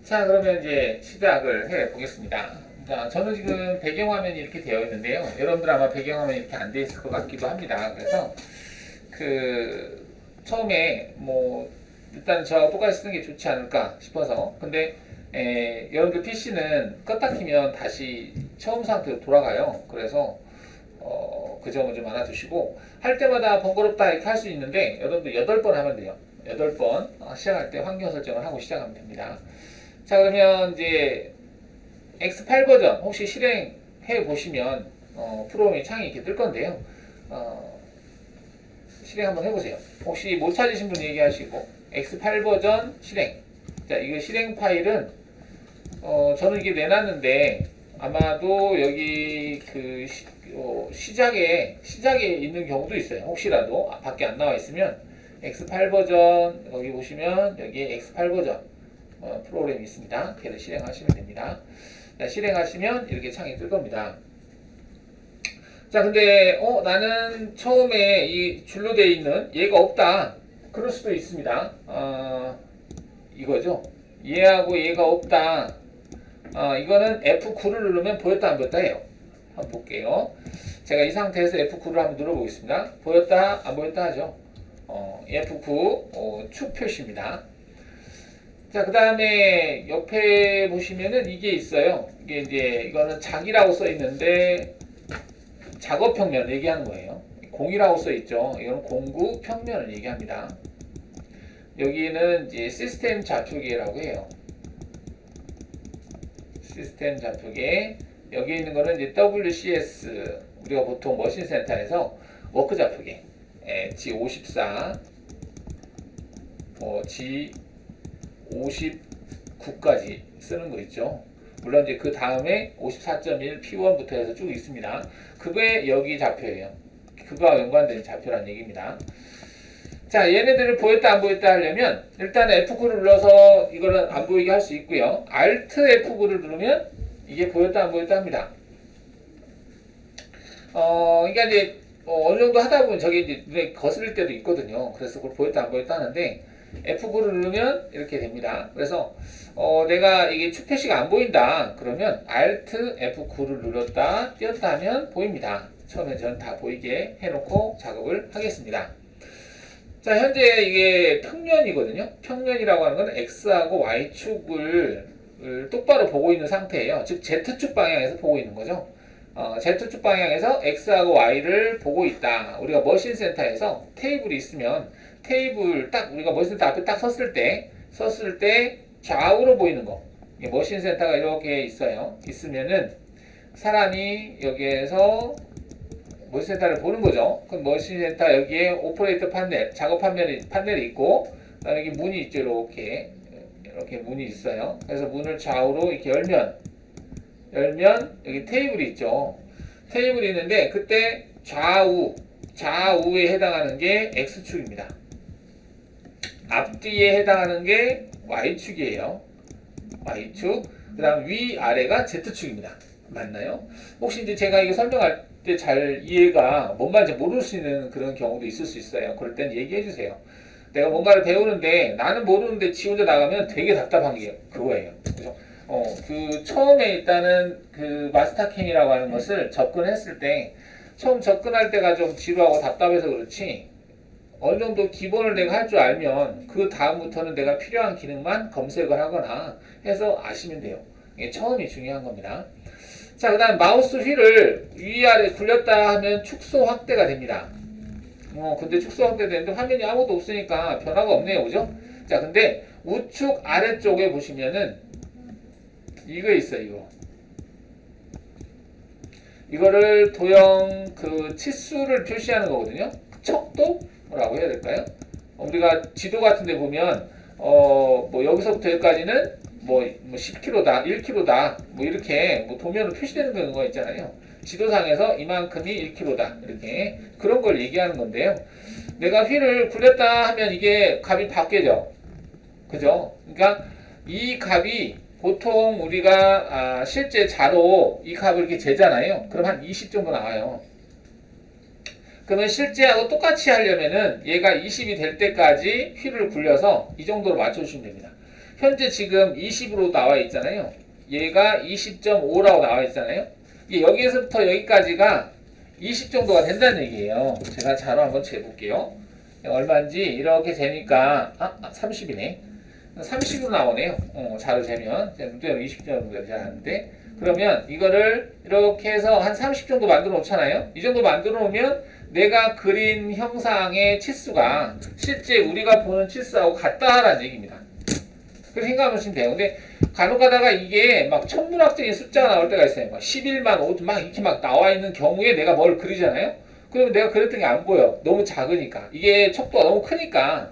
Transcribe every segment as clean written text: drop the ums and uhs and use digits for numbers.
자, 그러면 이제 시작을 해 보겠습니다. 자, 저는 지금 배경화면이 이렇게 되어 있는데요. 여러분들 아마 배경화면이 이렇게 안 돼 있을 것 같기도 합니다. 그래서 처음에 일단 저하고 똑같이 쓰는 게 좋지 않을까 싶어서. 근데 여러분들 PC는 껐다 키면 다시 처음 상태로 돌아가요. 그래서 그 점을 좀 알아두시고, 할 때마다 번거롭다 이렇게 할 수 있는데 여러분들 8번 하면 돼요. 8번 시작할 때 환경 설정을 하고 시작하면 됩니다. 자, 그러면 이제 X8 버전 혹시 실행해 보시면 프로그램이 창이 이렇게 뜰 건데요. 실행 한번 해보세요. 혹시 못 찾으신 분 얘기하시고, X8 버전 실행. 자, 이거 실행 파일은 저는 이게 내놨는데 아마도 여기 시작에 있는 경우도 있어요. 혹시라도 밖에 안 나와 있으면 X8 버전 여기 보시면 여기에 X8 버전 프로그램이 있습니다. 걔를 실행하시면 됩니다. 자, 실행하시면 이렇게 창이 뜰 겁니다. 자, 근데 나는 처음에 이 줄로 되어 있는 얘가 없다, 그럴 수도 있습니다. 이거죠. 얘하고 얘가 없다. 이거는 F9를 누르면 보였다 안 보였다 해요. 한번 볼게요. 제가 이 상태에서 F9를 한번 눌러보겠습니다. 보였다 안 보였다 하죠. F9 축 표시입니다. 자, 그 다음에 옆에 보시면은 이게 있어요. 이게 이제 이거는 작이라고 써 있는데 작업 평면을 얘기하는 거예요. 0이라고 써 있죠. 이거는 공구 평면을 얘기합니다. 여기는 이제 시스템 좌표계라고 해요. 시스템 좌표계. 여기 있는 거는 이제 WCS, 우리가 보통 머신 센터에서 워크 좌표계, G54, G59까지 쓰는 거 있죠. 물론 이제 그 다음에 54.1 P1부터 해서 쭉 있습니다. 그게 여기 좌표예요. 그거와 연관된 좌표란 얘기입니다. 자, 얘네들을 보였다 안 보였다 하려면 일단 F9를 눌러서 이거는 안 보이게 할 수 있고요. Alt F9를 누르면 이게 보였다 안 보였다 합니다. 그러니까 이제 어느 정도 하다 보면 저게 이제 눈에 거슬릴 때도 있거든요. 그래서 그걸 보였다 안 보였다 하는데 F9를 누르면 이렇게 됩니다. 그래서 내가 이게 축 표시가 안 보인다 그러면 Alt F9를 눌렀다 띄었다 하면 보입니다. 처음에 저는 다 보이게 해놓고 작업을 하겠습니다. 자, 현재 이게 평면이거든요. 평면이라고 하는 건 X하고 Y축을 똑바로 보고 있는 상태예요. 즉 Z축 방향에서 보고 있는 거죠. Z축 방향에서 X하고 Y를 보고 있다. 우리가 머신 센터에서 테이블이 있으면 테이블 딱 우리가 머신 센터 앞에 딱 섰을 때 좌우로 보이는 거. 머신 센터가 이렇게 있으면은 사람이 여기에서 머신 센터를 보는 거죠. 그럼 머신 센터 여기에 오퍼레이터 판넬, 작업 판넬이 있고, 그다음에 여기 문이 있죠. 이렇게 문이 있어요. 그래서 문을 좌우로 이렇게 열면 여기 테이블이 있죠. 테이블이 있는데 그때 좌우에 해당하는 게 X축입니다. 앞뒤에 해당하는 게 Y축이에요. Y축. 그 다음 위아래가 Z축입니다. 맞나요? 혹시 이제 제가 이거 설명할 때 잘 이해가 뭔 말인지 모르시는 그런 경우도 있을 수 있어요. 그럴 땐 얘기해 주세요. 내가 뭔가를 배우는데 나는 모르는데 지 혼자 나가면 되게 답답한 게 그거예요. 그죠? 처음에 일단은 마스터캠이라고 하는 것을 접근했을 때 처음 접근할 때가 좀 지루하고 답답해서 그렇지, 어느 정도 기본을 내가 할 줄 알면 그 다음부터는 내가 필요한 기능만 검색을 하거나 해서 아시면 돼요. 이게 처음이 중요한 겁니다. 자, 그 다음 마우스 휠을 위아래 굴렸다 하면 축소 확대가 됩니다. 근데 축소 확대되는데 화면이 아무것도 없으니까 변화가 없네요. 그죠? 자, 근데 우측 아래쪽에 보시면은 이거 있어요. 이거를 도형 치수를 표시하는 거거든요. 척도라고 해야 될까요? 우리가 지도 같은 데 보면 여기서부터 여기까지는 10km다, 1km다, 이렇게 도면으로 표시되는 거 있잖아요. 지도상에서 이만큼이 1km다, 이렇게 그런 걸 얘기하는 건데요. 내가 휠을 굴렸다 하면 이게 값이 바뀌죠. 그죠? 그러니까 이 값이 보통 우리가 실제 자로 이 값을 이렇게 재잖아요. 그럼 한 20 정도 나와요. 그러면 실제하고 똑같이 하려면은 얘가 20이 될 때까지 휠을 굴려서 이 정도로 맞춰주시면 됩니다. 현재 지금 20으로 나와 있잖아요. 얘가 20.5라고 나와 있잖아요. 이게 여기에서부터 여기까지가 20 정도가 된다는 얘기예요. 제가 자로 한번 재볼게요. 얼마인지 이렇게 재니까 30이네. 30으로 나오네요. 자로 재면 눈대로 20 정도 되지 않는데, 그러면 이거를 이렇게 해서 한 30 정도 만들어 놓잖아요. 이 정도 만들어 놓으면 내가 그린 형상의 치수가 실제 우리가 보는 치수하고 같다라는 얘기입니다. 그렇게 생각하시면 돼요. 근데 간혹 가다가 이게 막 천문학적인 숫자가 나올 때가 있어요. 막 11만 5만 막 이렇게 막 나와 있는 경우에 내가 뭘 그리잖아요. 그러면 내가 그렸던 게 안 보여. 너무 작으니까. 이게 척도가 너무 크니까.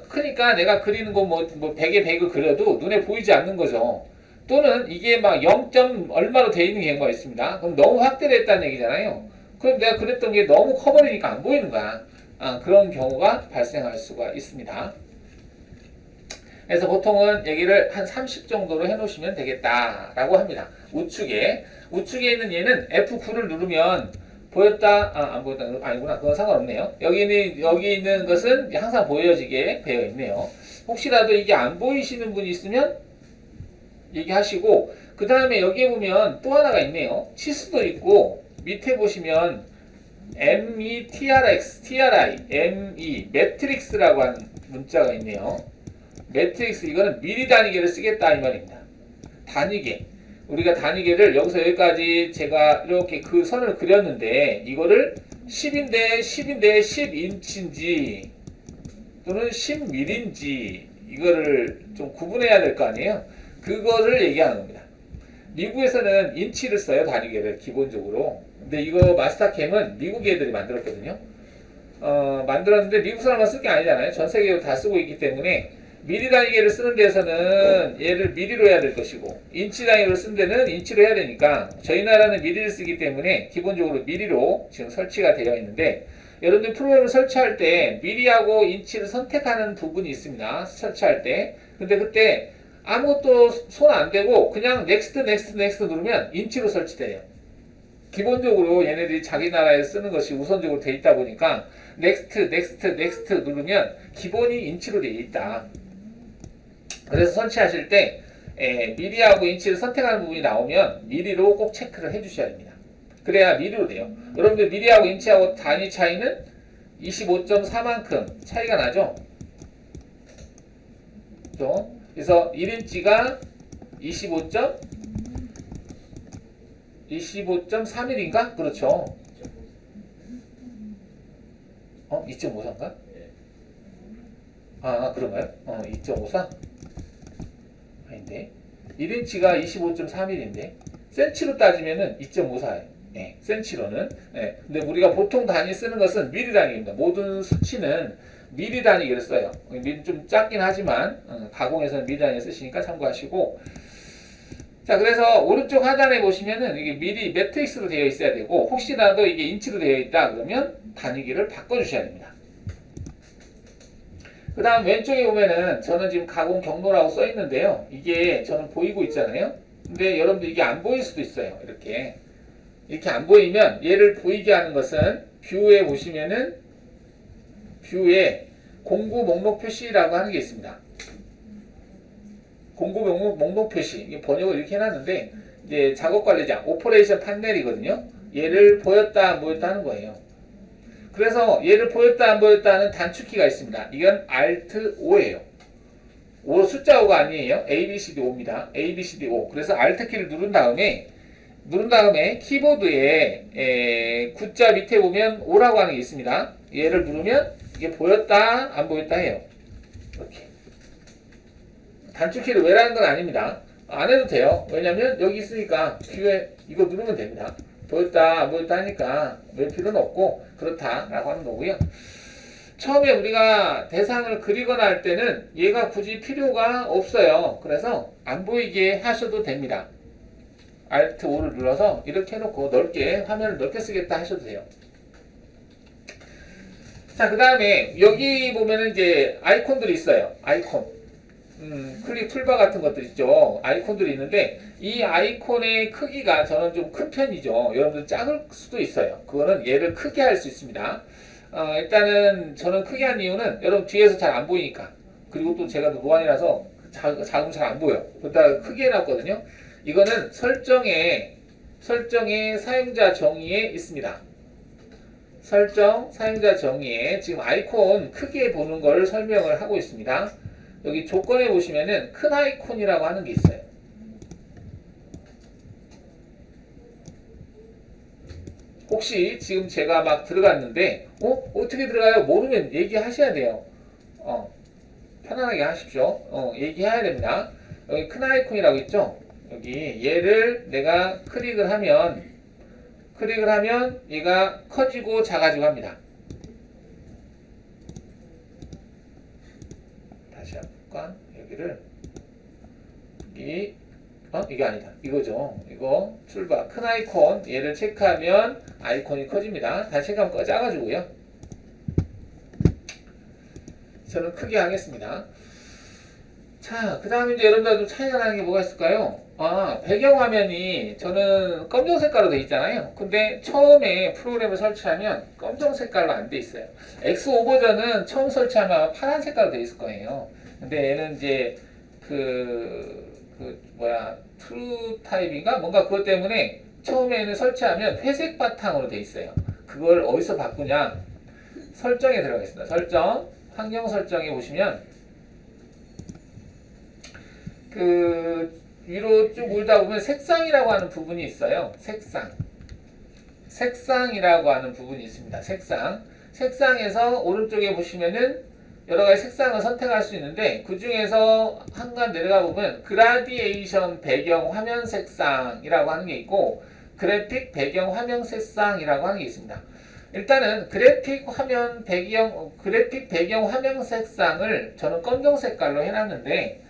크니까 내가 그리는 거 뭐 100에 100을 그려도 눈에 보이지 않는 거죠. 또는 이게 막 0. 얼마로 돼 있는 경우가 있습니다. 그럼 너무 확대를 했다는 얘기잖아요. 그럼 내가 그랬던 게 너무 커버리니까 안 보이는 거야. 그런 경우가 발생할 수가 있습니다. 그래서 보통은 여기를 한 30 정도로 해놓으시면 되겠다라고 합니다. 우측에 있는 얘는 F9를 누르면 보였다, 안 보였다, 아니구나. 그건 상관없네요. 여기 있는 것은 항상 보여지게 되어 있네요. 혹시라도 이게 안 보이시는 분이 있으면 얘기하시고, 그 다음에 여기에 보면 또 하나가 있네요. 치수도 있고, 밑에 보시면 METRX, TRI, ME, 매트릭스라고 하는 문자가 있네요. 매트릭스, 이거는 미리 단위계를 쓰겠다 이 말입니다. 단위계. 우리가 단위계를 여기서 여기까지 제가 이렇게 그 선을 그렸는데, 이거를 10인데 10인치인지 또는 10mm인지 이거를 좀 구분해야 될 거 아니에요. 그거를 얘기하는 겁니다. 미국에서는 인치를 써요, 단위계를 기본적으로. 근데 이거 마스터캠은 미국 애들이 만들었거든요. 만들었는데 미국 사람만 쓸 게 아니잖아요. 전 세계로 다 쓰고 있기 때문에 미리 단위계를 쓰는 데서는 얘를 미리로 해야 될 것이고, 인치 단위로 쓴 데는 인치로 해야 되니까, 저희 나라는 미리를 쓰기 때문에 기본적으로 미리로 지금 설치가 되어 있는데, 여러분들 프로그램을 설치할 때 미리하고 인치를 선택하는 부분이 있습니다. 설치할 때. 근데 그때 아무것도 손 안 대고 그냥 넥스트 누르면 인치로 설치돼요. 기본적으로 얘네들이 자기 나라에 쓰는 것이 우선적으로 돼 있다 보니까 넥스트 누르면 기본이 인치로 돼 있다. 그래서 설치하실 때 미리하고 인치를 선택하는 부분이 나오면 미리로 꼭 체크를 해 주셔야 됩니다. 그래야 미리로 돼요. 여러분들 미리하고 인치하고 단위 차이는 25.4만큼 차이가 나죠? 그렇죠? 그래서 1인치가 25.3mm인가? 그렇죠. 2.54인가? 그런가요? 2.54? 아닌데. 1인치가 25.3mm인데, 센치로 따지면은 2.54예요. 네, 센치로는. 네. 근데 우리가 보통 단위 쓰는 것은 미리 단위입니다. 모든 수치는 미리 단위를 써요. 미리 좀 작긴 하지만, 가공에서는 미리 단위 쓰시니까 참고하시고. 자, 그래서 오른쪽 하단에 보시면은 이게 미리 매트릭스로 되어 있어야 되고, 혹시라도 이게 인치로 되어 있다 그러면 단위기를 바꿔주셔야 됩니다. 그 다음 왼쪽에 보면은 저는 지금 가공 경로라고 써 있는데요. 이게 저는 보이고 있잖아요. 근데 여러분들 이게 안 보일 수도 있어요. 이렇게 안 보이면 얘를 보이게 하는 것은 뷰에 보시면은 뷰에 공구 목록 표시라고 하는 게 있습니다. 공구 목록 표시, 이게 번역을 이렇게 해놨는데, 이제 작업관리자, 오퍼레이션 판넬이거든요. 얘를 보였다 안 보였다 하는 거예요. 그래서 얘를 보였다 안 보였다 하는 단축키가 있습니다. 이건 Alt 5예요. 5 숫자 5가 아니에요. ABCD 5입니다. ABCD 5. 그래서 Alt 키를 누른 다음에 키보드에 9자 밑에 보면 5라고 하는 게 있습니다. 얘를 누르면 이게 보였다 안 보였다 해요. 이렇게. 단축키를 왜라는 건 아닙니다. 안 해도 돼요. 왜냐면 여기 있으니까 뷰에 이거 누르면 됩니다. 보였다 안 보였다 하니까 왜 필요는 없고 그렇다라고 하는 거고요. 처음에 우리가 대상을 그리거나 할 때는 얘가 굳이 필요가 없어요. 그래서 안 보이게 하셔도 됩니다. Alt 5를 눌러서 이렇게 해놓고 넓게, 화면을 넓게 쓰겠다 하셔도 돼요. 자, 그 다음에 여기 보면은 이제 아이콘들이 있어요. 아이콘. 클릭 툴바 같은 것들 있죠. 아이콘들이 있는데 이 아이콘의 크기가 저는 좀 큰 편이죠. 여러분들 작을 수도 있어요. 그거는 얘를 크게 할 수 있습니다. 일단은 저는 크게 한 이유는 여러분 뒤에서 잘 안 보이니까, 그리고 또 제가 노안이라서 작으면 잘 안 보여. 그러다 크게 해놨거든요. 이거는 설정에 사용자 정의에 있습니다. 설정 사용자 정의에 지금 아이콘 크게 보는 걸 설명을 하고 있습니다. 여기 조건에 보시면은 큰 아이콘이라고 하는 게 있어요. 혹시 지금 제가 막 들어갔는데 어떻게 들어가요? 모르면 얘기하셔야 돼요. 편안하게 하십시오. 얘기해야 됩니다. 여기 큰 아이콘이라고 있죠? 여기 얘를 내가 클릭을 하면 얘가 커지고 작아지고 합니다. 다시 해볼까? 여기를 이게 아니다. 이거죠. 이거 툴바 큰 아이콘 얘를 체크하면 아이콘이 커집니다. 다시 체크하면 작아지고요. 저는 크게 하겠습니다. 자, 그 다음에 이제 여러분들 좀 차이가 나는 게 뭐가 있을까요? 배경화면이 저는 검정 색깔로 되어 있잖아요. 근데 처음에 프로그램을 설치하면 검정 색깔로 안 돼 있어요. X5 버전은 처음 설치하면 파란 색깔로 되어 있을 거예요. 근데 얘는 이제 트루 타입인가? 뭔가 그것 때문에 처음에는 설치하면 회색 바탕으로 되어 있어요. 그걸 어디서 바꾸냐? 설정에 들어가겠습니다. 설정, 환경 설정에 보시면 위로 쭉 올다 보면 색상이라고 하는 부분이 있어요. 색상이라고 하는 부분이 있습니다. 색상에서 오른쪽에 보시면은 여러 가지 색상을 선택할 수 있는데, 그 중에서 한간 내려가 보면 그라디에이션 배경 화면 색상이라고 하는 게 있고, 그래픽 배경 화면 색상이라고 하는 게 있습니다. 일단은 그래픽 배경 화면 색상을 저는 검정 색깔로 해놨는데,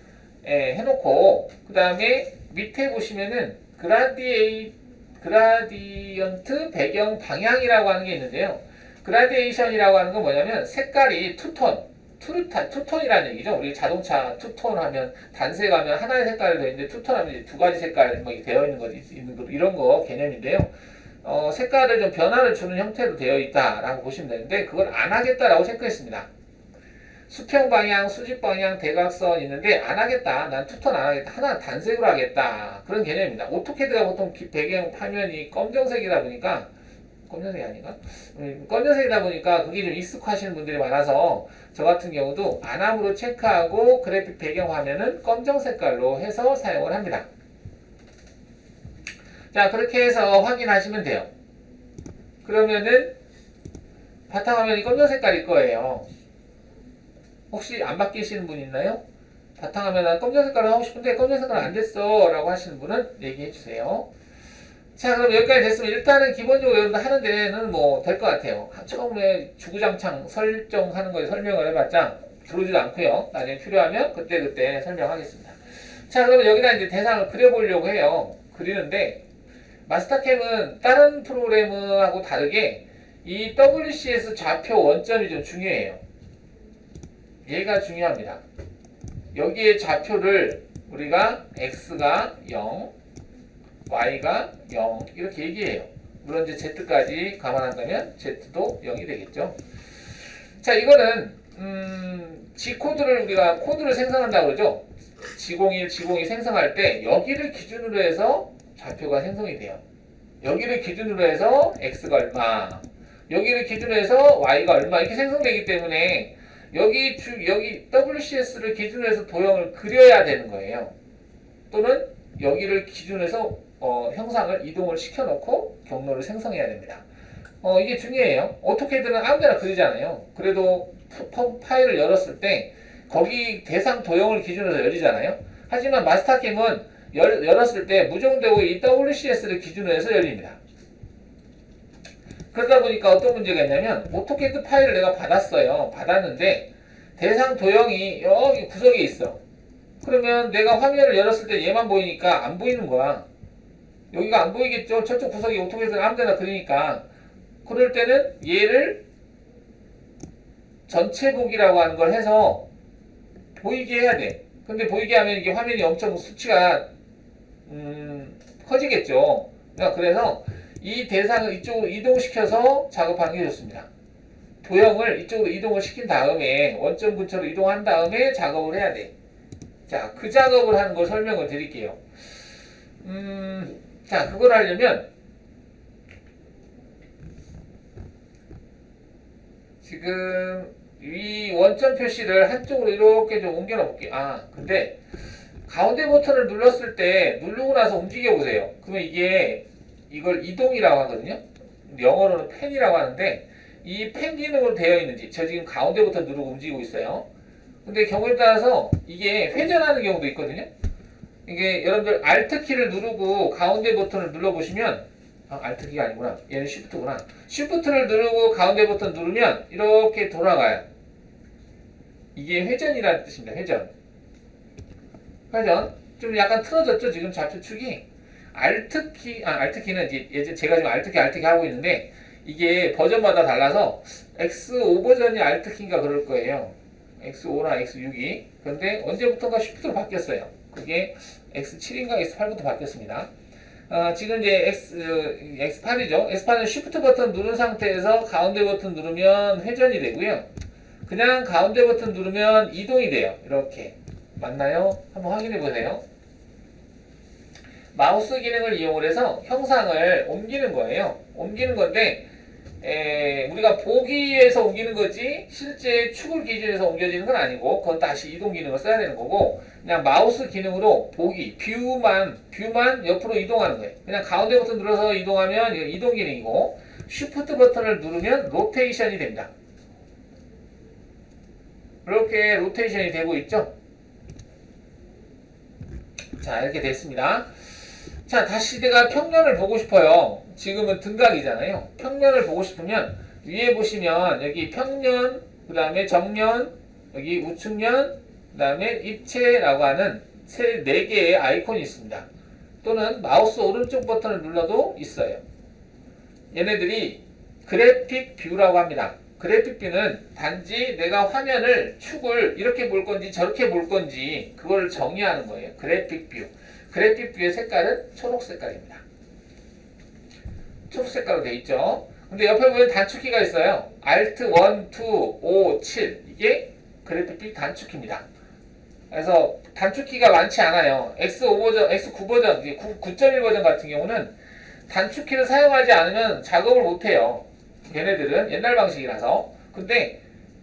해놓고 그 다음에 밑에 보시면은 그라디언트 배경 방향이라고 하는 게 있는데요. 그라디에이션이라고 하는 건 뭐냐면 색깔이 투톤이라는 얘기죠. 우리 자동차 투톤 하면 단색하면 하나의 색깔이 되어 있는데 투톤 하면 이제 두 가지 색깔 되어 있는 거지, 이런 거 개념인데요. 색깔을 좀 변화를 주는 형태로 되어 있다라고 보시면 되는데, 그걸 안 하겠다라고 체크했습니다. 수평 방향, 수직 방향, 대각선 있는데 안 하겠다. 난 투톤 안 하겠다. 하나 단색으로 하겠다. 그런 개념입니다. 오토캐드가 보통 배경 화면이 검정색이다 보니까, 검정색이 아닌가? 검정색이다 보니까 그게 좀 익숙하신 분들이 많아서 저 같은 경우도 안함으로 체크하고 그래픽 배경 화면은 검정 색깔로 해서 사용을 합니다. 자, 그렇게 해서 확인하시면 돼요. 그러면은 바탕화면이 검정 색깔일 거예요. 혹시 안 바뀌시는 분 있나요? 바탕화면 난 검정 색깔을 하고 싶은데 검정 색깔은 안 됐어 라고 하시는 분은 얘기해 주세요. 자, 그럼 여기까지 됐으면 일단은 기본적으로 여러분들 하는 데는 뭐 될 것 같아요. 처음에 주구장창 설정하는 거에 설명을 해봤자 들어오지도 않고요. 나중에 필요하면 그때 설명하겠습니다. 자, 그러면 여기다 이제 대상을 그려보려고 해요. 그리는데 마스터캠은 다른 프로그램하고 다르게 이 WCS 좌표 원점이 좀 중요해요. 얘가 중요합니다. 여기에 좌표를 우리가 X가 0, Y가 0 이렇게 얘기해요. 물론 이제 Z까지 감안한다면 Z도 0이 되겠죠. 자, 이거는 G코드를 우리가 코드를 생성한다고 그러죠. G01, G02 생성할 때 여기를 기준으로 해서 좌표가 생성이 돼요. 여기를 기준으로 해서 X가 얼마, 여기를 기준으로 해서 Y가 얼마 이렇게 생성되기 때문에 여기 WCS를 기준으로 해서 도형을 그려야 되는 거예요. 또는 여기를 기준으로 해서 형상을 이동을 시켜놓고 경로를 생성해야 됩니다. 이게 중요해요. 오토캐드는 아무데나 그리잖아요. 그래도 파일을 열었을 때 거기 대상 도형을 기준으로 해서 열리잖아요. 하지만 마스터캠은 열었을 때 무정되고 이 WCS를 기준으로 해서 열립니다. 그러다 보니까 어떤 문제가 있냐면, 오토캐드 파일을 내가 받았어요. 받았는데 대상 도형이 여기 구석에 있어. 그러면 내가 화면을 열었을 때 얘만 보이니까 안 보이는 거야. 여기가 안 보이겠죠. 저쪽 구석에 오토캐드를 아무데나 그리니까. 그럴 때는 얘를 전체 보기라고 하는 걸 해서 보이게 해야 돼. 근데 보이게 하면 이게 화면이 엄청 수치가 커지겠죠. 그래서 이 대상을 이쪽으로 이동시켜서 작업하는 게 좋습니다. 도형을 이쪽으로 이동을 시킨 다음에 원점 근처로 이동한 다음에 작업을 해야 돼. 자, 그 작업을 하는 걸 설명을 드릴게요. 자, 그걸 하려면 지금 이 원점 표시를 한쪽으로 이렇게 좀 옮겨 놓을게요. 근데 가운데 버튼을 눌렀을 때 누르고 나서 움직여 보세요. 그러면 이걸 이동이라고 하거든요. 영어로는 펜이라고 하는데 이 펜 기능으로 되어 있는지, 저 지금 가운데 버튼 누르고 움직이고 있어요. 근데 경우에 따라서 이게 회전하는 경우도 있거든요. 이게 여러분들 Alt 키를 누르고 가운데 버튼을 눌러 보시면 Alt 키가 아니구나. 얘는 Shift구나. Shift를 누르고 가운데 버튼 누르면 이렇게 돌아가요. 이게 회전이라는 뜻입니다. 회전. 좀 약간 틀어졌죠? 지금 좌표축이. Alt 키는 이제 예전 제가 지금 Alt 키 하고 있는데 이게 버전마다 달라서 X5 버전이 Alt 키인가 그럴 거예요. X5나 X6이. 그런데 언제부턴가 Shift로 바뀌었어요. 그게 X7인가 X8부터 바뀌었습니다. 지금 이제 X8이죠. X8은 Shift 버튼 누른 상태에서 가운데 버튼 누르면 회전이 되고요. 그냥 가운데 버튼 누르면 이동이 돼요. 이렇게. 맞나요? 한번 확인해 보세요. 마우스 기능을 이용을 해서 형상을 옮기는 거예요. 옮기는 건데 우리가 보기에서 옮기는 거지 실제 축을 기준에서 옮겨지는 건 아니고 그건 다시 이동 기능을 써야 되는 거고 그냥 마우스 기능으로 보기, 뷰만 옆으로 이동하는 거예요. 그냥 가운데 버튼 눌러서 이동하면 이거 이동 기능이고 쉬프트 버튼을 누르면 로테이션이 됩니다. 이렇게 로테이션이 되고 있죠. 자, 이렇게 됐습니다. 자, 다시 내가 평면을 보고 싶어요. 지금은 등각이잖아요. 평면을 보고 싶으면 위에 보시면 여기 평면, 그 다음에 정면, 여기 우측면, 그 다음에 입체라고 하는 4개의 아이콘이 있습니다. 또는 마우스 오른쪽 버튼을 눌러도 있어요. 얘네들이 그래픽 뷰라고 합니다. 그래픽 뷰는 단지 내가 화면을 축을 이렇게 볼 건지 저렇게 볼 건지 그걸 정의하는 거예요. 그래픽 뷰. 그래픽 뷰의 색깔은 초록 색깔입니다. 초록 색깔로 되어 있죠. 근데 옆에 보면 단축키가 있어요. Alt 1, 2, 5, 7 이게 그래픽 뷰 단축키입니다. 그래서 단축키가 많지 않아요. X5 버전, X9 버전, 9.1 버전 같은 경우는 단축키를 사용하지 않으면 작업을 못해요. 걔네들은 옛날 방식이라서. 근데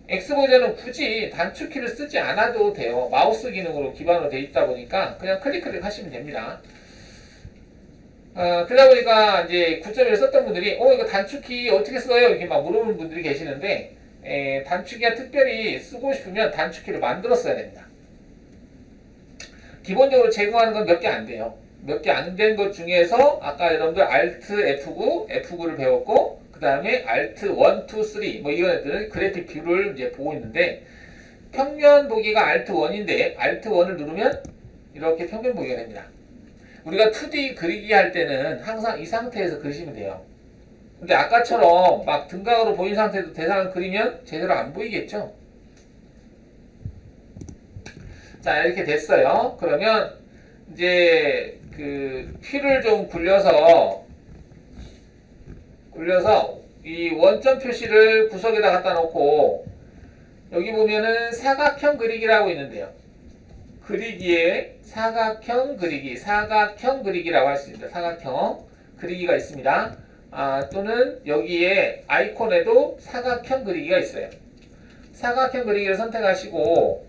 X버전은 굳이 단축키를 쓰지 않아도 돼요. 마우스 기능으로 기반으로 되어 있다 보니까 그냥 클릭 하시면 됩니다. 그러다 보니까 이제 9.1 썼던 분들이 이거 단축키 어떻게 써요? 이렇게 막 물어보는 분들이 계시는데 단축키가 특별히 쓰고 싶으면 단축키를 만들어 써야 됩니다. 기본적으로 제공하는 건 몇 개 안 돼요. 몇 개 안 된 것 중에서 아까 여러분들 Alt F9, F9를 배웠고 그 다음에 Alt 1, 2, 3 뭐 이런 애들은 그래픽 뷰를 이제 보고 있는데 평면 보기가 Alt 1인데 Alt 1을 누르면 이렇게 평면 보기가 됩니다. 우리가 2D 그리기 할 때는 항상 이 상태에서 그리시면 돼요. 근데 아까처럼 막 등각으로 보인 상태에서 대상을 그리면 제대로 안 보이겠죠? 자, 이렇게 됐어요. 그러면 이제 그 휠을 좀 굴려서 이 원점 표시를 구석에다 갖다 놓고 여기 보면은 사각형 그리기라고 있는데요. 그리기에 사각형 그리기라고 할 수 있습니다. 사각형 그리기가 있습니다. 또는 여기에 아이콘에도 사각형 그리기가 있어요. 사각형 그리기를 선택하시고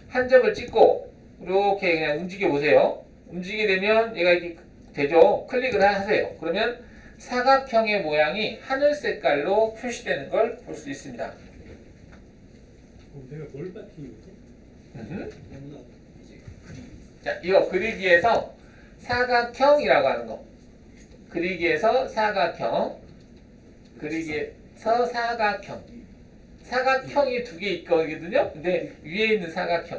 한 점을 찍고 이렇게 그냥 움직여 보세요. 움직이게 되면 얘가 이렇게 되죠. 클릭을 하세요. 그러면 사각형의 모양이 하늘 색깔로 표시되는 걸 볼 수 있습니다. 내가 뭘 받히는 거지? 자, 이거 그리기에서 사각형이라고 하는 거. 그리기에서 사각형. 사각형이 두 개 있거든요. 근데 위에 있는 사각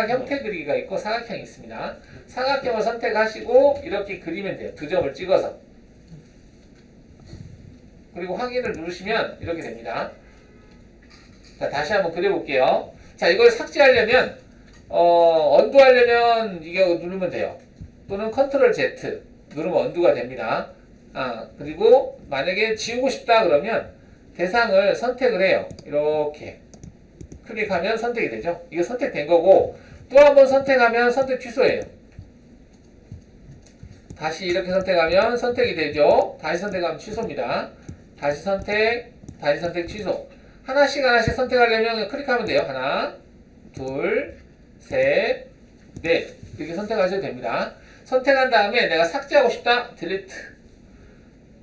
형태 그리기가 있고 사각형이 있습니다. 사각형을 선택하시고 이렇게 그리면 돼요. 두 점을 찍어서. 그리고 확인을 누르시면 이렇게 됩니다. 자, 다시 한번 그려볼게요. 자, 이걸 삭제하려면 언두 하려면 이게 누르면 돼요. 또는 컨트롤 Z 누르면 언두가 됩니다. 그리고 만약에 지우고 싶다 그러면 대상을 선택을 해요. 이렇게 클릭하면 선택이 되죠. 이거 선택된 거고, 또 한 번 선택하면 선택 취소예요. 다시 이렇게 선택하면 선택이 되죠. 다시 선택하면 취소입니다. 다시 선택 취소. 하나씩 선택하려면 클릭하면 돼요. 하나, 둘, 셋, 넷. 이렇게 선택하셔도 됩니다. 선택한 다음에 내가 삭제하고 싶다. 딜리트.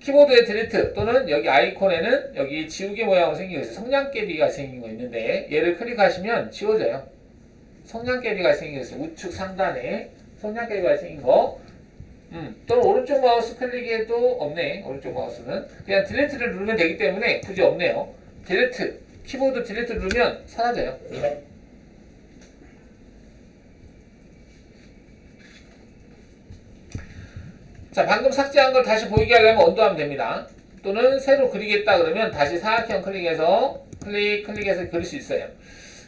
키보드에 딜리트 또는 여기 아이콘에는 여기 지우개 모양으로 생긴 거 있어요. 성냥개비가 생긴 거 있는데 얘를 클릭하시면 지워져요. 성냥개비가 생긴 거 있어요. 우측 상단에 성냥개비가 생긴 거. 또는 오른쪽 마우스 클릭해도 없네. 오른쪽 마우스는 그냥 딜리트를 누르면 되기 때문에 굳이 없네요. 딜리트, 키보드 딜리트 누르면 사라져요. 자, 방금 삭제한 걸 다시 보이게 하려면 언두하면 됩니다. 또는 새로 그리겠다 그러면 다시 사각형 클릭해서 클릭해서 그릴 수 있어요.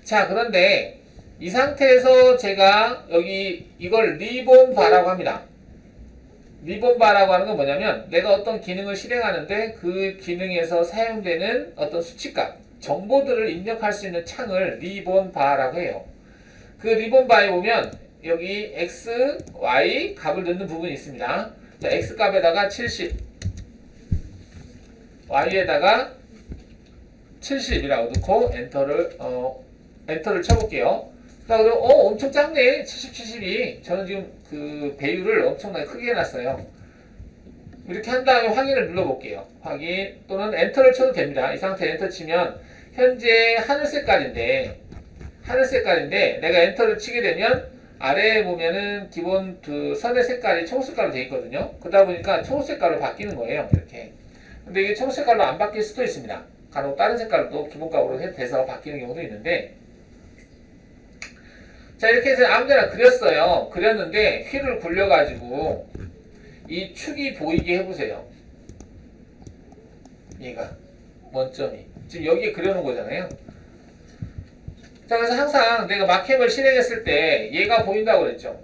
자, 그런데 이 상태에서 제가 여기 이걸 리본 바라고 합니다. 리본 바라고 하는 건 뭐냐면 내가 어떤 기능을 실행하는데 그 기능에서 사용되는 어떤 수치값, 정보들을 입력할 수 있는 창을 리본 바라고 해요. 그 리본 바에 보면 여기 X, Y 값을 넣는 부분이 있습니다. 자, X 값에다가 70, Y에다가 70이라고 넣고 엔터를 쳐볼게요. 자, 그럼 엄청 작네. 70, 72. 저는 지금 그 배율을 엄청나게 크게 해놨어요. 이렇게 한 다음에 확인을 눌러볼게요. 확인 또는 엔터를 쳐도 됩니다. 이 상태에 엔터 치면 현재 하늘 색깔인데 내가 엔터를 치게 되면 아래에 보면은 기본 그 선의 색깔이 초록색깔로 되어 있거든요. 그러다 보니까 초록색깔로 바뀌는 거예요. 이렇게. 근데 이게 초록색깔로 안 바뀔 수도 있습니다. 간혹 다른 색깔로 기본값으로 돼서 바뀌는 경우도 있는데, 자, 이렇게 해서 아무데나 그렸어요. 그렸는데 휠을 굴려가지고 이 축이 보이게 해보세요. 얘가 원점이 지금 여기에 그려놓은 거잖아요. 자, 그래서 항상 내가 마캠을 실행했을 때 얘가 보인다고 그랬죠.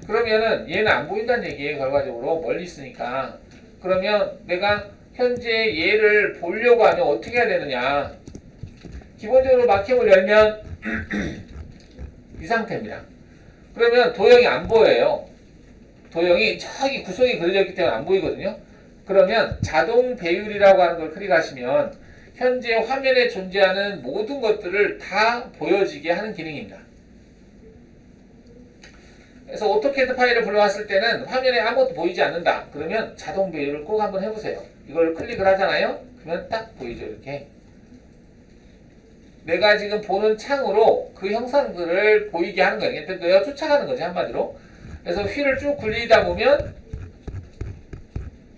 그러면은 얘는 안 보인다는 얘기예요. 결과적으로 멀리 있으니까. 그러면 내가 현재 얘를 보려고 하면 어떻게 해야 되느냐. 기본적으로 마캠을 열면 이 상태입니다. 그러면 도형이 안 보여요. 도형이 저기 구석이 그려져 있기 때문에 안 보이거든요. 그러면 자동 배율이라고 하는 걸 클릭하시면 현재 화면에 존재하는 모든 것들을 다 보여지게 하는 기능입니다. 그래서 오토캐드 파일을 불러왔을 때는 화면에 아무것도 보이지 않는다. 그러면 자동 배율을 꼭 한번 해보세요. 이걸 클릭을 하잖아요. 그러면 딱 보이죠. 이렇게. 내가 지금 보는 창으로 그 형상들을 보이게 하는 거예요. 내가 쫓아가는 거지, 한마디로. 그래서 휠을 쭉 굴리다 보면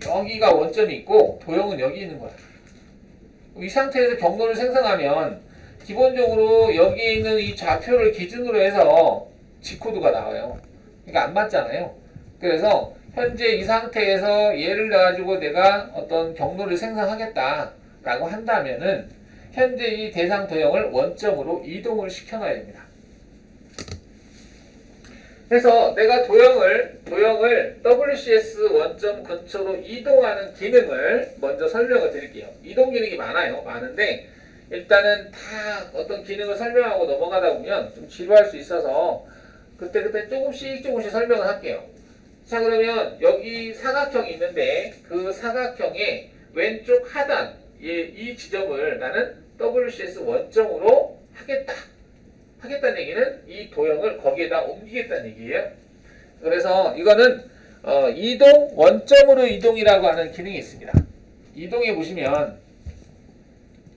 여기가 원점이 있고 도형은 여기 있는 거야. 이 상태에서 경로를 생성하면 기본적으로 여기에 있는 이 좌표를 기준으로 해서 G코드가 나와요. 그러니까 안 맞잖아요. 그래서 현재 이 상태에서 얘를 가지고 내가 어떤 경로를 생성하겠다라고 한다면은 현재 이 대상 도형을 원점으로 이동을 시켜놔야 됩니다. 그래서 내가 도형을 WCS 원점 근처로 이동하는 기능을 먼저 설명을 드릴게요. 이동 기능이 많은데 일단은 다 어떤 기능을 설명하고 넘어가다 보면 좀 지루할 수 있어서 그때 조금씩 설명을 할게요. 자, 그러면 여기 사각형이 있는데 그 사각형의 왼쪽 하단 이 지점을 나는 WCS 원점으로 하겠다는 얘기는 이 도형을 거기에다 옮기겠다는 얘기예요. 그래서 이거는 이동, 원점으로 이동이라고 하는 기능이 있습니다. 이동해 보시면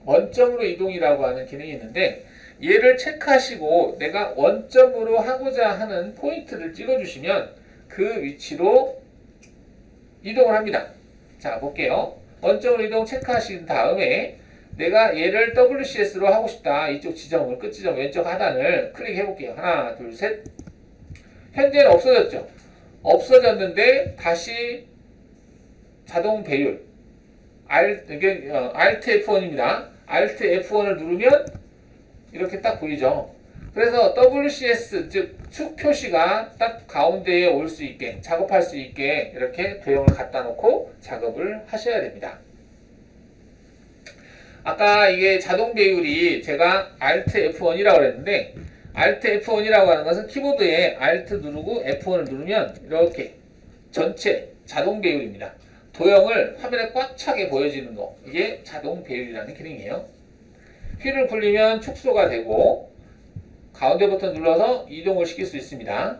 원점으로 이동이라고 하는 기능이 있는데 얘를 체크하시고 내가 원점으로 하고자 하는 포인트를 찍어주시면 그 위치로 이동을 합니다. 자, 볼게요. 원점으로 이동 체크하신 다음에 내가 얘를 WCS로 하고 싶다. 이쪽 지점을, 끝지점 왼쪽 하단을 클릭해 볼게요. 하나, 둘, 셋. 현재는 없어졌죠. 없어졌는데 다시 자동 배율 Alt F1입니다. Alt F1을 누르면 이렇게 딱 보이죠. 그래서 WCS 즉 축 표시가 딱 가운데에 올 수 있게 작업할 수 있게 이렇게 도형을 갖다 놓고 작업을 하셔야 됩니다. 아까 이게 자동 배율이 제가 Alt F1이라고 그랬는데 Alt F1이라고 하는 것은 키보드에 Alt 누르고 F1을 누르면 이렇게 전체 자동 배율입니다. 도형을 화면에 꽉 차게 보여지는 거, 이게 자동 배율이라는 기능이에요. 휠을 굴리면 축소가 되고 가운데 버튼 눌러서 이동을 시킬 수 있습니다.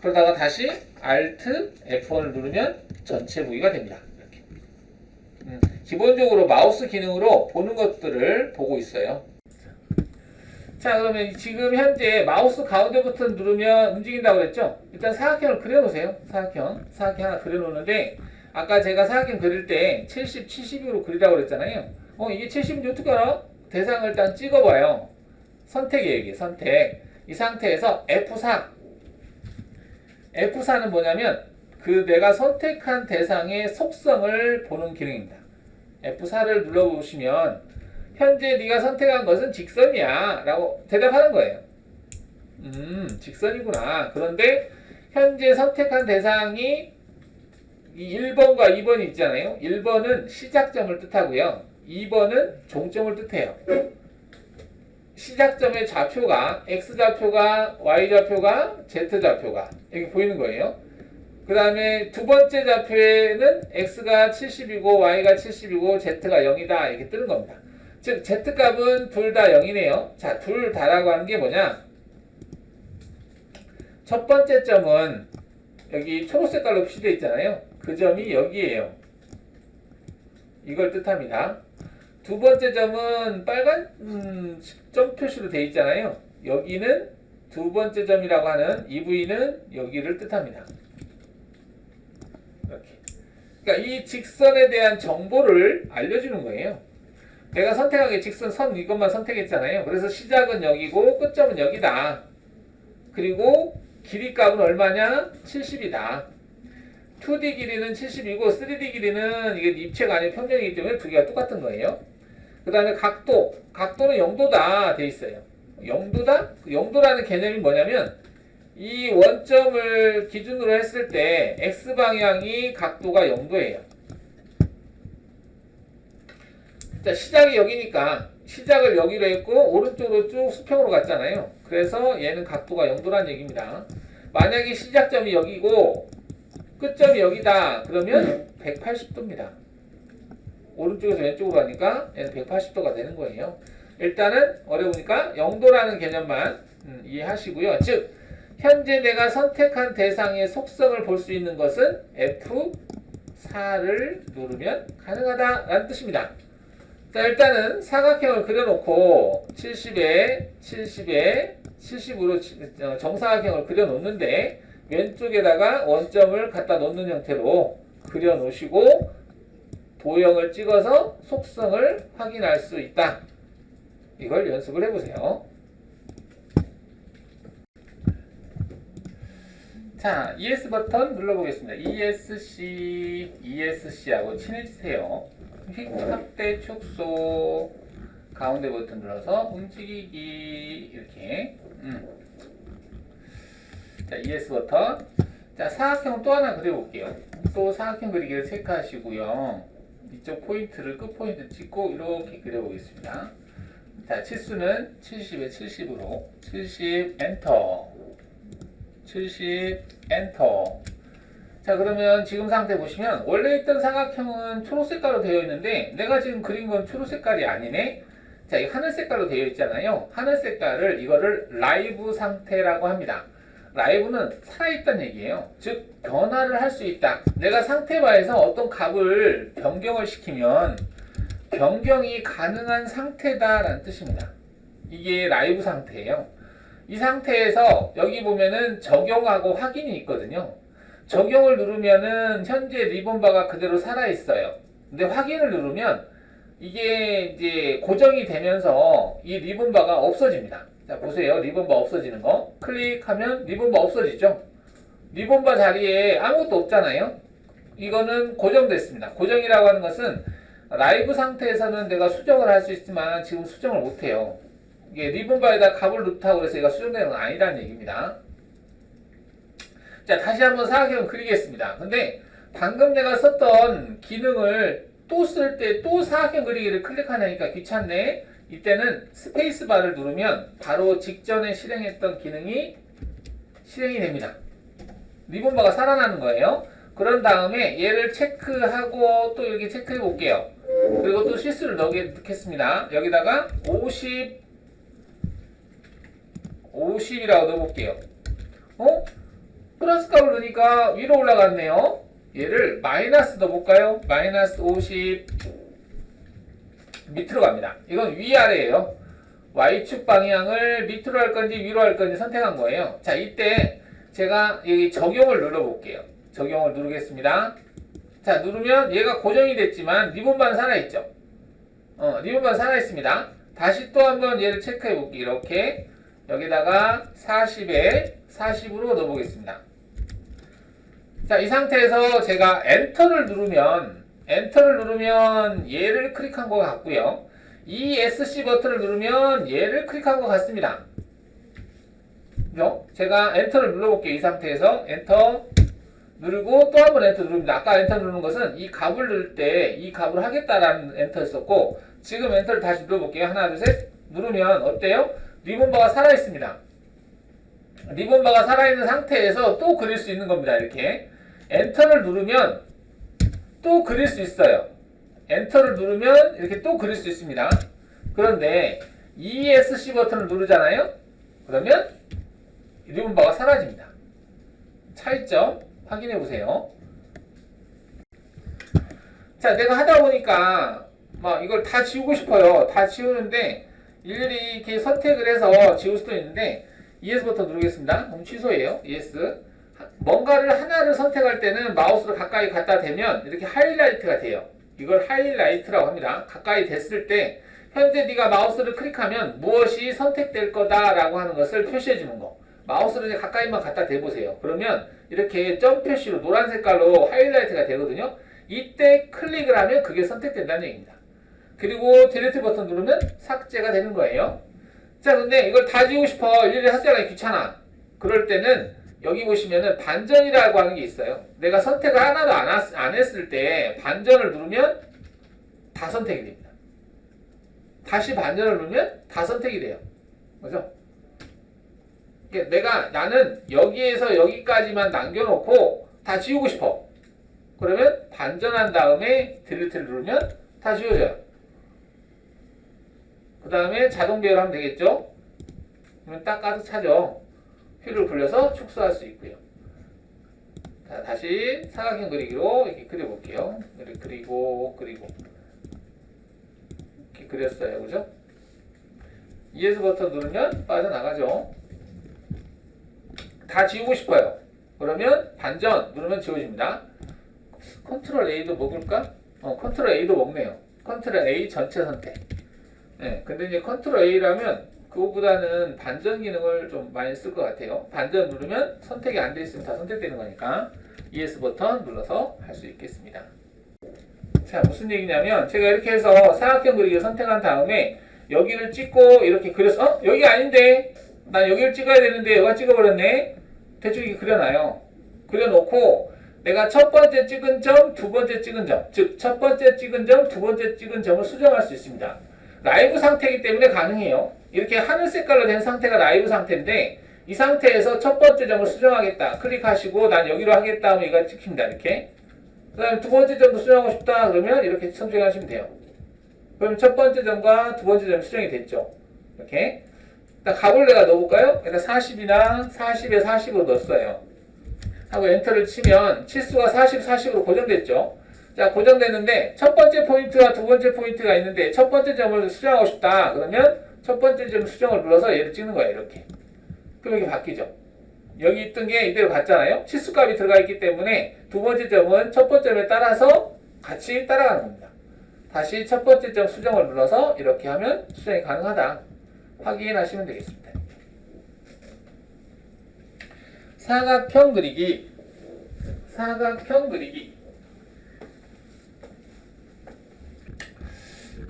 그러다가 다시 Alt F1을 누르면 전체 부위가 됩니다. 이렇게. 기본적으로 마우스 기능으로 보는 것들을 보고 있어요. 자, 그러면 지금 현재 마우스 가운데 버튼 누르면 움직인다고 그랬죠? 일단 사각형을 그려놓으세요. 사각형 하나 그려놓는데 아까 제가 사각형 그릴 때 70, 70으로 그리라고 그랬잖아요. 이게 70인지 어떻게 알아? 대상을 일단 찍어봐요. 선택이에요, 이게 선택. 이 상태에서 F4. F4는 뭐냐면 그 내가 선택한 대상의 속성을 보는 기능입니다. F4를 눌러보시면 현재 네가 선택한 것은 직선이야 라고 대답하는 거예요. 직선이구나. 그런데 현재 선택한 대상이 1번과 2번이 있잖아요. 1번은 시작점을 뜻하고요. 2번은 종점을 뜻해요. 시작점의 좌표가 X좌표가 Y좌표가 Z좌표가 여기 보이는 거예요. 그 다음에 두 번째 좌표에는 X가 70이고 Y가 70이고 Z가 0이다 이렇게 뜨는 겁니다. 즉 Z값은 둘 다 0이네요. 자, 둘 다라고 하는 게 뭐냐? 첫 번째 점은 여기 초록색깔로 표시되어 있잖아요. 그 점이 여기에요. 이걸 뜻합니다. 두 번째 점은 빨간 점 표시로 되어 있잖아요. 여기는 두 번째 점이라고 하는 이 부위는 여기를 뜻합니다. 이렇게. 그러니까 이 직선에 대한 정보를 알려주는 거예요. 내가 선택한 게 직선 선 이것만 선택했잖아요. 그래서 시작은 여기고 끝점은 여기다. 그리고 길이 값은 얼마냐? 70이다. 2D 길이는 70이고 3D 길이는 이게 입체가 아닌 평면이기 때문에 두 개가 똑같은 거예요. 그 다음에 각도는 0도다 돼 있어요. 0도다? 0도라는 개념이 뭐냐면 이 원점을 기준으로 했을 때 X방향이 각도가 0도예요. 자, 시작이 여기니까 시작을 여기로 했고 오른쪽으로 쭉 수평으로 갔잖아요. 그래서 얘는 각도가 0도라는 얘기입니다. 만약에 시작점이 여기고 끝점이 여기다 그러면 180도입니다. 오른쪽에서 왼쪽으로 가니까 얘는 180도가 되는 거예요. 일단은 어려우니까 0도라는 개념만 이해하시고요. 즉 현재 내가 선택한 대상의 속성을 볼 수 있는 것은 F4를 누르면 가능하다라는 뜻입니다. 자, 일단은 사각형을 그려놓고 70에 70으로 정사각형을 그려놓는데 왼쪽에다가 원점을 갖다 놓는 형태로 그려놓으시고 도형을 찍어서 속성을 확인할 수 있다. 이걸 연습을 해보세요. 자, ES 버튼 눌러보겠습니다. ESC하고 친해지세요. 확대, 축소, 가운데 버튼 눌러서 움직이기 이렇게. 자, ES 버튼. 자, 사각형 또 하나 그려볼게요. 또 사각형 그리기를 체크하시고요. 이쪽 포인트를 끝 포인트 찍고 이렇게 그려보겠습니다. 자, 치수는 70에 70으로 70 엔터 70 엔터. 자, 그러면 지금 상태 보시면 원래 있던 사각형은 초록색깔로 되어 있는데 내가 지금 그린 건 초록색깔이 아니네. 자, 이 하늘색깔로 되어 있잖아요. 하늘색깔을 이거를 라이브 상태라고 합니다. 라이브는 살아있다는 얘기예요. 즉 변화를 할 수 있다. 내가 상태바에서 어떤 값을 변경을 시키면 변경이 가능한 상태다라는 뜻입니다. 이게 라이브 상태예요. 이 상태에서 여기 보면은 적용하고 확인이 있거든요. 적용을 누르면은 현재 리본바가 그대로 살아있어요. 근데 확인을 누르면 이게 이제 고정이 되면서 이 리본바가 없어집니다. 자, 보세요. 리본바 없어지는 거. 클릭하면 리본바 없어지죠. 리본바 자리에 아무것도 없잖아요. 이거는 고정됐습니다. 고정이라고 하는 것은 라이브 상태에서는 내가 수정을 할 수 있지만 지금 수정을 못해요. 이게 리본바에다 값을 넣다고 해서 얘가 수정되는 건 아니라는 얘기입니다. 자, 다시 한번 사각형 그리겠습니다. 근데 방금 내가 썼던 기능을 또 쓸 때 또 사각형 그리기를 클릭하니까 귀찮네. 이때는 스페이스바를 누르면 바로 직전에 실행했던 기능이 실행이 됩니다. 리본바가 살아나는 거예요. 그런 다음에 얘를 체크하고 또 이렇게 체크해 볼게요. 그리고 또 실수를 넣겠습니다. 여기다가 50이라고 넣어볼게요. 플러스 값을 넣으니까 위로 올라갔네요. 얘를 마이너스 넣어볼까요? 마이너스 50 밑으로 갑니다. 이건 위아래예요. Y축 방향을 밑으로 할 건지 위로 할 건지 선택한 거예요. 자, 이때 제가 여기 적용을 눌러볼게요. 적용을 누르겠습니다. 자, 누르면 얘가 고정이 됐지만 리본바는 살아있죠. 리본바는 살아있습니다. 다시 또 한번 얘를 체크해 볼게요. 이렇게 여기다가 40에 40으로 넣어보겠습니다. 자, 이 상태에서 제가 엔터를 누르면 얘를 클릭한 것 같고요. ESC 버튼을 누르면 얘를 클릭한 것 같습니다. 그죠? 제가 엔터를 눌러볼게요. 이 상태에서 엔터 누르고 또 한 번 엔터 누릅니다. 아까 엔터 누르는 것은 이 값을 누를 때 이 값을 하겠다라는 엔터였었고, 지금 엔터를 다시 눌러볼게요. 하나, 둘, 셋 누르면 어때요? 리본바가 살아있습니다. 리본바가 살아있는 상태에서 또 그릴 수 있는 겁니다. 이렇게 엔터를 누르면 또 그릴 수 있어요. 엔터를 누르면 이렇게 또 그릴 수 있습니다. 그런데 ESC 버튼을 누르잖아요. 그러면 리본바가 사라집니다. 차이점 확인해 보세요. 자, 내가 하다 보니까 막 이걸 다 지우고 싶어요. 다 지우는데 일일이 이렇게 선택을 해서 지울 수도 있는데 ES 버튼 누르겠습니다. 그럼 취소예요. ES. 뭔가를 하나를 선택할 때는 마우스를 가까이 갖다 대면 이렇게 하이라이트가 돼요. 이걸 하이라이트라고 합니다. 가까이 됐을 때 현재 네가 마우스를 클릭하면 무엇이 선택될 거다라고 하는 것을 표시해 주는 거. 마우스를 이제 가까이만 갖다 대보세요. 그러면 이렇게 점 표시로 노란 색깔로 하이라이트가 되거든요. 이때 클릭을 하면 그게 선택된다는 얘기입니다. 그리고 딜리트 버튼 누르면 삭제가 되는 거예요. 자, 근데 이걸 다 지우고 싶어. 일일이 하자니 귀찮아. 그럴 때는 여기 보시면은 반전이라고 하는 게 있어요. 내가 선택을 하나도 안 했을 때 반전을 누르면 다 선택이 됩니다. 다시 반전을 누르면 다 선택이 돼요. 그죠? 나는 여기에서 여기까지만 남겨놓고 다 지우고 싶어. 그러면 반전한 다음에 딜리트를 누르면 다 지워져요. 그 다음에 자동 배열하면 되겠죠? 그러면 딱 가득 차죠. 휠을 굴려서 축소할 수 있고요. 자, 다시 사각형 그리기로 이렇게 그려볼게요. 이렇게 그리고 이렇게 그렸어요. 그죠? ES 버튼 누르면 빠져나가죠. 다 지우고 싶어요. 그러면 반전 누르면 지워집니다. 컨트롤 A도 먹을까? 컨트롤 A도 먹네요. 컨트롤 A 전체 선택. 네, 근데 이제 컨트롤 A라면 그거보다는 반전 기능을 좀 많이 쓸 것 같아요. 반전 누르면 선택이 안 돼 있으면 다 선택되는 거니까 ES 버튼 눌러서 할 수 있겠습니다. 자, 무슨 얘기냐면 제가 이렇게 해서 사각형 그리기를 선택한 다음에 여기를 찍고 이렇게 그려서 여기 아닌데 난 여기를 찍어야 되는데 여기가 찍어버렸네. 대충 이렇게 그려놔요. 그려놓고 내가 첫 번째 찍은 점, 두 번째 찍은 점, 즉 첫 번째 찍은 점, 두 번째 찍은 점을 수정할 수 있습니다. 라이브 상태이기 때문에 가능해요. 이렇게 하늘 색깔로 된 상태가 라이브 상태인데 이 상태에서 첫 번째 점을 수정하겠다. 클릭하시고 난 여기로 하겠다 하면 이거 찍힙니다. 이렇게. 그 다음에 두 번째 점도 수정하고 싶다 그러면 이렇게 선택하시면 돼요. 그럼 첫 번째 점과 두 번째 점이 수정이 됐죠. 이렇게. 일단 값을 내가 넣어볼까요? 일단 40이나 40에 40으로 넣었어요. 하고 엔터를 치면 치수가 40, 40으로 고정됐죠. 자, 고정됐는데 첫 번째 포인트와 두 번째 포인트가 있는데 첫 번째 점을 수정하고 싶다. 그러면 첫 번째 점 수정을 눌러서 얘를 찍는 거예요. 이렇게. 그럼 이게 바뀌죠. 여기 있던 게 이대로 갔잖아요. 치수값이 들어가 있기 때문에 두 번째 점은 첫 번째 점에 따라서 같이 따라가는 겁니다. 다시 첫 번째 점 수정을 눌러서 이렇게 하면 수정이 가능하다. 확인하시면 되겠습니다. 사각형 그리기.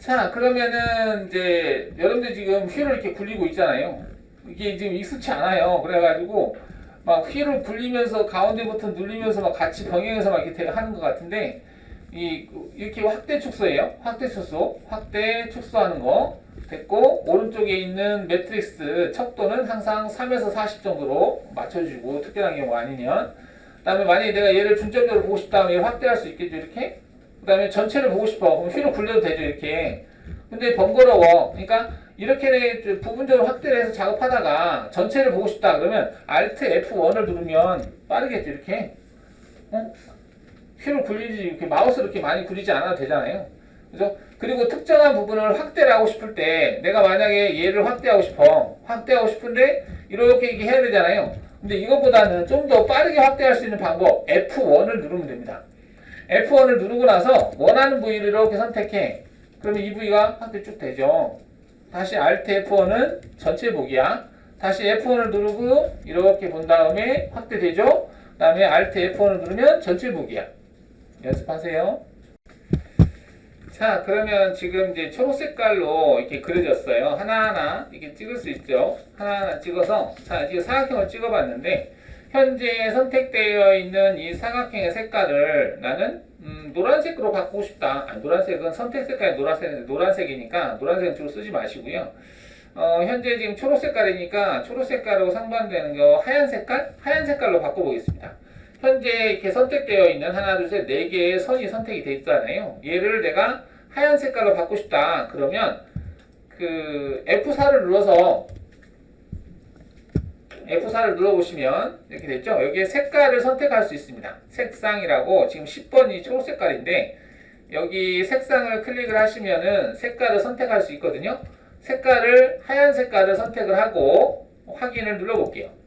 자, 그러면은 이제 여러분들 지금 휠을 이렇게 굴리고 있잖아요. 이게 지금 익숙치 않아요. 그래가지고 막 휠을 굴리면서 가운데 버튼 누르면서 막 같이 병행해서 막 이렇게 하는 것 같은데 이렇게 확대 축소예요. 확대 축소, 확대 축소하는 거 됐고 오른쪽에 있는 매트릭스 척도는 항상 3에서 40 정도로 맞춰주고 특별한 경우 아니면 그다음에 만약에 내가 얘를 중점적으로 보고 싶다 하면 얘를 확대할 수 있겠죠 이렇게. 그다음에 전체를 보고 싶어 그럼 휠을 굴려도 되죠 이렇게. 근데 번거로워. 그러니까 이렇게 부분적으로 확대를 해서 작업하다가 전체를 보고 싶다 그러면 Alt F1을 누르면 빠르겠죠 이렇게. 휠을 굴리지 이렇게 마우스를 이렇게 많이 굴리지 않아도 되잖아요. 그죠? 그리고 특정한 부분을 확대를 하고 싶을 때 내가 만약에 얘를 확대하고 싶은데 이렇게 해야 되잖아요. 근데 이것보다는 좀 더 빠르게 확대할 수 있는 방법 F1을 누르면 됩니다. F1을 누르고 나서 원하는 부위를 이렇게 선택해. 그러면 이 부위가 확대 쭉 되죠. 다시 Alt F1은 전체 보기야. 다시 F1을 누르고 이렇게 본 다음에 확대되죠. 그 다음에 Alt F1을 누르면 전체 보기야. 연습하세요. 자, 그러면 지금 이제 초록 색깔로 이렇게 그려졌어요. 하나하나 이렇게 찍을 수 있죠. 하나하나 찍어서 자, 지금 사각형을 찍어봤는데 현재 선택되어 있는 이 사각형의 색깔을 나는 노란색으로 바꾸고 싶다. 노란색은 선택 색깔이 노란색이니까 노란색은 주로 쓰지 마시고요. 현재 지금 초록 색깔이니까 초록 색깔하고 상반되는 거 하얀 색깔로 바꿔보겠습니다. 현재 이렇게 선택되어 있는 하나, 둘, 셋, 네 개의 선이 선택이 되어 있잖아요. 얘를 내가 하얀 색깔로 바꾸고 싶다. 그러면 그 F4를 눌러보시면 이렇게 됐죠. 여기에 색깔을 선택할 수 있습니다. 색상이라고 지금 10번이 초록 색깔인데 여기 색상을 클릭을 하시면은 색깔을 선택할 수 있거든요. 하얀 색깔을 선택을 하고 확인을 눌러볼게요.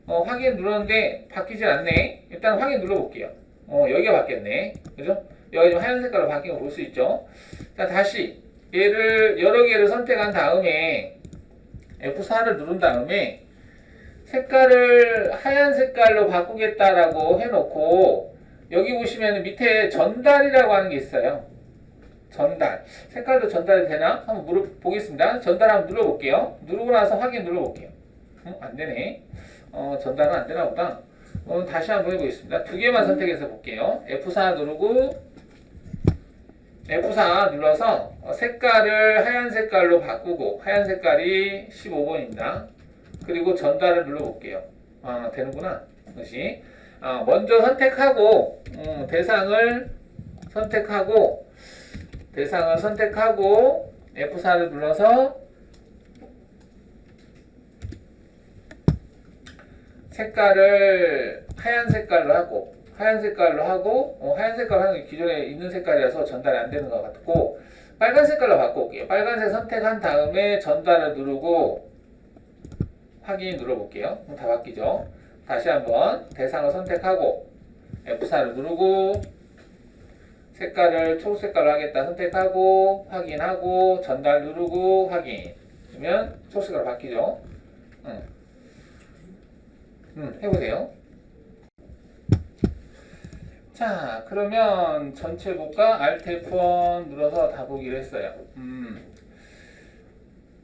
확인 눌렀는데 바뀌질 않네. 일단 확인 눌러볼게요. 여기가 바뀌었네. 그죠? 여기 지금 하얀 색깔로 바뀐 거 볼 수 있죠? 자, 다시 얘를 여러 개를 선택한 다음에 F4를 누른 다음에 색깔을 하얀 색깔로 바꾸겠다라고 해놓고 여기 보시면 밑에 전달이라고 하는 게 있어요. 전달. 색깔도 전달이 되나? 한번 물어보겠습니다. 전달 한번 눌러볼게요. 누르고 나서 확인 눌러볼게요. 안 되네. 전달은 안 되나 보다. 다시 한번 해보겠습니다. 두 개만 선택해서 볼게요. F4 누르고 F4 눌러서 색깔을 하얀 색깔로 바꾸고 하얀 색깔이 15번입니다. 그리고 전달을 눌러볼게요. 되는구나. 다시 먼저 선택하고 대상을 선택하고 F4를 눌러서 색깔을 하얀 색깔로 하고 하얀 색깔로 하는 게 기존에 있는 색깔이라서 전달이 안 되는 것 같고 빨간 색깔로 바꿔볼게요. 빨간색 선택한 다음에 전달을 누르고 확인 눌러볼게요. 다 바뀌죠. 다시 한번 대상을 선택하고 F4를 누르고 색깔을 초록 색깔로 하겠다 선택하고 확인하고 전달 누르고 확인 그러면 초록 색깔로 바뀌죠. 해보세요. 자, 그러면 전체 볼까? Alt F1 눌러서 다 보기로 했어요.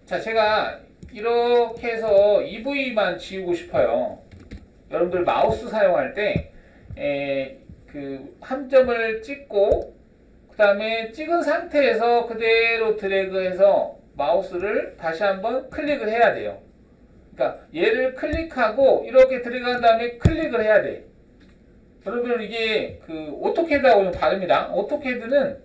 자, 제가 이렇게 해서 이 부위만 지우고 싶어요. 여러분들 마우스 사용할 때 그 함점을 찍고 그 다음에 찍은 상태에서 그대로 드래그해서 마우스를 다시 한번 클릭을 해야 돼요. 그러니까 얘를 클릭하고 이렇게 드래그한 다음에 클릭을 해야 돼. 여러분들 이게 그 오토캐드하고 좀 다릅니다. 오토캐드는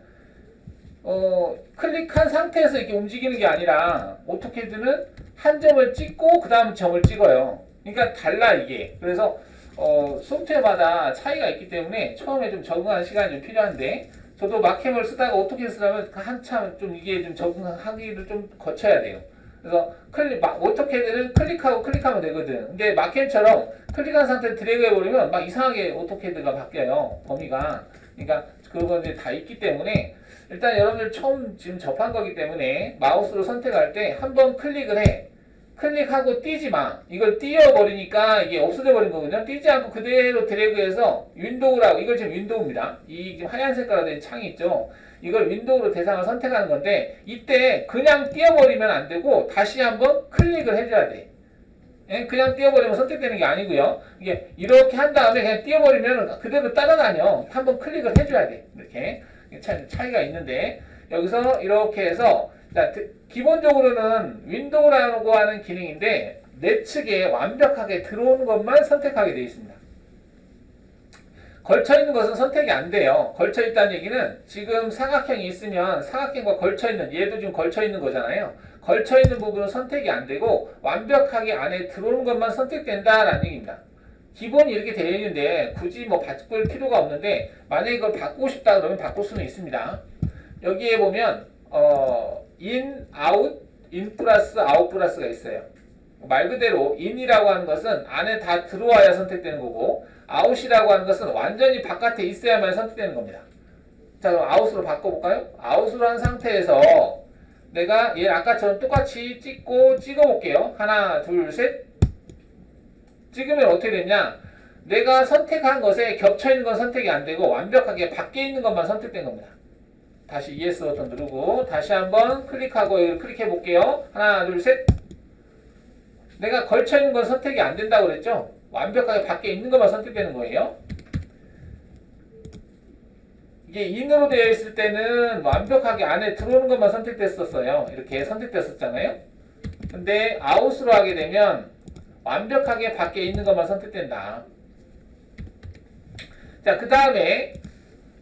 클릭한 상태에서 이렇게 움직이는 게 아니라 오토캐드는 한 점을 찍고 그 다음 점을 찍어요. 그러니까 달라 이게. 그래서 소프트웨어마다 차이가 있기 때문에 처음에 좀 적응하는 시간이 좀 필요한데 저도 마캠을 쓰다가 오토캐드 쓰려면 한참 좀 이게 좀 적응하기를 좀 거쳐야 돼요. 그래서 오토캐드는 클릭하면 되거든. 근데 마캠처럼 클릭한 상태에 드래그 해버리면 막 이상하게 오토캐드가 바뀌어요. 범위가. 그러니까 그런 게 다 있기 때문에 일단 여러분들 처음 지금 접한 거기 때문에 마우스로 선택할 때 한번 클릭을 해. 클릭하고 띄지 마. 이걸 띄워버리니까 이게 없어져 버린 거거든요. 띄지 않고 그대로 드래그해서 윈도우라고, 이걸 지금 윈도우입니다. 이 지금 하얀 색깔로 된 창이 있죠. 이걸 윈도우로 대상을 선택하는 건데 이때 그냥 띄워버리면 안 되고 다시 한번 클릭을 해줘야 돼. 예? 그냥 띄워버리면 선택되는 게 아니고요. 이게 이렇게 한 다음에 그냥 띄워버리면 그대로 따라다녀. 한번 클릭을 해줘야 돼. 이렇게 차이가 있는데 여기서 이렇게 해서 자, 기본적으로는 윈도우라고 하는 기능인데 내 측에 완벽하게 들어오는 것만 선택하게 되어 있습니다. 걸쳐있는 것은 선택이 안 돼요. 걸쳐있다는 얘기는 지금 사각형이 있으면 사각형과 걸쳐있는 얘도 지금 걸쳐있는 거잖아요. 걸쳐있는 부분은 선택이 안 되고 완벽하게 안에 들어오는 것만 선택된다라는 얘기입니다. 기본이 이렇게 되어 있는데 굳이 뭐 바꿀 필요가 없는데 만약에 이걸 바꾸고 싶다 그러면 바꿀 수는 있습니다. 여기에 보면 in, out, in 플러스 out 플러스가 있어요. 말 그대로 in이라고 하는 것은 안에 다 들어와야 선택되는 거고 out이라고 하는 것은 완전히 바깥에 있어야만 선택되는 겁니다. 자, 그럼 out으로 바꿔볼까요? out으로 한 상태에서 내가 얘 아까처럼 똑같이 찍어볼게요. 하나, 둘, 셋. 찍으면 어떻게 되냐? 내가 선택한 것에 겹쳐있는 건 선택이 안 되고 완벽하게 밖에 있는 것만 선택된 겁니다. 다시 ES 버튼 누르고 다시 한번 클릭하고 여기를 클릭해 볼게요. 하나, 둘, 셋. 내가 걸쳐있는 건 선택이 안 된다고 그랬죠? 완벽하게 밖에 있는 것만 선택되는 거예요. 이게 in으로 되어 있을 때는 완벽하게 안에 들어오는 것만 선택됐었어요. 이렇게 선택됐었잖아요. 근데 out으로 하게 되면 완벽하게 밖에 있는 것만 선택된다. 자, 그 다음에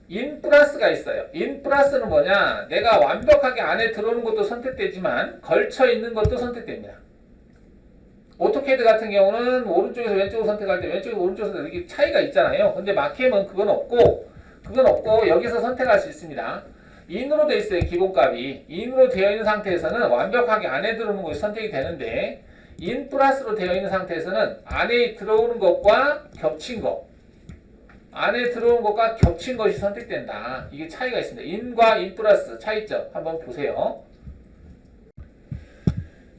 in 플러스가 있어요. in 플러스는 뭐냐? 내가 완벽하게 안에 들어오는 것도 선택되지만 걸쳐 있는 것도 선택됩니다. 오토캐드 같은 경우는 오른쪽에서 왼쪽으로 선택할 때 왼쪽에서 오른쪽에서 이렇게 차이가 있잖아요. 근데 마캠은 그건 없고 여기서 선택할 수 있습니다. in으로 되어 있어요. 기본값이. in으로 되어 있는 상태에서는 완벽하게 안에 들어오는 것이 선택이 되는데 in 플러스로 되어 있는 상태에서는 안에 들어오는 것과 겹친 것 안에 들어온 것과 겹친 것이 선택된다. 이게 차이가 있습니다. in과 in 플러스 차이점 한번 보세요.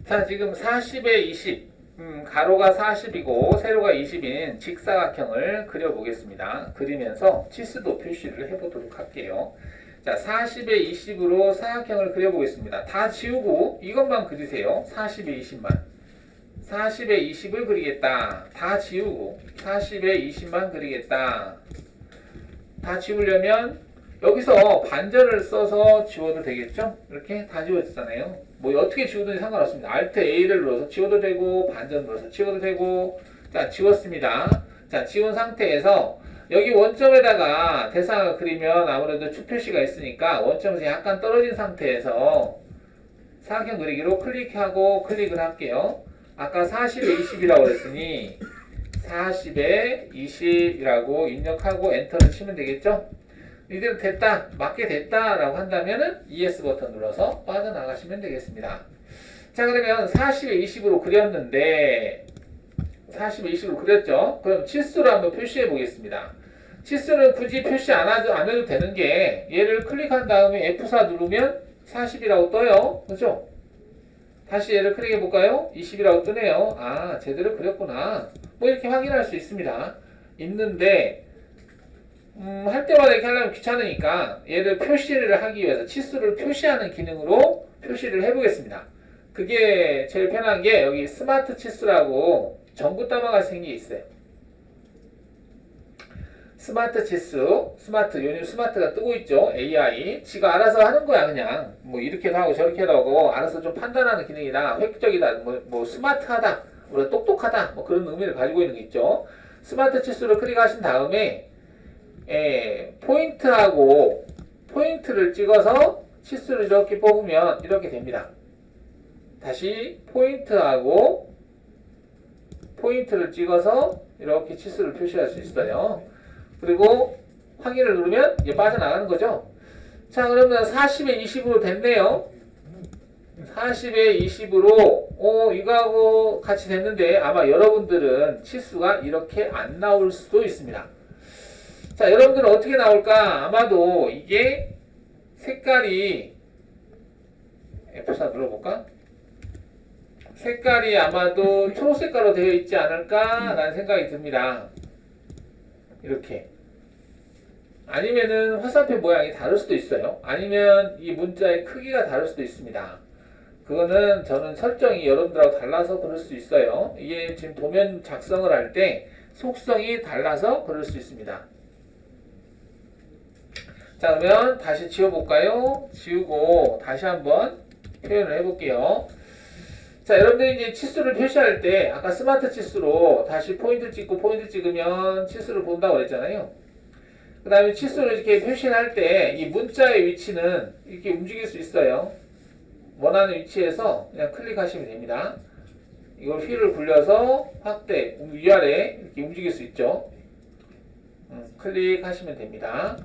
자, 지금 40에 20 가로가 40이고 세로가 20인 직사각형을 그려보겠습니다. 그리면서 치수도 표시를 해보도록 할게요. 자, 40에 20으로 사각형을 그려보겠습니다. 다 지우고 이것만 그리세요. 40에 20만. 40에 20을 그리겠다. 다 지우고 40에 20만 그리겠다. 다 지우려면 여기서 반절을 써서 지워도 되겠죠? 이렇게 다 지워졌잖아요. 뭐 어떻게 지우든지 상관없습니다. Alt A를 눌러서 지워도 되고 반절 눌러서 지워도 되고. 자, 지웠습니다. 자, 지운 상태에서 여기 원점에다가 대상을 그리면 아무래도 축 표시가 있으니까 원점에서 약간 떨어진 상태에서 사각형 그리기로 클릭하고 클릭을 할게요. 아까 40에 20이라고 그랬으니 40에 20이라고 입력하고 엔터를 치면 되겠죠? 이대로 됐다, 맞게 됐다 라고 한다면은 ES 버튼 눌러서 빠져나가시면 되겠습니다. 자, 그러면 40에 20으로 그렸는데 40에 20으로 그렸죠? 그럼 치수를 한번 표시해 보겠습니다. 치수는 굳이 표시 안 해도 되는 게 얘를 클릭한 다음에 F4 누르면 40이라고 떠요. 그렇죠? 다시 얘를 클릭해 볼까요? 20이라고 뜨네요. 아, 제대로 그렸구나. 뭐 이렇게 확인할 수 있습니다. 있는데 할 때마다 이렇게 하려면 귀찮으니까 얘를 표시를 하기 위해서 치수를 표시하는 기능으로 표시를 해보겠습니다. 그게 제일 편한 게 여기 스마트 치수라고 전구따마가 생긴 게 있어요. 스마트 치수, 요즘 스마트가 뜨고 있죠. AI. 지가 알아서 하는 거야, 그냥. 뭐 이렇게도 하고 저렇게도 하고 알아서 좀 판단하는 기능이다. 획기적이다. 뭐 스마트하다. 뭐 똑똑하다. 뭐 그런 의미를 가지고 있는 게 있죠. 스마트 치수를 클릭하신 다음에 포인트를 찍어서 치수를 이렇게 뽑으면 이렇게 됩니다. 다시 포인트를 찍어서 이렇게 치수를 표시할 수 있어요. 그리고 확인을 누르면 이제 빠져나가는 거죠. 자, 그러면 40에 20으로 됐네요. 40에 20으로 이거하고 같이 됐는데 아마 여러분들은 치수가 이렇게 안 나올 수도 있습니다. 자, 여러분들은 어떻게 나올까? 아마도 이게 색깔이 F4 눌러볼까? 색깔이 아마도 초록색깔로 되어 있지 않을까? 라는 생각이 듭니다. 이렇게 아니면은 화살표 모양이 다를 수도 있어요. 아니면 이 문자의 크기가 다를 수도 있습니다. 그거는 저는 설정이 여러분들하고 달라서 그럴 수 있어요. 이게 지금 도면 작성을 할 때 속성이 달라서 그럴 수 있습니다. 자, 그러면 다시 지워볼까요? 지우고 다시 한번 표현을 해볼게요. 자, 여러분들이 이제 치수를 표시할 때 아까 스마트 치수로 다시 포인트 찍고 포인트 찍으면 치수를 본다고 그랬잖아요. 그 다음에 치수를 이렇게 표시를 할 때 이 문자의 위치는 이렇게 움직일 수 있어요. 원하는 위치에서 그냥 클릭하시면 됩니다. 이걸 휠을 굴려서 확대, 위아래 이렇게 움직일 수 있죠. 클릭하시면 됩니다.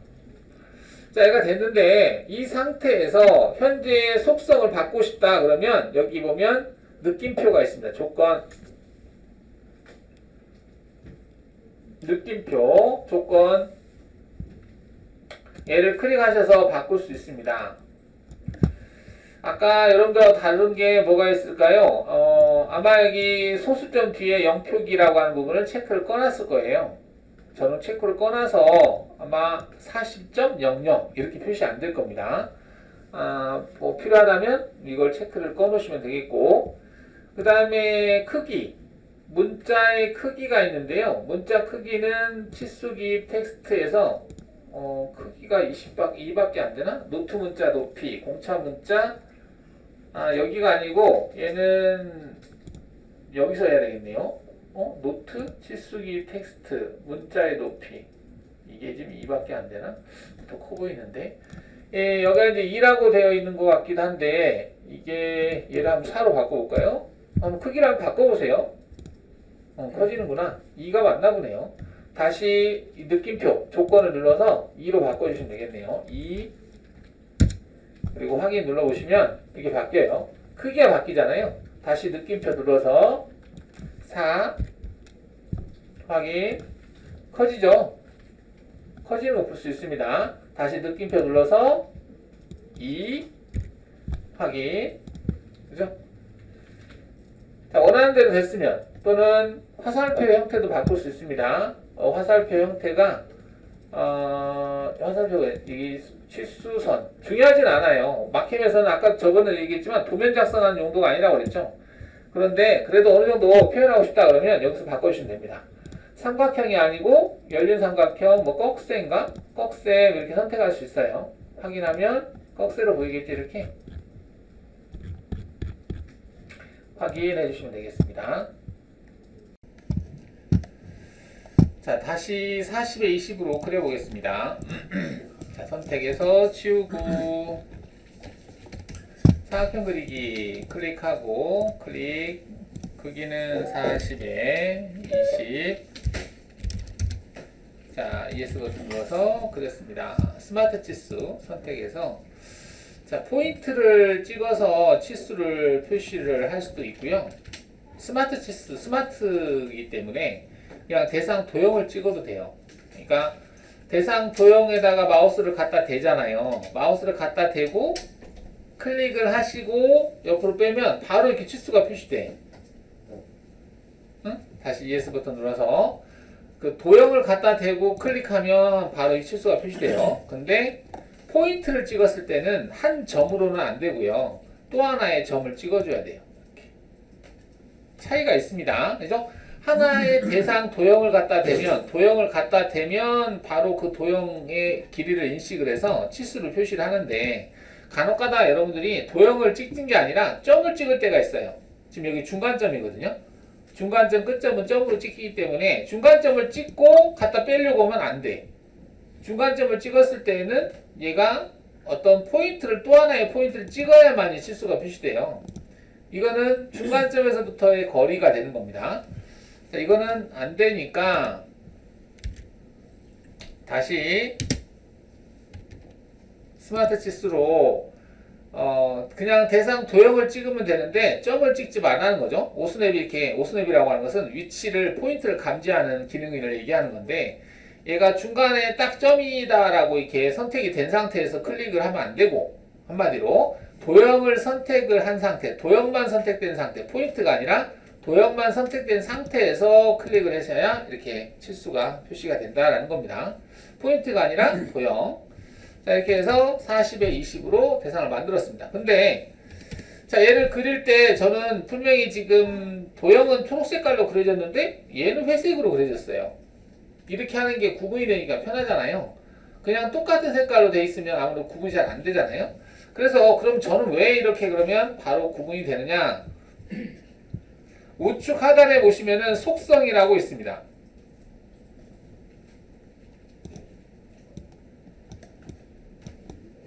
자, 얘가 됐는데 이 상태에서 현재 속성을 바꾸고 싶다 그러면 여기 보면 느낌표가 있습니다. 조건, 느낌표, 조건, 얘를 클릭하셔서 바꿀 수 있습니다. 아까 여러분들하고 다른 게 뭐가 있을까요? 아마 여기 소수점 뒤에 0표기라고 하는 부분을 체크를 꺼놨을 거예요. 저는 체크를 꺼놔서 아마 40.00 이렇게 표시 안 될 겁니다. 뭐 필요하다면 이걸 체크를 꺼놓으시면 되겠고, 그 다음에 크기, 문자의 크기가 있는데요. 문자 크기는 치수기 텍스트에서 크기가 2밖에 안 되나? 노트 문자 높이, 공차 문자, 여기가 아니고 얘는 여기서 해야 되겠네요. 노트, 치수기 텍스트, 문자의 높이, 이게 지금 2밖에 안 되나? 더 커 보이는데. 예, 여기가 이제 2라고 되어 있는 것 같기도 한데, 이게 얘를 한번 4로 바꿔볼까요? 한번 크기를 한번 바꿔보세요. 커지는구나. 2가 맞나 보네요. 다시 이 느낌표 조건을 눌러서 2로 바꿔주시면 되겠네요. 2 그리고 확인 눌러보시면 이게 바뀌어요. 크기가 바뀌잖아요. 다시 느낌표 눌러서 4 확인. 커지죠? 커지는 거 볼 수 있습니다. 다시 느낌표 눌러서 2 확인. 그죠? 자, 원하는 대로 됐으면 또는 화살표 형태도 바꿀 수 있습니다. 화살표 형태가 화살표가 이 치수선 중요하진 않아요. 마킹에서는 아까 저번에 얘기했지만 도면 작성하는 용도가 아니라고 그랬죠. 그런데 그래도 어느 정도 표현하고 싶다 그러면 여기서 바꿔주시면 됩니다. 삼각형이 아니고 열린 삼각형, 뭐 꺽쇠인가? 꺽쇠 이렇게 선택할 수 있어요. 확인하면 꺽쇠로 보이겠죠. 이렇게 확인해 주시면 되겠습니다. 자, 다시 40에 20으로 그려보겠습니다. 자, 선택해서 치우고 사각형 그리기 클릭하고 클릭, 크기는 40에 20. 자, ES 버튼 눌러서 그렸습니다. 스마트 치수 선택해서 자, 포인트를 찍어서 치수를 표시를 할 수도 있고요. 스마트 치수, 스마트이기 때문에 그냥 대상 도형을 찍어도 돼요. 그러니까 대상 도형에다가 마우스를 갖다 대잖아요. 마우스를 갖다 대고 클릭을 하시고 옆으로 빼면 바로 이렇게 치수가 표시돼. 응? 다시 ES 버튼 눌러서 그 도형을 갖다 대고 클릭하면 바로 이 치수가 표시돼요. 근데 포인트를 찍었을 때는 한 점으로는 안 되고요. 또 하나의 점을 찍어줘야 돼요. 이렇게. 차이가 있습니다. 그래서 하나의 대상 도형을 갖다 대면 바로 그 도형의 길이를 인식을 해서 치수를 표시를 하는데 간혹가다 여러분들이 도형을 찍는 게 아니라 점을 찍을 때가 있어요. 지금 여기 중간점이거든요. 중간점 끝점은 점으로 찍히기 때문에 중간점을 찍고 갖다 빼려고 하면 안 돼. 중간점을 찍었을 때는 얘가 어떤 포인트를 또 하나의 포인트를 찍어야만이 치수가 표시돼요. 이거는 중간점에서부터의 거리가 되는 겁니다. 자, 이거는 안 되니까 다시 스마트 치수로 그냥 대상 도형을 찍으면 되는데 점을 찍지 말라는 거죠. 오스냅이라고 하는 것은 위치를 포인트를 감지하는 기능을 얘기하는 건데 얘가 중간에 딱 점이다라고 이렇게 선택이 된 상태에서 클릭을 하면 안 되고 한마디로 도형을 선택을 한 상태, 도형만 선택된 상태, 포인트가 아니라 도형만 선택된 상태에서 클릭을 하셔야 이렇게 치수가 표시가 된다라는 겁니다. 포인트가 아니라 도형. 자, 이렇게 해서 40에 20으로 대상을 만들었습니다. 근데 자, 얘를 그릴 때 저는 분명히 지금 도형은 초록색깔로 그려졌는데 얘는 회색으로 그려졌어요. 이렇게 하는 게 구분이 되니까 편하잖아요. 그냥 똑같은 색깔로 돼 있으면 아무래도 구분이 잘 안 되잖아요. 그래서 그럼 저는 왜 이렇게 그러면 바로 구분이 되느냐? 우측 하단에 보시면은 속성이라고 있습니다.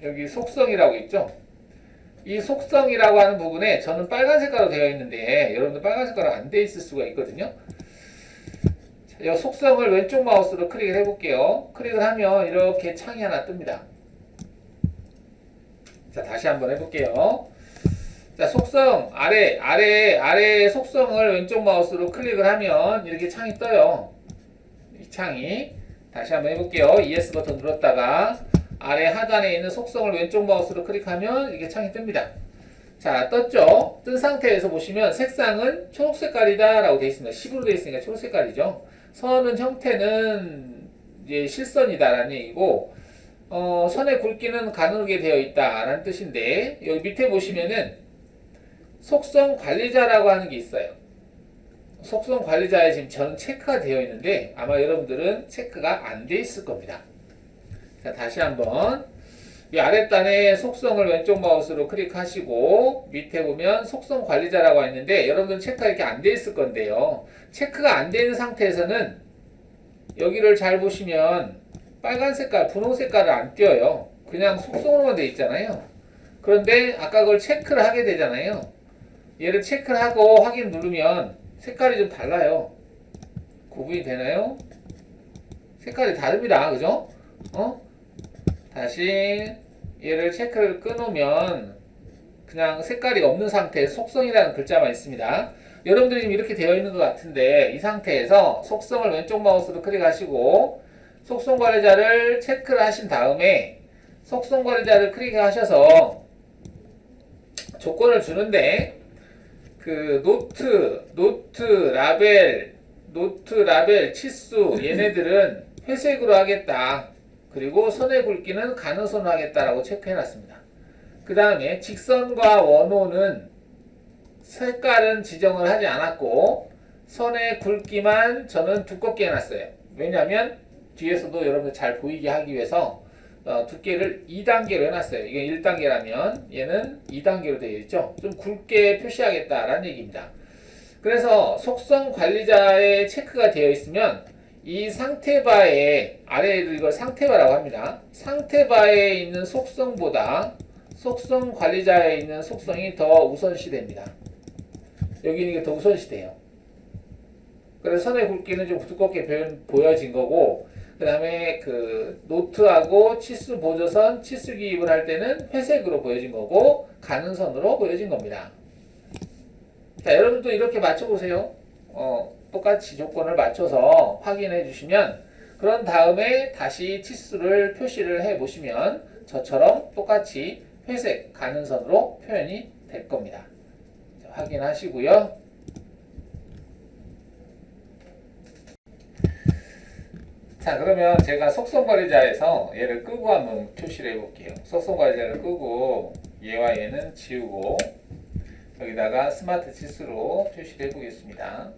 여기 속성이라고 있죠? 이 속성이라고 하는 부분에 저는 빨간 색깔로 되어 있는데 여러분들 빨간 색깔로 안 되어 있을 수가 있거든요. 자, 이 속성을 왼쪽 마우스로 클릭을 해볼게요. 클릭을 하면 이렇게 창이 하나 뜹니다. 자, 다시 한번 해볼게요. 자, 속성 아래 속성을 왼쪽 마우스로 클릭을 하면 이렇게 창이 떠요. 이 창이 다시 한번 해볼게요. ES 버튼 눌렀다가 아래 하단에 있는 속성을 왼쪽 마우스로 클릭하면 이렇게 창이 뜹니다. 자, 떴죠? 뜬 상태에서 보시면 색상은 초록색깔이다 라고 되어 있습니다. 10으로 되어 있으니까 초록색깔이죠. 선은 형태는 이제 실선이다 라는 얘기고 선의 굵기는 가늘게 되어 있다 라는 뜻인데 여기 밑에 보시면은 속성 관리자라고 하는 게 있어요. 속성 관리자에 지금 저는 체크가 되어 있는데 아마 여러분들은 체크가 안 돼 있을 겁니다. 자, 다시 한번 이 아랫단에 속성을 왼쪽 마우스로 클릭하시고 밑에 보면 속성 관리자라고 있는데 여러분들은 체크가 이렇게 안 돼 있을 건데요. 체크가 안 되는 상태에서는 여기를 잘 보시면 빨간 색깔, 분홍 색깔을 안 띄어요. 그냥 속성으로만 돼 있잖아요. 그런데 아까 그걸 체크를 하게 되잖아요. 얘를 체크를 하고 확인 누르면 색깔이 좀 달라요. 구분이 되나요? 색깔이 다릅니다. 그죠? 다시 얘를 체크를 끊으면 그냥 색깔이 없는 상태에서 속성이라는 글자만 있습니다. 여러분들이 지금 이렇게 되어 있는 것 같은데 이 상태에서 속성을 왼쪽 마우스로 클릭하시고 속성 관리자를 체크를 하신 다음에 속성 관리자를 클릭하셔서 조건을 주는데 그 노트, 라벨, 치수 얘네들은 회색으로 하겠다. 그리고 선의 굵기는 가능선으로 하겠다라고 체크해놨습니다. 그 다음에 직선과 원호는 색깔은 지정을 하지 않았고 선의 굵기만 저는 두껍게 해놨어요. 왜냐하면 뒤에서도 여러분들 잘 보이게 하기 위해서 두께를 2단계로 해놨어요. 이게 1단계라면 얘는 2단계로 되어 있죠. 좀 굵게 표시하겠다라는 얘기입니다. 그래서 속성 관리자의 체크가 되어 있으면 이 상태바에 아래를 이걸 상태바라고 합니다. 상태바에 있는 속성보다 속성 관리자에 있는 속성이 더 우선시됩니다. 여기는 이게 더 우선시돼요. 그래서 선의 굵기는 좀 두껍게 보여진 거고 그 다음에 그 노트하고 치수 보조선, 치수 기입을 할 때는 회색으로 보여진 거고 가능선으로 보여진 겁니다. 자, 여러분도 이렇게 맞춰보세요. 똑같이 조건을 맞춰서 확인해 주시면 그런 다음에 다시 치수를 표시를 해 보시면 저처럼 똑같이 회색 가능선으로 표현이 될 겁니다. 자, 확인하시고요. 자, 그러면 제가 속성관리자에서 얘를 끄고 한번 표시를 해볼게요. 속성관리자를 끄고 얘와 얘는 지우고 여기다가 스마트 치수로 표시를 해보겠습니다.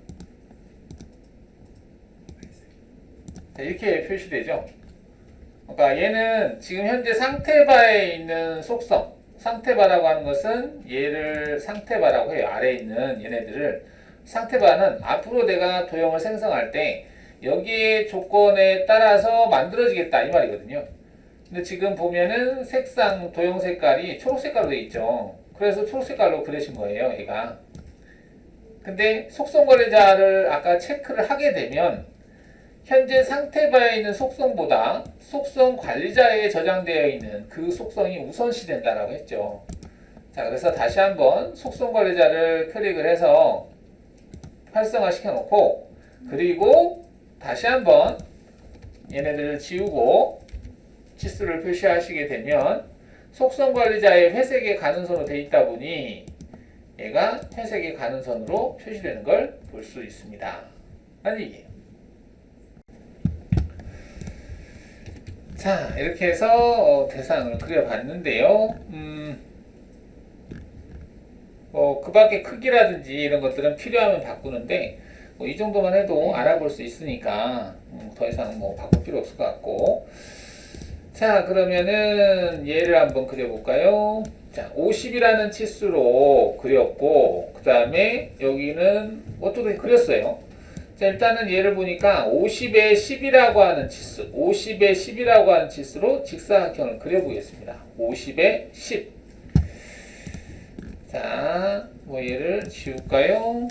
자, 이렇게 표시되죠. 그러니까 얘는 지금 현재 상태바에 있는 속성, 상태바라고 하는 것은 얘를 상태바라고 해요. 아래에 있는 얘네들을. 상태바는 앞으로 내가 도형을 생성할 때 여기에 조건에 따라서 만들어지겠다 이 말이거든요. 근데 지금 보면은 색상 도형 색깔이 초록 색깔로 되어 있죠. 그래서 초록 색깔로 그려진 거예요, 얘가. 근데 속성 관리자를 아까 체크를 하게 되면 현재 상태바에 있는 속성보다 속성 관리자에 저장되어 있는 그 속성이 우선시 된다라고 했죠. 자, 그래서 다시 한번 속성 관리자를 클릭을 해서 활성화 시켜 놓고 그리고 다시 한번 얘네들을 지우고 치수를 표시하시게 되면 속성 관리자의 회색의 가능선으로 되어 있다 보니 얘가 회색의 가능선으로 표시되는 걸 볼 수 있습니다. 라는 얘기예요. 자, 이렇게 해서 대상을 그려봤는데요. 그 밖에 크기라든지 이런 것들은 필요하면 바꾸는데, 이 정도만 해도 알아볼 수 있으니까, 더 이상 바꿀 필요 없을 것 같고. 자, 그러면은 얘를 한번 그려볼까요? 자, 50이라는 치수로 그렸고, 그 다음에 여기는 어떻게 그렸어요? 자, 일단은 얘를 보니까 50에 10이라고 하는 치수, 50에 10이라고 하는 치수로 직사각형을 그려보겠습니다. 50에 10. 자, 얘를 지울까요?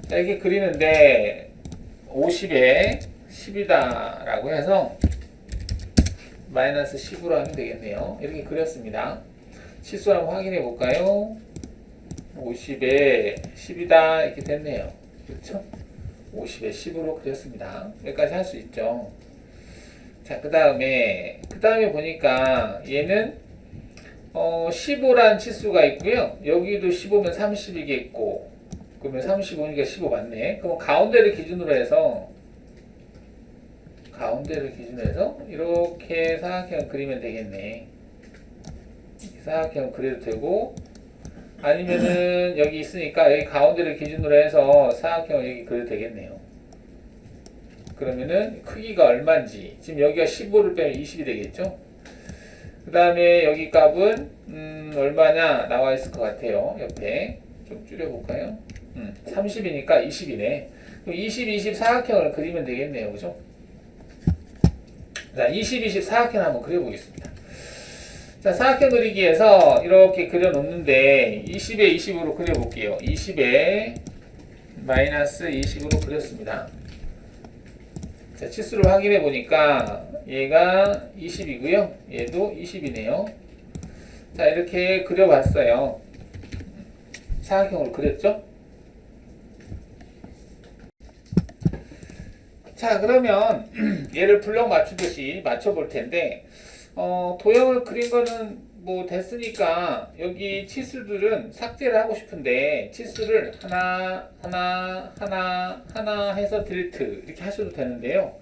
자, 이렇게 그리는데 50에 10이다 라고 해서 마이너스 10으로 하면 되겠네요. 이렇게 그렸습니다. 치수 한번 확인해 볼까요? 50에 10이다 이렇게 됐네요. 그렇죠? 50에 10으로 그렸습니다. 여기까지 할 수 있죠. 자, 그 다음에 보니까 얘는 15란 치수가 있고요. 여기도 15면 30이겠고, 그러면 35니까 15 맞네. 그럼 가운데를 기준으로 해서 이렇게 사각형을 그리면 되겠네. 사각형을 그려도 되고, 아니면은 여기 있으니까 여기 가운데를 기준으로 해서 사각형을 여기 그려도 되겠네요. 그러면은 크기가 얼마인지, 지금 여기가 15를 빼면 20이 되겠죠? 그 다음에 여기 값은 얼마냐 나와 있을 것 같아요. 옆에 좀 줄여볼까요? 30이니까 20이네. 그럼 20, 20 사각형을 그리면 되겠네요. 그죠? 자, 20, 20 사각형 한번 그려보겠습니다. 자, 사각형 그리기에서 이렇게 그려놓는데 20에 20으로 그려볼게요. 20에 마이너스 20으로 그렸습니다. 자, 치수를 확인해 보니까 얘가 20이고요. 얘도 20이네요. 자, 이렇게 그려봤어요. 사각형으로 그렸죠? 자, 그러면 얘를 블럭 맞추듯이 맞춰볼 텐데, 도형을 그린 거는 됐으니까 여기 치수들은 삭제를 하고 싶은데 치수를 하나 해서 딜트 이렇게 하셔도 되는데요.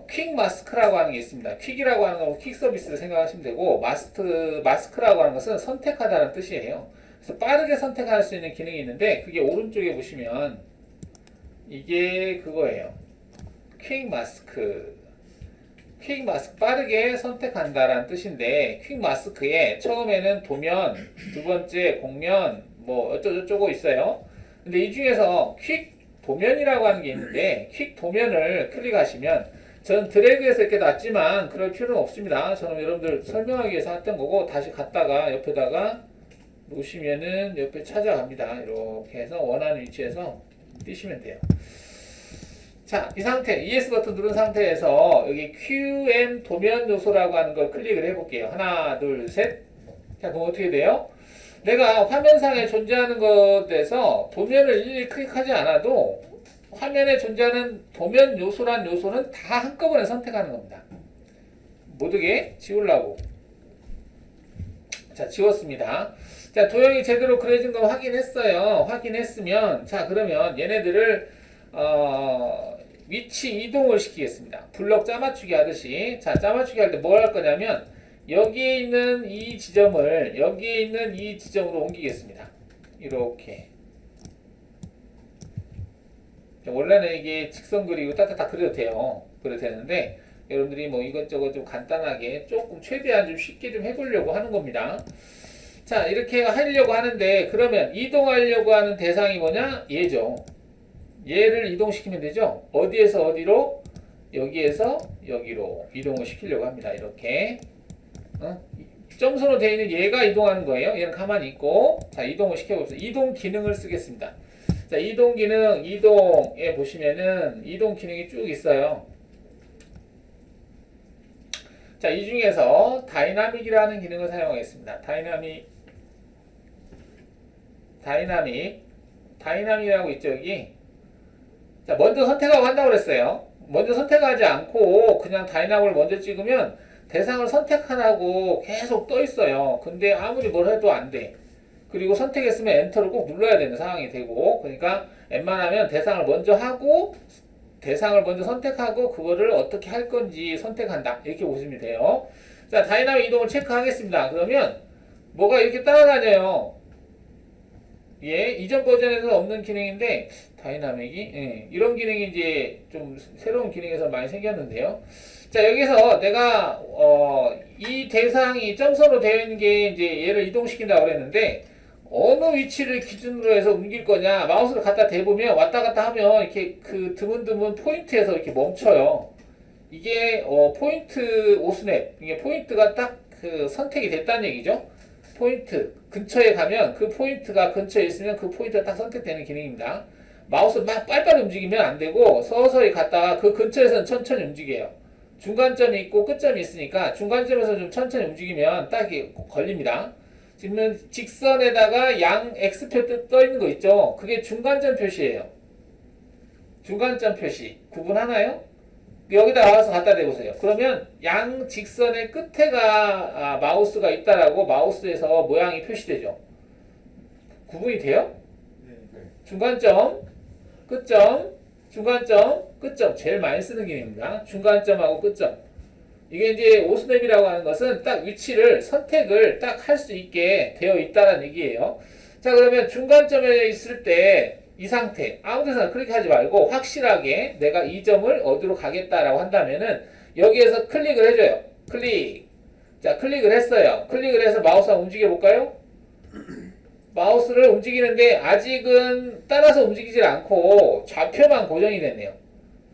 퀵 마스크라고 하는 게 있습니다. 퀵이라고 하는 건 퀵 서비스를 생각하시면 되고, 마스크라고 하는 것은 선택하다는 뜻이에요. 그래서 빠르게 선택할 수 있는 기능이 있는데, 그게 오른쪽에 보시면 이게 그거예요. 퀵 마스크. 퀵 마스크, 빠르게 선택한다라는 뜻인데, 퀵 마스크에 처음에는 도면, 두 번째 곡면, 어쩌고저쩌고 있어요. 근데 이 중에서 퀵 도면이라고 하는 게 있는데, 퀵 도면을 클릭하시면, 저는 드래그해서 이렇게 놨지만 그럴 필요는 없습니다. 저는 여러분들 설명하기 위해서 했던 거고, 다시 갔다가 옆에다가 놓으시면은 옆에 찾아갑니다. 이렇게 해서 원하는 위치에서 띄시면 돼요. 자, 이 상태, ES 버튼 누른 상태에서 여기 QM 도면 요소라고 하는 걸 클릭을 해볼게요. 하나, 둘, 셋. 자, 그럼 어떻게 돼요? 내가 화면상에 존재하는 것에서 도면을 일일이 클릭하지 않아도 화면에 존재하는 도면 요소란 요소는 다 한꺼번에 선택하는 겁니다. 모두게 지우려고. 자, 지웠습니다. 자, 도형이 제대로 그려진 거 확인했어요. 확인했으면, 자, 그러면 얘네들을 위치 이동을 시키겠습니다. 블럭 짜맞추기 하듯이. 자, 짜맞추기 할 때 뭘 할 거냐면 여기에 있는 이 지점을 여기에 있는 이 지점으로 옮기겠습니다. 이렇게. 원래는 이게 직선 그리고 따뜻하게 그려도 돼요. 그래도 되는데 여러분들이 이것저것 좀 간단하게 조금 최대한 좀 쉽게 좀 해보려고 하는 겁니다. 자, 이렇게 하려고 하는데, 그러면 이동하려고 하는 대상이 뭐냐? 얘죠. 얘를 이동시키면 되죠. 어디에서 어디로? 여기에서 여기로 이동을 시키려고 합니다. 이렇게 점선으로 되어 있는 얘가 이동하는 거예요. 얘는 가만히 있고, 자, 이동을 시켜봅시다. 이동 기능을 쓰겠습니다. 자, 이동 기능, 이동에 보시면은 이동 기능이 쭉 있어요. 자, 이 중에서 다이나믹이라는 기능을 사용하겠습니다. 다이나믹이라고 있죠, 여기. 자, 먼저 선택하고 한다고 그랬어요. 먼저 선택하지 않고 그냥 다이나믹을 먼저 찍으면 대상을 선택하라고 계속 떠 있어요. 근데 아무리 뭘 해도 안 돼. 그리고 선택했으면 엔터를 꼭 눌러야 되는 상황이 되고, 그러니까 웬만하면 대상을 먼저 하고 대상을 먼저 선택하고 그거를 어떻게 할 건지 선택한다, 이렇게 보시면 돼요. 자, 다이나믹 이동을 체크하겠습니다. 그러면 뭐가 이렇게 따라다녀요. 예, 이전 버전에서 없는 기능인데 다이나믹이 이런 기능이 이제 좀 새로운 기능에서 많이 생겼는데요. 자, 여기서 내가 이 대상이 점선으로 되어 있는 게 이제 얘를 이동시킨다고 그랬는데 어느 위치를 기준으로 해서 옮길 거냐, 마우스를 갖다 대보면 왔다 갔다 하면 이렇게 그 드문드문 포인트에서 이렇게 멈춰요. 이게 포인트 오스냅, 이게 포인트가 딱 그 선택이 됐다는 얘기죠. 포인트 근처에 가면 그 포인트가 근처에 있으면 그 포인트가 딱 선택되는 기능입니다. 마우스 막 빨리빨리 움직이면 안 되고 서서히 갔다가 그 근처에서는 천천히 움직여요. 중간점이 있고 끝점이 있으니까 중간점에서 좀 천천히 움직이면 딱 걸립니다. 지금 직선에다가 양 X표 떠 있는 거 있죠? 그게 중간점 표시예요. 중간점 표시 구분하나요? 여기다 나와서 갖다 대보세요. 그러면 양 직선의 끝에가 마우스가 있다라고 마우스에서 모양이 표시되죠. 구분이 돼요? 네. 중간점, 끝점, 중간점, 끝점. 제일 많이 쓰는 기능입니다. 중간점하고 끝점. 이게 이제 오스냅이라고 하는 것은 딱 위치를 선택을 딱 할 수 있게 되어 있다는 얘기예요. 자, 그러면 중간점에 있을 때 이 상태 아무 데서나 클릭하지 말고 확실하게 내가 이 점을 어디로 가겠다라고 한다면은 여기에서 클릭을 해줘요. 클릭. 자, 클릭을 했어요. 클릭을 해서 마우스 한번 움직여 볼까요? 마우스를 움직이는데 아직은 따라서 움직이질 않고 좌표만 고정이 됐네요.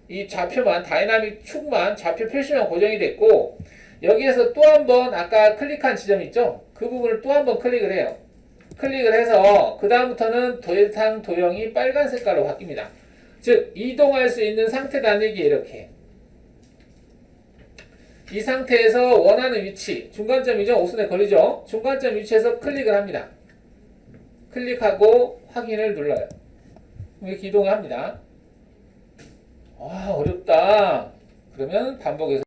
이 좌표만, 다이나믹 축만, 좌표 표시만 고정이 됐고, 여기에서 또 한 번 아까 클릭한 지점 있죠? 그 부분을 또 한 번 클릭을 해요. 클릭을 해서 그 다음부터는 대상 도형이 빨간 색깔로 바뀝니다. 즉 이동할 수 있는 상태라는 얘기. 이렇게 이 상태에서 원하는 위치, 중간점이죠? 오스넷 걸리죠? 중간점 위치에서 클릭을 합니다. 클릭하고 확인을 눌러요. 이렇게 이동을 합니다. 어렵다. 그러면 반복해서.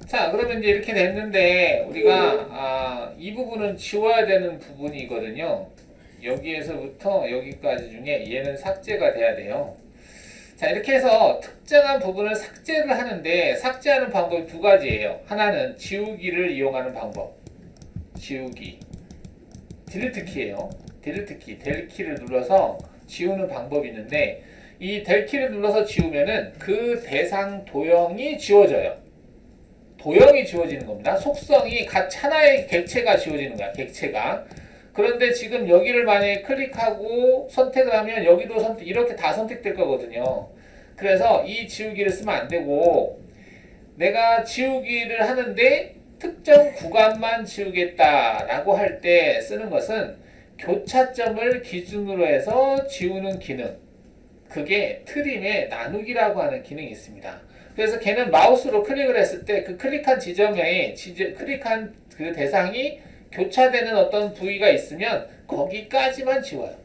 자, 그러면 이제 이렇게 됐는데 우리가 이 부분은 지워야 되는 부분이거든요. 여기에서부터 여기까지 중에 얘는 삭제가 돼야 돼요. 자, 이렇게 해서 특정한 부분을 삭제를 하는데 삭제하는 방법이 두 가지예요. 하나는 지우기를 이용하는 방법. 지우기. 딜리트 키예요. 딜리트 키. 델 키를 눌러서 지우는 방법이 있는데 이 델 키를 눌러서 지우면은 그 대상 도형이 지워져요. 도형이 지워지는 겁니다. 속성이 하나의 객체가 지워지는 거야. 객체가. 그런데 지금 여기를 만약에 클릭하고 선택을 하면 여기도 이렇게 다 선택될 거거든요. 그래서 이 지우기를 쓰면 안 되고 내가 지우기를 하는데 특정 구간만 지우겠다라고 할 때 쓰는 것은 교차점을 기준으로 해서 지우는 기능. 그게 트림의 나누기라고 하는 기능이 있습니다. 그래서 걔는 마우스로 클릭을 했을 때 그 클릭한 지점에 클릭한 그 대상이 교차되는 어떤 부위가 있으면 거기까지만 지워요.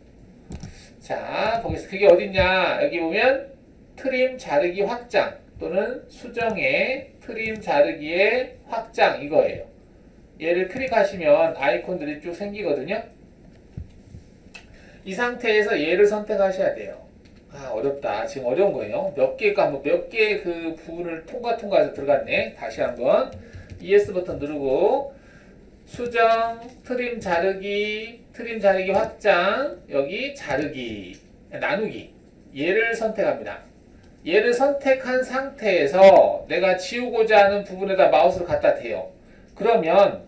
자, 보겠습니다. 그게 어딨냐? 여기 보면 트림 자르기 확장 또는 수정의 트림 자르기의 확장 이거예요. 얘를 클릭하시면 아이콘들이 쭉 생기거든요. 이 상태에서 얘를 선택하셔야 돼요. 어렵다. 지금 어려운 거예요. 몇 개 그 부분을 통과해서 들어갔네. 다시 한번 ES 버튼 누르고 수정, 트림 자르기 확장, 여기 자르기, 나누기. 얘를 선택합니다. 얘를 선택한 상태에서 내가 지우고자 하는 부분에다 마우스를 갖다 대요. 그러면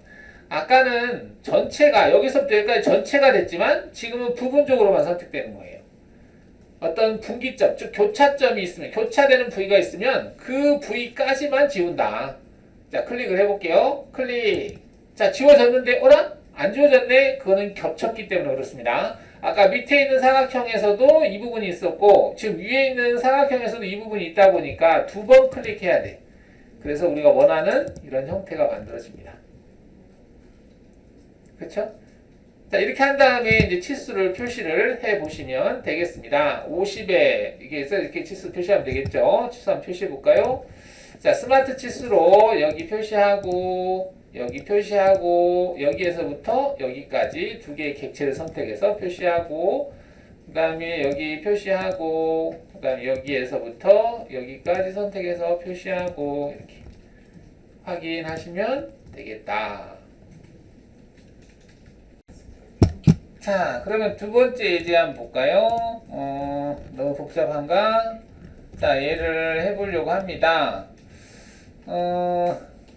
아까는 전체가 여기서부터 여기까지 전체가 됐지만 지금은 부분적으로만 선택되는 거예요. 어떤 분기점, 즉 교차점이 있으면, 교차되는 부위가 있으면 그 부위까지만 지운다. 자, 클릭을 해볼게요. 클릭. 자, 지워졌는데 어라? 안 지워졌네? 그거는 겹쳤기 때문에 그렇습니다. 아까 밑에 있는 사각형에서도 이 부분이 있었고 지금 위에 있는 사각형에서도 이 부분이 있다 보니까 두 번 클릭해야 돼. 그래서 우리가 원하는 이런 형태가 만들어집니다. 그렇죠? 자, 이렇게 한 다음에 이제 치수를 표시를 해 보시면 되겠습니다. 50에 이렇게 치수 표시하면 되겠죠? 치수 한번 표시해 볼까요? 자, 스마트 치수로 여기 표시하고 여기 표시하고 여기에서부터 여기까지 두 개의 객체를 선택해서 표시하고 그 다음에 여기 표시하고 그 다음에 여기에서부터 여기까지 선택해서 표시하고 이렇게 확인하시면 되겠다. 자, 그러면 두 번째 예제 한번 볼까요? 너무 복잡한가? 자, 얘를 해보려고 합니다.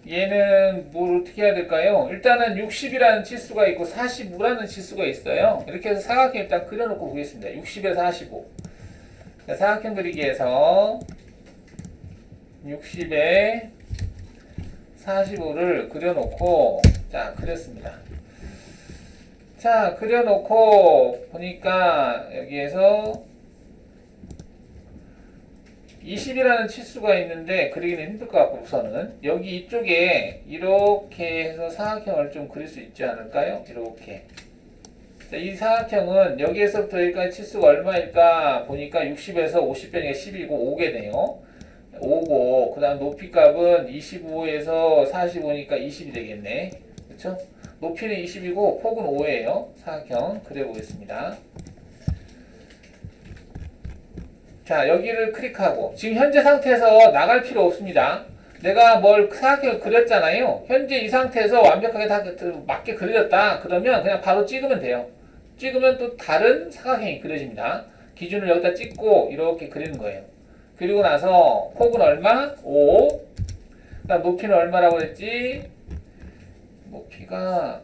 얘는 뭘 어떻게 해야 될까요? 일단은 60이라는 치수가 있고 45라는 치수가 있어요. 이렇게 해서 사각형 일단 그려놓고 보겠습니다. 60에 45. 자, 사각형 그리기에서 60에 45를 그려놓고, 자, 그렸습니다. 자, 그려놓고 보니까 여기에서 20이라는 치수가 있는데 그리기는 힘들 것 같고 우선은 여기 이쪽에 이렇게 해서 사각형을 좀 그릴 수 있지 않을까요? 이렇게. 자, 이 사각형은 여기에서부터 여기까지 치수가 얼마일까 보니까 60에서 50 빼니까 10이고 5개네요. 5고 그 다음 높이 값은 25에서 45니까 20이 되겠네. 그렇죠? 높이는 20이고 폭은 5예요. 사각형 그려보겠습니다. 자, 여기를 클릭하고 지금 현재 상태에서 나갈 필요 없습니다. 내가 뭘 사각형을 그렸잖아요. 현재 이 상태에서 완벽하게 다 맞게 그려졌다. 그러면 그냥 바로 찍으면 돼요. 찍으면 또 다른 사각형이 그려집니다. 기준을 여기다 찍고 이렇게 그리는 거예요. 그리고 나서 폭은 얼마? 5. 그 다음 높이는 얼마라고 그랬지? 높이가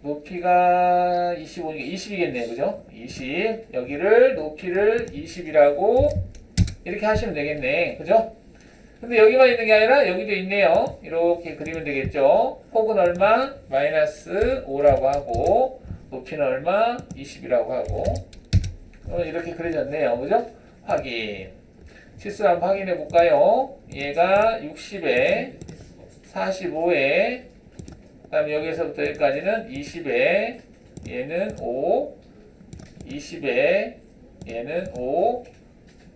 25니까 20이겠네요. 그죠? 20. 여기를 높이를 20이라고 이렇게 하시면 되겠네. 그죠? 근데 여기만 있는 게 아니라 여기도 있네요. 이렇게 그리면 되겠죠? 폭은 얼마? 마이너스 5라고 하고 높이는 얼마? 20이라고 하고 이렇게 그려졌네요. 그죠? 확인. 치수 한번 확인해 볼까요? 얘가 60에 45에 그 다음에 여기서부터 여기까지는 20에 얘는 5 20에 얘는 5 그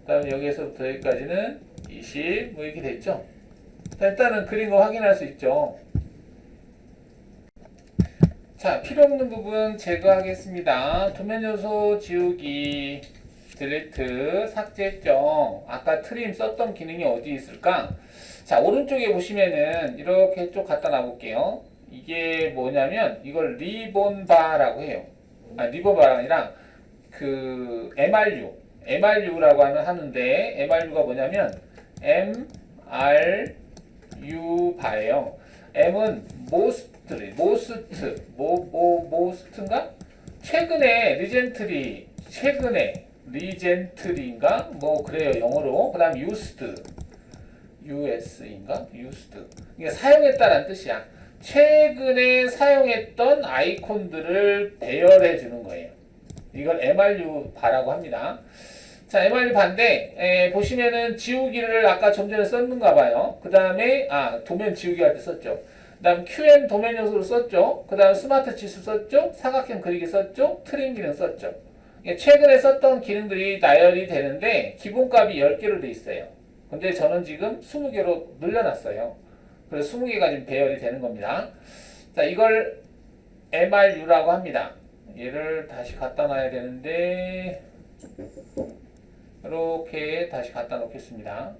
다음에 여기서부터 여기까지는 20 뭐 이렇게 됐죠. 일단은 그린 거 확인할 수 있죠. 자, 필요 없는 부분 제거하겠습니다. 도면 요소 지우기 딜리트 삭제점. 아까 트림 썼던 기능이 어디 있을까? 자, 오른쪽에 보시면은 이렇게 쭉 갖다 놔볼게요. 이게 뭐냐면 이걸 리본바라고 해요. 리본바가 아니라 그 MRU라고 하는데 MRU가 뭐냐면 MRU 바예요. M은 most인가? 최근에 리젠트리인가? 뭐 그래요 영어로. 그 다음 US인가? 이게 사용했다라는 뜻이야. 최근에 사용했던 아이콘들을 배열해 주는 거예요. 이걸 MRU 바라고 합니다. 자, MRU 반대 보시면은 지우기를 아까 좀 전에 썼는가 봐요. 그 다음에 도면 지우기 할 때 썼죠. 그 다음 QM 도면 요소로 썼죠. 그 다음 스마트 치수 썼죠. 사각형 그리기 썼죠. 트림 기능 썼죠. 최근에 썼던 기능들이 나열이 되는데 기본값이 10개로 돼 있어요. 근데 저는 지금 20개로 늘려놨어요. 그래서 20개가 지금 배열이 되는 겁니다. 자, 이걸 MRU라고 합니다. 얘를 다시 갖다 놔야 되는데 이렇게 다시 갖다 놓겠습니다.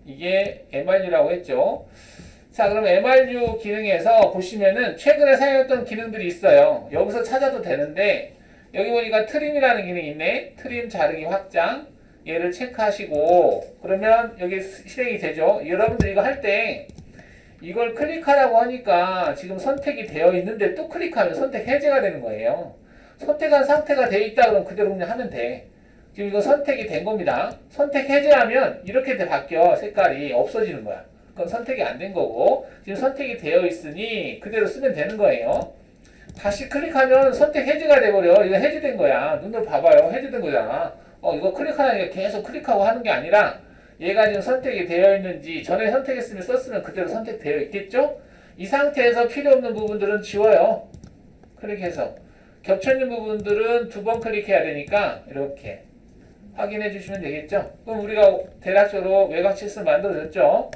이게 MRU라고 했죠. 자, 그럼 MRU 기능에서 보시면은 최근에 사용했던 기능들이 있어요. 여기서 찾아도 되는데 여기 보니까 트림이라는 기능이 있네. 트림 자르기 확장. 얘를 체크하시고 그러면 여기 실행이 되죠. 여러분들 이거 할 때 이걸 클릭하라고 하니까 지금 선택이 되어 있는데 또 클릭하면 선택 해제가 되는 거예요. 선택한 상태가 되어 있다 그러면 그대로 그냥 하면 돼. 지금 이거 선택이 된 겁니다. 선택 해제하면 이렇게 바뀌어. 색깔이 없어지는 거야. 그건 선택이 안 된 거고 지금 선택이 되어 있으니 그대로 쓰면 되는 거예요. 다시 클릭하면 선택 해제가 돼버려. 이거 해제된 거야. 눈으로 봐봐요. 해제된 거잖아. 이거 클릭하니까 계속 클릭하고 하는 게 아니라 얘가 지금 선택이 되어 있는지 전에 선택했으면 썼으면 그대로 선택되어 있겠죠? 이 상태에서 필요 없는 부분들은 지워요. 클릭해서. 겹쳐있는 부분들은 2번 클릭해야 되니까 이렇게 확인해 주시면 되겠죠? 그럼 우리가 대략적으로 외곽 치수를 만들어줬죠?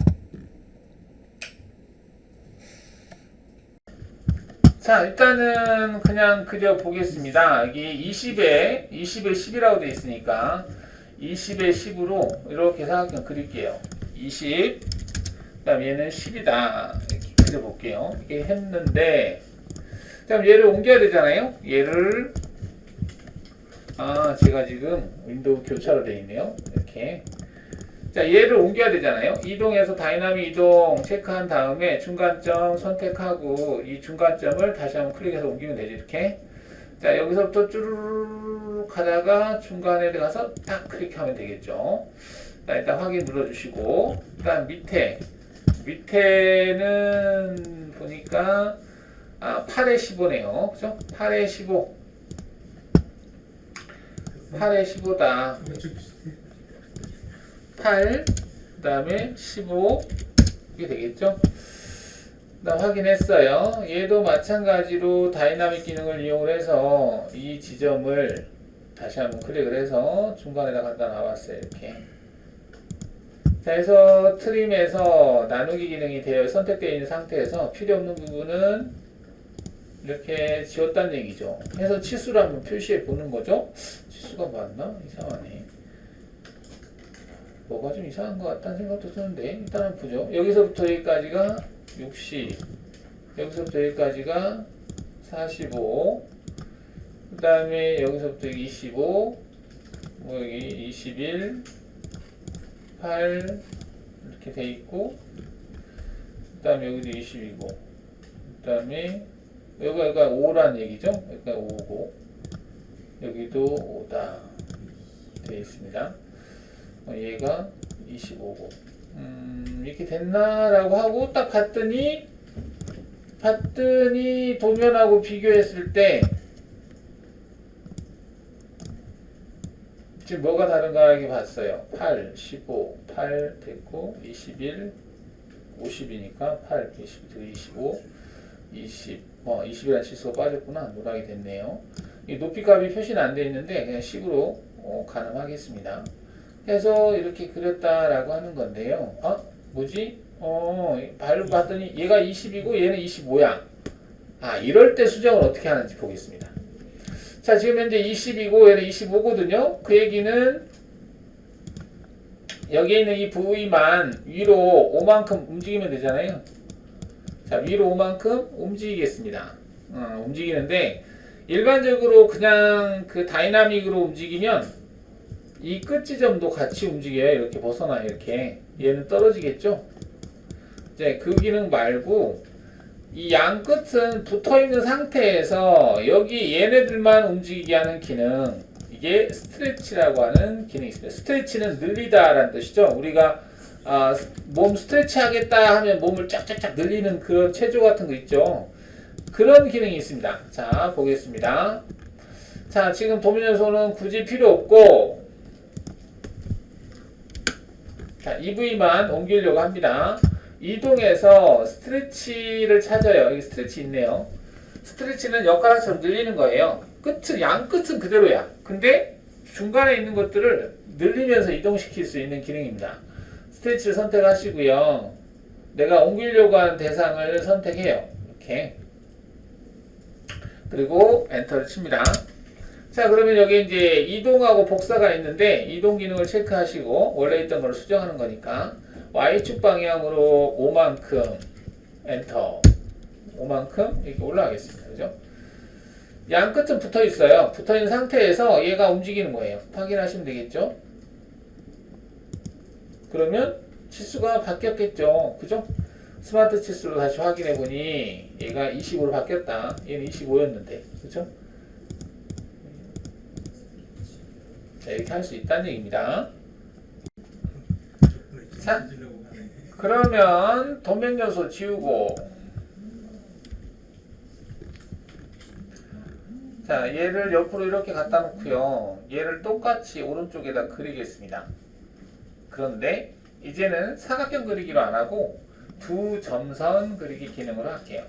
자, 일단은 그냥 그려 보겠습니다. 이게 20에 10이라고 되어 있으니까 20에 10으로 이렇게 사각형 그릴게요. 20, 그 다음에 얘는 10이다. 이렇게 그려볼게요. 이게 했는데, 자, 얘를 옮겨야 되잖아요. 얘를, 제가 지금 윈도우 교차로 되어 있네요. 이렇게. 자, 얘를 옮겨야 되잖아요. 이동해서 다이나믹 이동 체크한 다음에 중간점 선택하고 이 중간점을 다시 한번 클릭해서 옮기면 되죠. 이렇게. 자, 여기서부터 쭈르륵 하다가 중간에 가서 딱 클릭하면 되겠죠. 자, 일단 확인 눌러주시고, 일단 밑에는 보니까 8에 15네요. 그죠? 8에 15. 8에 15다. 8, 그 다음에 15, 이게 되겠죠? 그다음 확인했어요. 얘도 마찬가지로 다이나믹 기능을 이용을 해서 이 지점을 다시 한번 클릭을 해서 중간에다 갖다 놔봤어요. 이렇게. 자, 해서 트림에서 나누기 기능이 선택되어 있는 상태에서 필요 없는 부분은 이렇게 지웠다는 얘기죠. 해서 치수를 한번 표시해 보는 거죠. 치수가 맞나? 이상하네. 뭐가 좀 이상한 것 같다는 생각도 드는데 일단 한번 보죠. 여기서부터 여기까지가 60, 여기서부터 여기까지가 45, 그 다음에 여기서부터 여기 25, 뭐 여기 21, 8 이렇게 돼 있고, 그 다음에 여기도 20이고, 그 다음에 여기가 5라는 얘기죠. 여기가 5고 여기도 5다 되어 있습니다. 얘가 25고 이렇게 됐나라고 하고 딱 봤더니 도면하고 비교했을 때 지금 뭐가 다른가 이렇게 봤어요. 8, 15, 8 됐고 21, 50이니까 8, 25, 20, 20이라는 치수가 빠졌구나. 노랗게 됐네요. 이 높이값이 표시는 안 되어 있는데 그냥 10으로 가늠하겠습니다. 해서 이렇게 그렸다라고 하는 건데요. 뭐지? 발로 봤더니 얘가 20이고 얘는 25야. 이럴 때 수정을 어떻게 하는지 보겠습니다. 자, 지금 현재 20이고 얘는 25거든요. 그 얘기는 여기에 있는 이 부위만 위로 5만큼 움직이면 되잖아요. 자, 위로 5만큼 움직이겠습니다. 움직이는데 일반적으로 그냥 그 다이나믹으로 움직이면 이 끝 지점도 같이 움직여요. 이렇게 벗어나요. 이렇게. 얘는 떨어지겠죠? 이제 그 기능 말고 이 양 끝은 붙어 있는 상태에서 여기 얘네들만 움직이게 하는 기능, 이게 스트레치라고 하는 기능이 있습니다. 스트레치는 늘리다라는 뜻이죠. 우리가 몸 스트레치 하겠다 하면 몸을 쫙쫙쫙 늘리는 그런 체조 같은 거 있죠. 그런 기능이 있습니다. 자, 보겠습니다. 자, 지금 도면에서는 굳이 필요 없고, 자, 이 부위만 옮기려고 합니다. 이동해서 스트레치를 찾아요. 여기 스트레치 있네요. 스트레치는 엿가락처럼 늘리는 거예요. 양 끝은 그대로야. 근데 중간에 있는 것들을 늘리면서 이동시킬 수 있는 기능입니다. 스트레치를 선택하시고요. 내가 옮기려고 하는 대상을 선택해요. 이렇게. 그리고 엔터를 칩니다. 자, 그러면 여기 이제 이동하고 복사가 있는데 이동 기능을 체크하시고 원래 있던 걸 수정하는 거니까 Y축 방향으로 5만큼 엔터, 5만큼 이렇게 올라가겠습니다. 그죠? 양 끝은 붙어 있어요. 붙어 있는 상태에서 얘가 움직이는 거예요. 확인하시면 되겠죠? 그러면 치수가 바뀌었겠죠. 그죠? 스마트 치수로 다시 확인해 보니 얘가 20으로 바뀌었다. 얘는 25였는데. 그죠? 자, 이렇게 할 수 있다는 얘기입니다. 자, 그러면 도면 요소 지우고, 자, 얘를 옆으로 이렇게 갖다 놓고요. 얘를 똑같이 오른쪽에다 그리겠습니다. 그런데 이제는 사각형 그리기로 안 하고 두 점선 그리기 기능으로 할게요.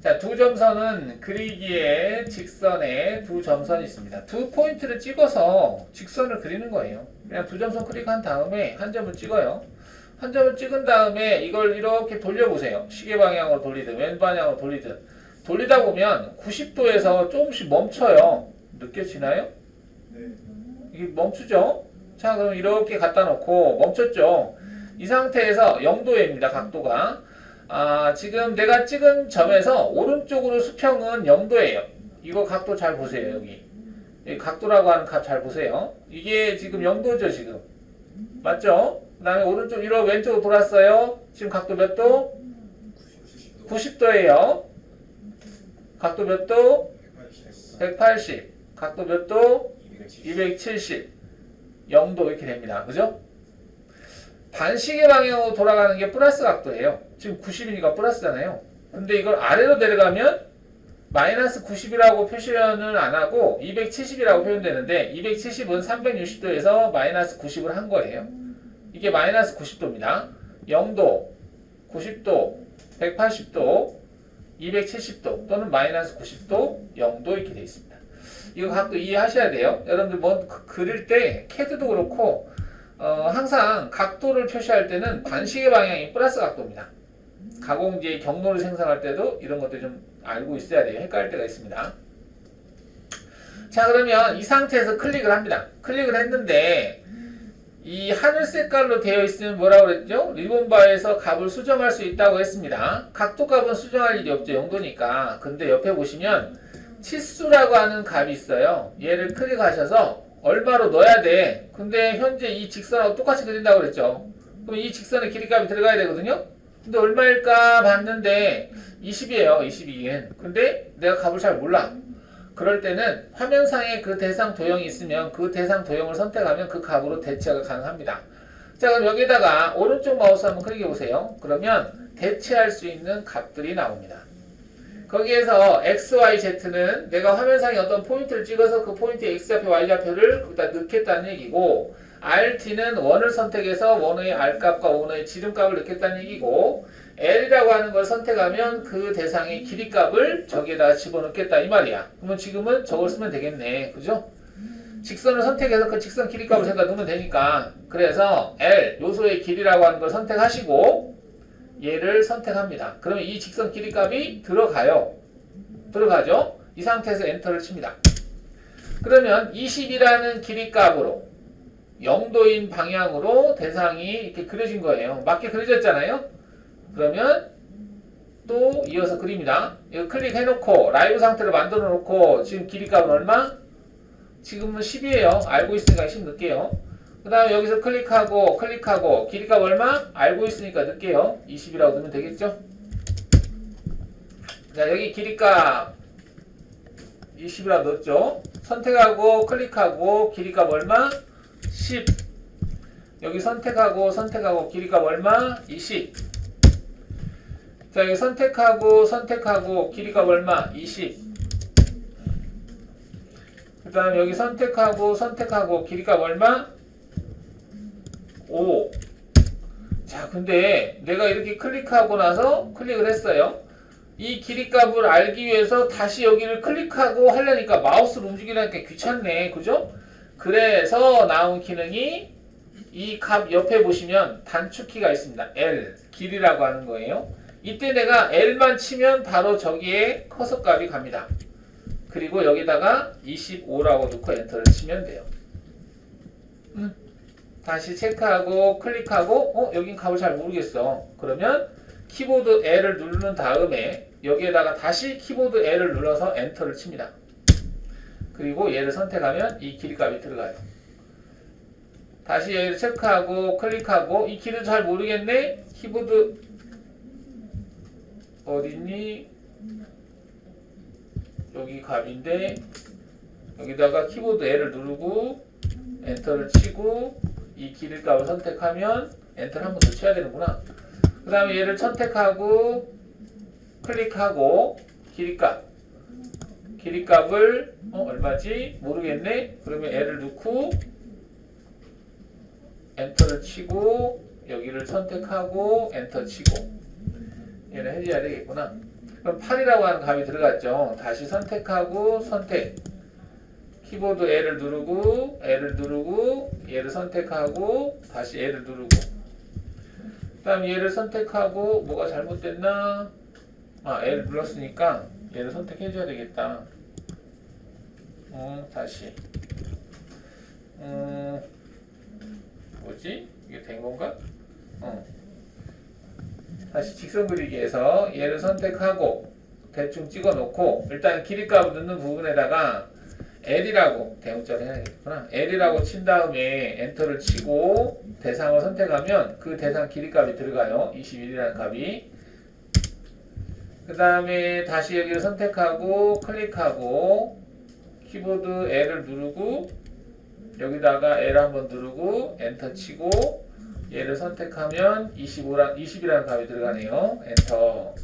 자, 두 점선은 그리기에 직선에 두 점선이 있습니다. 두 포인트를 찍어서 직선을 그리는 거예요. 그냥 두 점선 클릭한 다음에 한 점을 찍어요. 한 점을 찍은 다음에 이걸 이렇게 돌려보세요. 시계 방향으로 돌리든 왼 방향으로 돌리든 돌리다 보면 90도에서 조금씩 멈춰요. 느껴지나요? 네. 이게 멈추죠? 자, 그럼 이렇게 갖다 놓고 멈췄죠? 이 상태에서 0도입니다. 각도가. 지금 내가 찍은 점에서 오른쪽으로 수평은 0도예요. 이거 각도 잘 보세요. 여기 각도라고 하는 값 잘 보세요. 이게 지금 0도죠. 지금 맞죠? 그 다음에 오른쪽 이렇게 왼쪽으로 돌았어요. 지금 각도 몇 도? 90도예요. 각도 몇 도? 180. 각도 몇 도? 270. 0도 이렇게 됩니다. 그죠? 반시계 방향으로 돌아가는 게 플러스 각도예요. 지금 90이니까 플러스잖아요. 근데 이걸 아래로 내려가면 마이너스 90이라고 표시는 안 하고 270이라고 표현되는데 270은 360도에서 마이너스 90을 한 거예요. 이게 마이너스 90도입니다. 0도, 90도, 180도, 270도 또는 마이너스 90도, 0도 이렇게 되어 있습니다. 이거 각도 이해하셔야 돼요. 여러분들 뭐 그릴 때 캐드도 그렇고 항상 각도를 표시할 때는 반시계 방향이 플러스 각도입니다. 가공지의 경로를 생성할 때도 이런 것들 좀 알고 있어야 돼요. 헷갈릴 때가 있습니다. 자, 그러면 이 상태에서 클릭을 합니다. 클릭을 했는데 이 하늘 색깔로 되어 있으면 뭐라고 그랬죠? 리본바에서 값을 수정할 수 있다고 했습니다. 각도 값은 수정할 일이 없죠. 0도니까. 근데 옆에 보시면 치수라고 하는 값이 있어요. 얘를 클릭하셔서 얼마로 넣어야 돼. 근데 현재 이 직선하고 똑같이 그린다고 그랬죠. 그럼 이 직선의 길이값이 들어가야 되거든요. 근데 얼마일까 봤는데 20이에요. 22엔. 근데 내가 값을 잘 몰라. 그럴 때는 화면상에 그 대상 도형이 있으면 그 대상 도형을 선택하면 그 값으로 대체가 가능합니다. 자, 그럼 여기다가 오른쪽 마우스 한번 클릭해 보세요. 그러면 대체할 수 있는 값들이 나옵니다. 거기에서 x, y, z는 내가 화면상에 어떤 포인트를 찍어서 그 포인트의 x좌표, y좌표를 거기다 넣겠다는 얘기고, rt는 원을 선택해서 원의 r값과 원의 지름값을 넣겠다는 얘기고, l이라고 하는 걸 선택하면 그 대상의 길이값을 저기에다가 집어넣겠다 이 말이야. 그러면 지금은 저걸 쓰면 되겠네. 그죠? 직선을 선택해서 그 직선 길이값을 저기다 넣으면 되니까, 그래서 l 요소의 길이라고 하는 걸 선택하시고 얘를 선택합니다. 그러면 이 직선 길이값이 들어가요. 들어가죠? 이 상태에서 엔터를 칩니다. 그러면 20이라는 길이값으로 0도인 방향으로 대상이 이렇게 그려진 거예요. 맞게 그려졌잖아요? 그러면 또 이어서 그립니다. 이거 클릭해놓고 라이브 상태로 만들어 놓고 지금 길이값은 얼마? 지금은 10이에요. 알고 있으니까 10 넣을게요. 그 다음에 여기서 클릭하고 길이값 얼마? 알고 있으니까 넣을게요. 20이라고 넣으면 되겠죠? 자, 여기 길이값 20이라고 넣었죠? 선택하고 클릭하고 길이값 얼마? 10. 여기 선택하고 길이값 얼마? 20. 자, 여기 선택하고 길이값 얼마? 20. 그 다음에 여기 선택하고 길이값 얼마? 5. 자, 근데 내가 이렇게 클릭하고 나서 클릭을 했어요. 이 길이값을 알기 위해서 다시 여기를 클릭하고 하려니까 마우스를 움직이려니까 귀찮네. 그죠? 그래서 나온 기능이 이 값 옆에 보시면 단축키가 있습니다. L, 길이라고 하는 거예요. 이때 내가 L만 치면 바로 저기에 커서 값이 갑니다. 그리고 여기다가 25라고 넣고 엔터를 치면 돼요. 다시 체크하고 클릭하고 여긴 값을 잘 모르겠어. 그러면 키보드 L을 누른 다음에 여기에다가 다시 키보드 L을 눌러서 엔터를 칩니다. 그리고 얘를 선택하면 이 길이값이 들어가요. 다시 얘를 체크하고 클릭하고 이 길을 잘 모르겠네. 키보드 어딨니? 여기 값인데 여기다가 키보드 L을 누르고 엔터를 치고 이 길이값을 선택하면 엔터를 한 번 더 쳐야 되는구나. 그 다음에 얘를 선택하고 클릭하고 길이값을 얼마지? 모르겠네. 그러면 L을 넣고 엔터를 치고 여기를 선택하고 엔터 치고 얘를 해줘야 되겠구나. 그럼 8이라고 하는 값이 들어갔죠. 다시 선택하고 키보드 L을 누르고 얘를 선택하고 다시 L을 누르고 그 다음 얘를 선택하고 뭐가 잘못됐나? L을 눌렀으니까 얘를 선택해줘야 되겠다. 다시. 뭐지? 이게 된 건가? 다시 직선 그리기에서 얘를 선택하고 대충 찍어 놓고 일단 길이값을 넣는 부분에다가 L이라고 대문자로 해야겠구나. L이라고 친 다음에 엔터를 치고 대상을 선택하면 그 대상 길이값이 들어가요. 21이라는 값이. 그 다음에 다시 여기를 선택하고 클릭하고 키보드 L을 누르고 여기다가 L 한번 누르고 엔터 치고 얘를 선택하면 20이라는 값이 들어가네요. 엔터.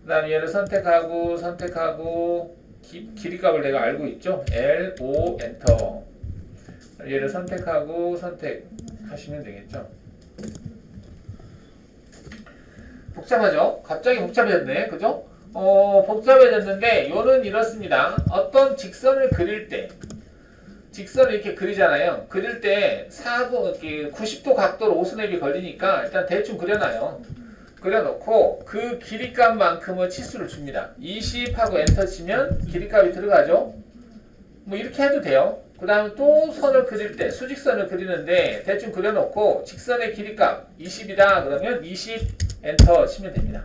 그 다음에 얘를 선택하고 길이값을 내가 알고 있죠. L, O, 엔터. 얘를 선택하고 선택하시면 되겠죠. 복잡하죠? 갑자기 복잡해졌네. 그죠? 복잡해졌는데 요는 이렇습니다. 어떤 직선을 그릴 때 직선을 이렇게 그리잖아요. 그릴 때 90도 각도로 오스냅이 걸리니까 일단 대충 그려놔요. 그려놓고 그 길이값만큼의 치수를 줍니다. 20하고 엔터 치면 길이값이 들어가죠. 뭐 이렇게 해도 돼요. 그 다음에 또 선을 그릴 때 수직선을 그리는데 대충 그려놓고 직선의 길이값 20이다 그러면 20 엔터 치면 됩니다.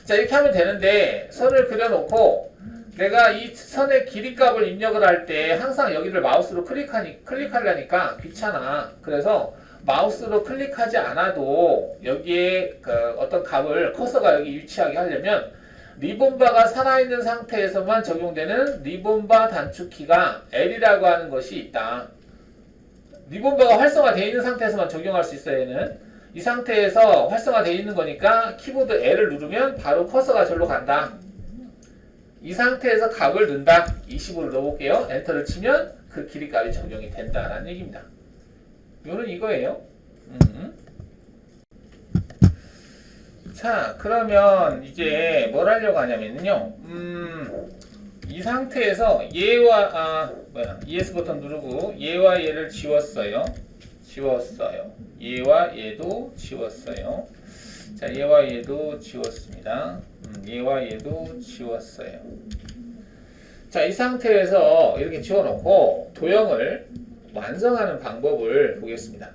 자 이렇게 하면 되는데 선을 그려놓고 내가 이 선의 길이값을 입력을 할 때 항상 여기를 마우스로 클릭하려니까 귀찮아. 그래서 마우스로 클릭하지 않아도 여기에 어떤 값을 커서가 여기 위치하게 하려면 리본바가 살아있는 상태에서만 적용되는 리본바 단축키가 L이라고 하는 것이 있다. 리본바가 활성화되어 있는 상태에서만 적용할 수 있어요. 얘는 이 상태에서 활성화되어 있는 거니까 키보드 L을 누르면 바로 커서가 절로 간다. 이 상태에서 값을 넣는다. 20으로 넣어볼게요. 엔터를 치면 그 길이값이 적용이 된다라는 얘기입니다. 요는 이거예요. 자, 그러면 이제 뭘 하려고 하냐면요. 이 상태에서 얘와 ES 버튼 누르고 얘와 얘를 지웠어요. 얘와 얘도 지웠어요. 자, 얘와 얘도 지웠습니다. 얘와 얘도 지웠어요. 자, 이 상태에서 이렇게 지워놓고 도형을 완성하는 방법을 보겠습니다.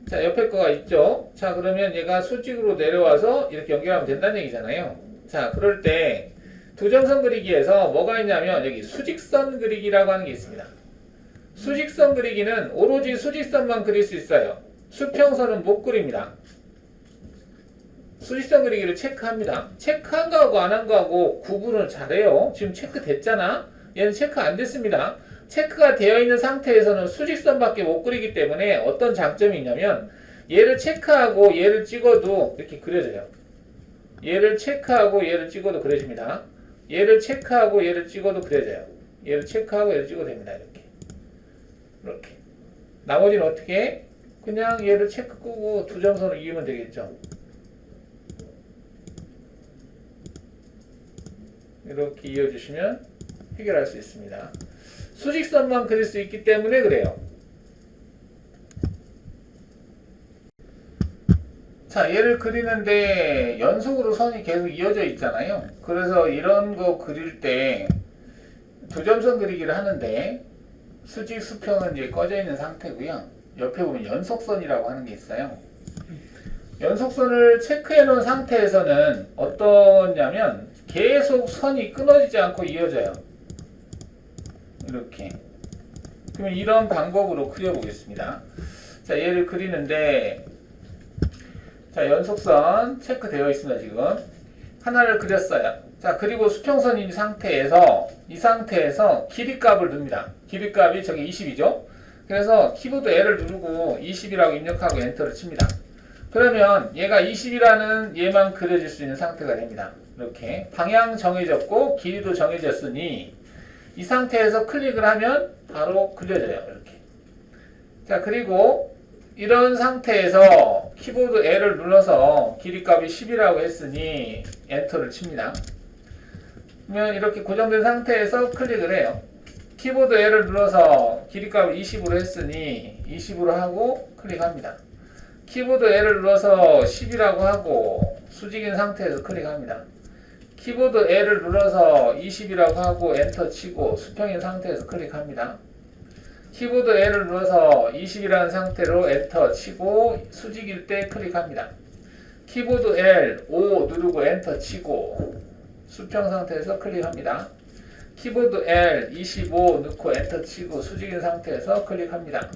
자, 옆에 거가 있죠? 자, 그러면 얘가 수직으로 내려와서 이렇게 연결하면 된다는 얘기잖아요. 자, 그럴 때 두정선 그리기에서 뭐가 있냐면 여기 수직선 그리기라고 하는 게 있습니다. 수직선 그리기는 오로지 수직선만 그릴 수 있어요. 수평선은 못 그립니다. 수직선 그리기를 체크합니다. 체크한 거하고 안 한 거하고 구분을 잘해요. 지금 체크됐잖아. 얘는 체크 안 됐습니다. 체크가 되어 있는 상태에서는 수직선밖에 못 그리기 때문에 어떤 장점이 있냐면 얘를 체크하고 얘를 찍어도 이렇게 그려져요. 얘를 체크하고 얘를 찍어도 그려집니다. 얘를 체크하고 얘를 찍어도 그려져요. 얘를 체크하고 얘를 찍어도 됩니다. 이렇게. 나머지는 어떻게? 그냥 얘를 체크 끄고 두 점선을 이으면 되겠죠. 이렇게 이어주시면 해결할 수 있습니다. 수직선만 그릴 수 있기 때문에 그래요. 자, 얘를 그리는데 연속으로 선이 계속 이어져 있잖아요. 그래서 이런 거 그릴 때 두점선 그리기를 하는데 수직 수평은 이제 꺼져 있는 상태고요. 옆에 보면 연속선이라고 하는 게 있어요. 연속선을 체크해 놓은 상태에서는 어떠냐면 계속 선이 끊어지지 않고 이어져요. 이렇게. 그러면 이런 방법으로 그려보겠습니다. 자, 얘를 그리는데 자, 연속선 체크되어 있습니다. 지금 하나를 그렸어요. 자, 그리고 수평선인 상태에서 이 상태에서 길이값을 넣습니다. 길이값이 저기 20이죠. 그래서 키보드 L을 누르고 20이라고 입력하고 엔터를 칩니다. 그러면 얘가 20이라는 얘만 그려질 수 있는 상태가 됩니다. 이렇게 방향 정해졌고 길이도 정해졌으니 이 상태에서 클릭을 하면 바로 그려져요. 이렇게. 자, 그리고 이런 상태에서 키보드 L을 눌러서 길이값이 10이라고 했으니 엔터를 칩니다. 그러면 이렇게 고정된 상태에서 클릭을 해요. 키보드 L을 눌러서 길이값을 20으로 했으니 20으로 하고 클릭합니다. 키보드 L을 눌러서 10이라고 하고 수직인 상태에서 클릭합니다. 키보드 L을 눌러서 20이라고 하고 엔터 치고 수평인 상태에서 클릭합니다. 키보드 L을 눌러서 20이라는 상태로 엔터 치고 수직일 때 클릭합니다. 키보드 L 5 누르고 엔터 치고 수평 상태에서 클릭합니다. 키보드 L 25 넣고 엔터 치고 수직인 상태에서 클릭합니다.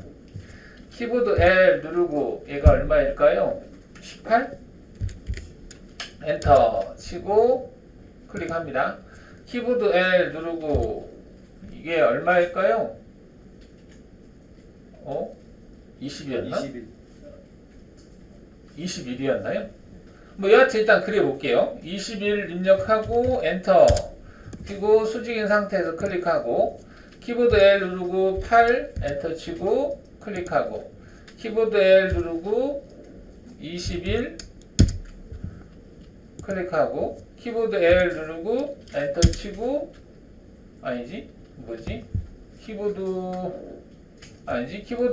키보드 L 누르고 얘가 얼마일까요? 18? 엔터 치고 클릭합니다. 키보드 L 누르고 이게 얼마일까요? 20이었나? 21이었나요? 뭐 여하튼 일단 그려볼게요. 21 입력하고 엔터 그리고 수직인 상태에서 클릭하고 키보드 L 누르고 8 엔터 치고 클릭하고 키보드 L 누르고 21 클릭하고 키보드 L 누르고 엔터 치고 아니지 뭐지 키보드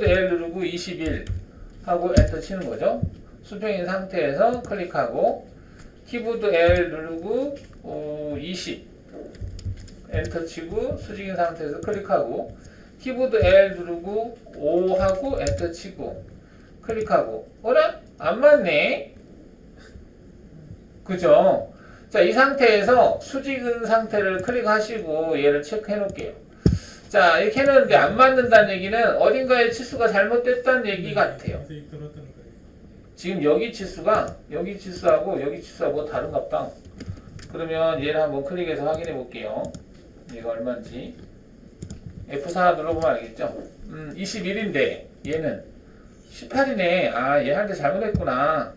L 누르고 21 하고 엔터 치는 거죠. 수평인 상태에서 클릭하고 키보드 L 누르고 20 엔터 치고 수직인 상태에서 클릭하고 키보드 L 누르고 5 하고 엔터 치고 클릭하고 어라? 안 맞네. 그죠? 자, 이 상태에서 수직인 상태를 클릭하시고 얘를 체크해 놓을게요. 자, 이렇게 해놓는데 안 맞는다는 얘기는 어딘가에 치수가 잘못됐다는 얘기 같아요. 지금 여기 치수가 여기 치수하고 여기 치수하고 뭐 다른갑다. 그러면 얘를 한번 클릭해서 확인해 볼게요. 얘가 얼마인지. F4 눌러보면 알겠죠? 21인데 얘는 18이네. 아, 얘 할 때 잘못했구나.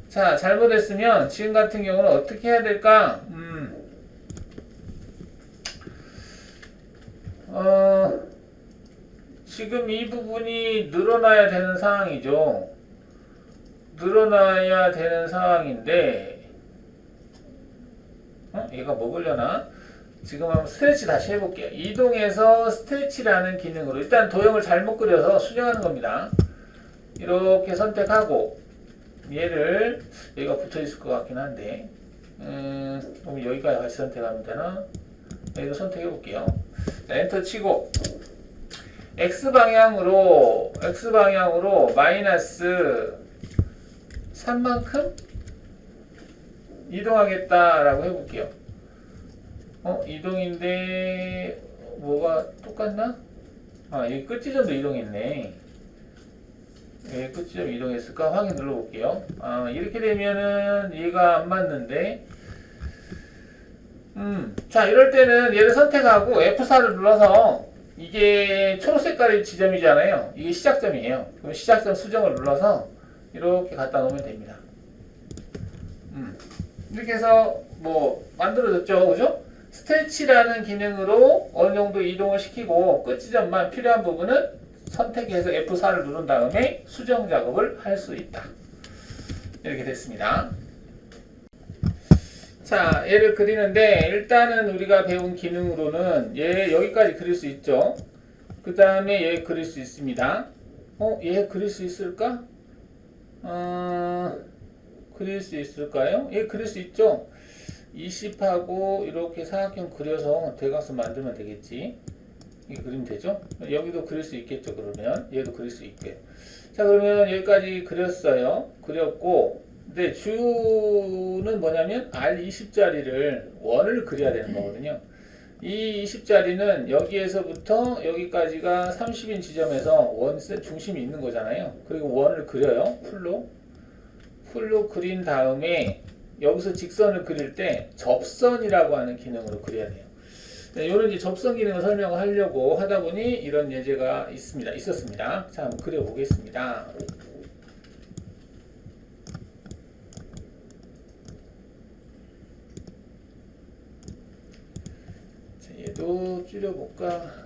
자, 잘못했으면 지금 같은 경우는 어떻게 해야 될까? 지금 이 부분이 늘어나야 되는 상황이죠. 늘어나야 되는 상황인데 얘가 먹으려나? 지금 한번 스트레치 다시 해볼게요. 이동해서 스트레치라는 기능으로 일단 도형을 잘못 그려서 수정하는 겁니다. 이렇게 선택하고 얘를 여기가 붙어 있을 것 같긴 한데 그럼 여기까지 같이 선택하면 되나? 여기도 선택해 볼게요. 자, 엔터 치고 X방향으로 마이너스 3만큼 이동하겠다라고 해볼게요. 이동인데 뭐가 똑같나? 아, 여기 끝지점도 이동했네. 왜 끝지점 이동했을까? 확인 눌러볼게요. 아, 이렇게 되면은 얘가 안 맞는데 자, 이럴 때는 얘를 선택하고 F4를 눌러서 이게 초록색깔의 지점이잖아요. 이게 시작점이에요. 그럼 시작점 수정을 눌러서 이렇게 갖다 놓으면 됩니다. 이렇게 해서 뭐 만들어졌죠, 그죠? 스트레치라는 기능으로 어느 정도 이동을 시키고 끝 지점만 필요한 부분은 선택해서 F4를 누른 다음에 수정 작업을 할 수 있다. 이렇게 됐습니다. 자, 얘를 그리는데 일단은 우리가 배운 기능으로는 얘 여기까지 그릴 수 있죠. 그 다음에 얘 그릴 수 있습니다. 얘 그릴 수 있을까? 그릴 수 있을까요? 얘 그릴 수 있죠. 20하고 이렇게 사각형 그려서 대각선 만들면 되겠지. 이게 그리면 되죠. 여기도 그릴 수 있겠죠. 그러면 얘도 그릴 수 있게. 자, 그러면 여기까지 그렸어요. 그렸고 근데 주는 뭐냐면 R20짜리를 원을 그려야 되는 거거든요. 이 20짜리는 여기에서부터 여기까지가 30인 지점에서 원 중심이 있는 거잖아요. 그리고 원을 그려요. 풀로 그린 다음에 여기서 직선을 그릴 때 접선이라고 하는 기능으로 그려야 돼요. 네, 이런 이제 접선 기능을 설명을 하려고 하다 보니 이런 예제가 있었습니다. 자, 한번 그려보겠습니다. 자, 얘도 줄여볼까?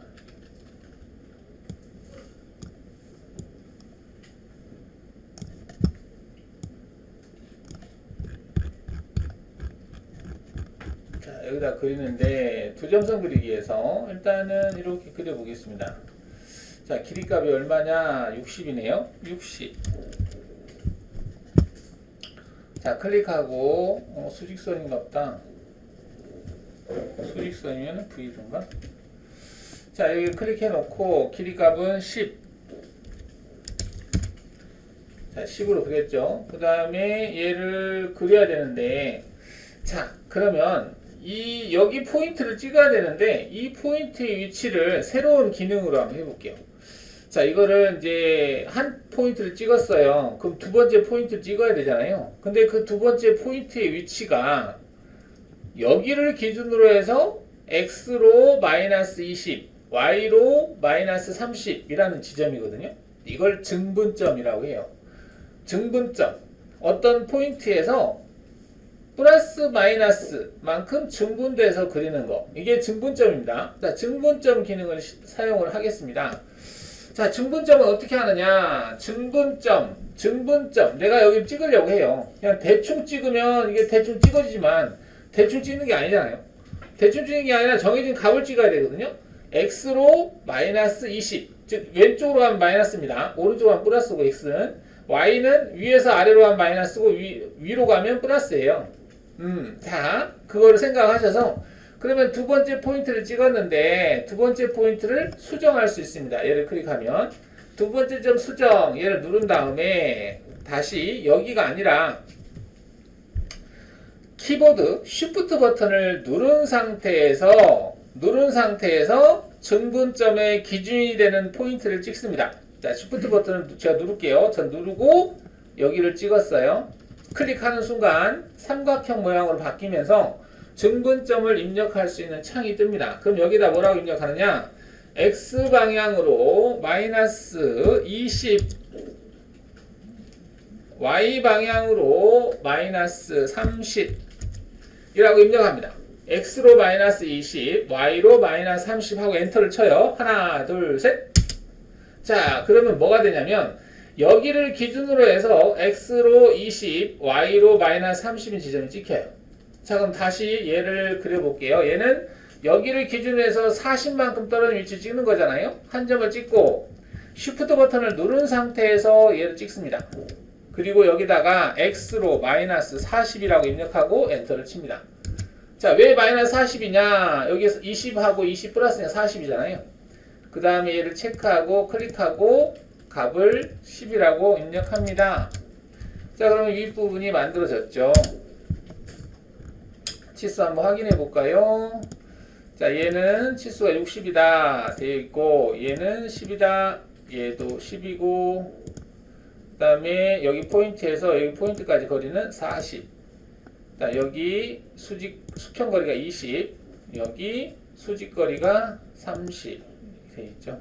여기다 그리는데 두 점선 그리기에서 일단은 이렇게 그려보겠습니다. 자, 길이값이 얼마냐? 60이네요. 60. 자, 클릭하고 수직선인갑다. 수직선이면 V인가? 자, 여기 클릭해 놓고 길이 값은 10. 자, 10으로 그렸죠. 그 다음에 얘를 그려야 되는데, 자, 그러면 여기 포인트를 찍어야 되는데, 이 포인트의 위치를 새로운 기능으로 한번 해볼게요. 자, 이거를 이제 한 포인트를 찍었어요. 그럼 두 번째 포인트를 찍어야 되잖아요. 근데 그 두 번째 포인트의 위치가 여기를 기준으로 해서 x로 마이너스 20, y로 마이너스 30이라는 지점이거든요. 이걸 증분점이라고 해요. 증분점. 어떤 포인트에서 플러스 마이너스만큼 증분돼서 그리는 거. 이게 증분점입니다. 자, 증분점 기능을 사용을 하겠습니다. 자, 증분점은 어떻게 하느냐? 증분점. 내가 여기 찍으려고 해요. 그냥 대충 찍으면 이게 대충 찍어지지만 대충 찍는 게 아니잖아요. 대충 찍는 게 아니라 정해진 값을 찍어야 되거든요. x로 마이너스 20. 즉, 왼쪽으로 하면 마이너스입니다. 오른쪽으로 하면 플러스고, x는. y는 위에서 아래로 하면 마이너스고, 위로 가면 플러스예요. 자, 그거를 생각하셔서 그러면 두 번째 포인트를 찍었는데 두 번째 포인트를 수정할 수 있습니다. 얘를 클릭하면 두 번째 점 수정 얘를 누른 다음에 다시 여기가 아니라 키보드 Shift 버튼을 누른 상태에서 증분점의 기준이 되는 포인트를 찍습니다. 자, Shift 버튼을 제가 누를게요. 전 누르고 여기를 찍었어요. 클릭하는 순간 삼각형 모양으로 바뀌면서 증분점을 입력할 수 있는 창이 뜹니다. 그럼 여기다 뭐라고 입력하느냐? X방향으로 마이너스 20, Y방향으로 마이너스 30 이라고 입력합니다. X로 마이너스 20, Y로 마이너스 30 하고 엔터를 쳐요. 하나, 둘, 셋. 자, 그러면 뭐가 되냐면 여기를 기준으로 해서 X로 20, Y로 마이너스 30인 지점이 찍혀요. 자, 그럼 다시 얘를 그려볼게요. 얘는 여기를 기준으로 해서 40만큼 떨어진 위치 찍는 거잖아요. 한 점을 찍고 Shift 버튼을 누른 상태에서 얘를 찍습니다. 그리고 여기다가 X로 마이너스 40이라고 입력하고 엔터를 칩니다. 자, 왜 마이너스 40이냐? 여기에서 20하고 20 플러스냐 40이잖아요. 그 다음에 얘를 체크하고 클릭하고 값을 10이라고 입력합니다. 자, 그러면 윗부분이 만들어졌죠. 치수 한번 확인해 볼까요? 자, 얘는 치수가 60이다 되어 있고 얘는 10이다. 얘도 10이고 그 다음에 여기 포인트에서 여기 포인트까지 거리는 40. 자, 여기 수평 거리가 20. 여기 수직 거리가 30 되어 있죠.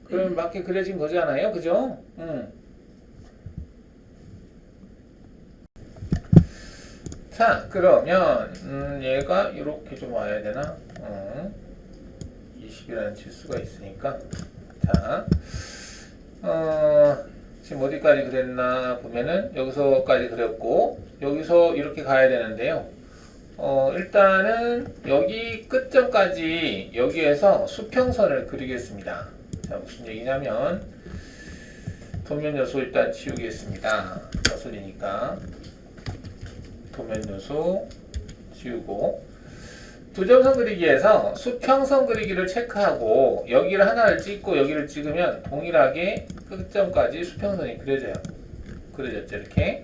그럼 맞게 그려진 거잖아요. 그죠? 자, 그러면 얘가 이렇게 좀 와야 되나? 20이라는 치수가 있으니까 자, 지금 어디까지 그렸나 보면은 여기서까지 그렸고 여기서 이렇게 가야 되는데요. 일단은 여기 끝점까지 여기에서 수평선을 그리겠습니다. 자, 무슨 얘기냐면 도면 요소 일단 지우겠습니다. 거슬리니까 도면 요소 지우고 두점선 그리기에서 수평선 그리기를 체크하고 여기를 하나를 찍고 여기를 찍으면 동일하게 끝점까지 수평선이 그려져요. 그려졌죠, 이렇게.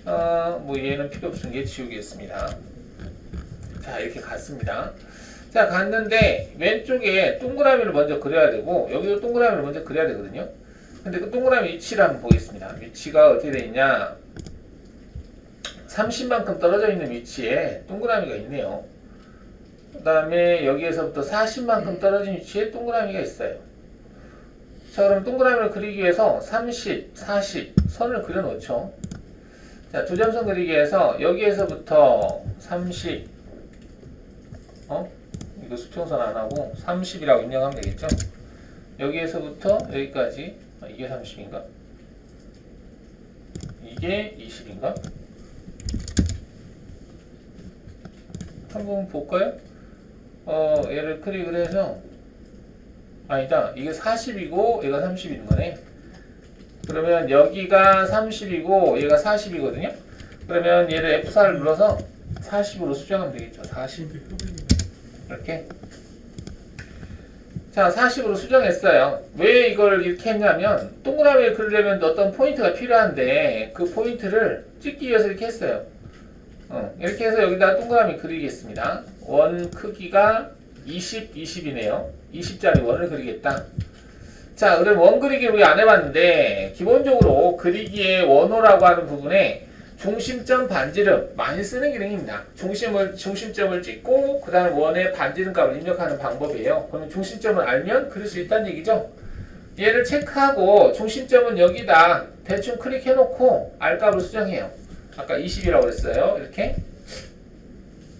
뭐 얘는 필요 없은 게 지우겠습니다. 자, 이렇게 갔습니다. 자, 갔는데 왼쪽에 동그라미를 먼저 그려야 되고 여기도 동그라미를 먼저 그려야 되거든요. 근데 그 동그라미 위치를 한번 보겠습니다. 위치가 어떻게 되어 있냐? 30만큼 떨어져 있는 위치에 동그라미가 있네요. 그 다음에 여기에서부터 40만큼 떨어진 위치에 동그라미가 있어요. 자, 그럼 동그라미를 그리기 위해서 30, 40 선을 그려 놓죠. 자, 두점선 그리기 위해서 여기에서부터 30 이거 수평선 안 하고 30이라고 입력하면 되겠죠. 여기에서부터 여기까지 이게 30인가? 이게 20인가? 한번 볼까요? 얘를 클릭을 해서 아니다. 이게 40이고 얘가 30인 거네. 그러면 여기가 30이고 얘가 40이거든요. 그러면 얘를 F4를 눌러서 40으로 수정하면 되겠죠. 40 근데 흡입이 이렇게. 자, 40으로 수정했어요. 왜 이걸 이렇게 했냐면 동그라미를 그리려면 어떤 포인트가 필요한데 그 포인트를 찍기 위해서 이렇게 했어요. 이렇게 해서 여기다 동그라미 그리겠습니다. 원 크기가 20, 20이네요. 20짜리 원을 그리겠다. 자, 그럼 원 그리기를 우리 안 해봤는데 기본적으로 그리기의 원호라고 하는 부분에 중심점 반지름 많이 쓰는 기능입니다. 중심점을 찍고 그 다음에 원의 반지름 값을 입력하는 방법이에요. 그러면 중심점을 알면 그릴 수 있다는 얘기죠. 얘를 체크하고 중심점은 여기다 대충 클릭해놓고 R 값을 수정해요. 아까 20이라고 그랬어요. 이렇게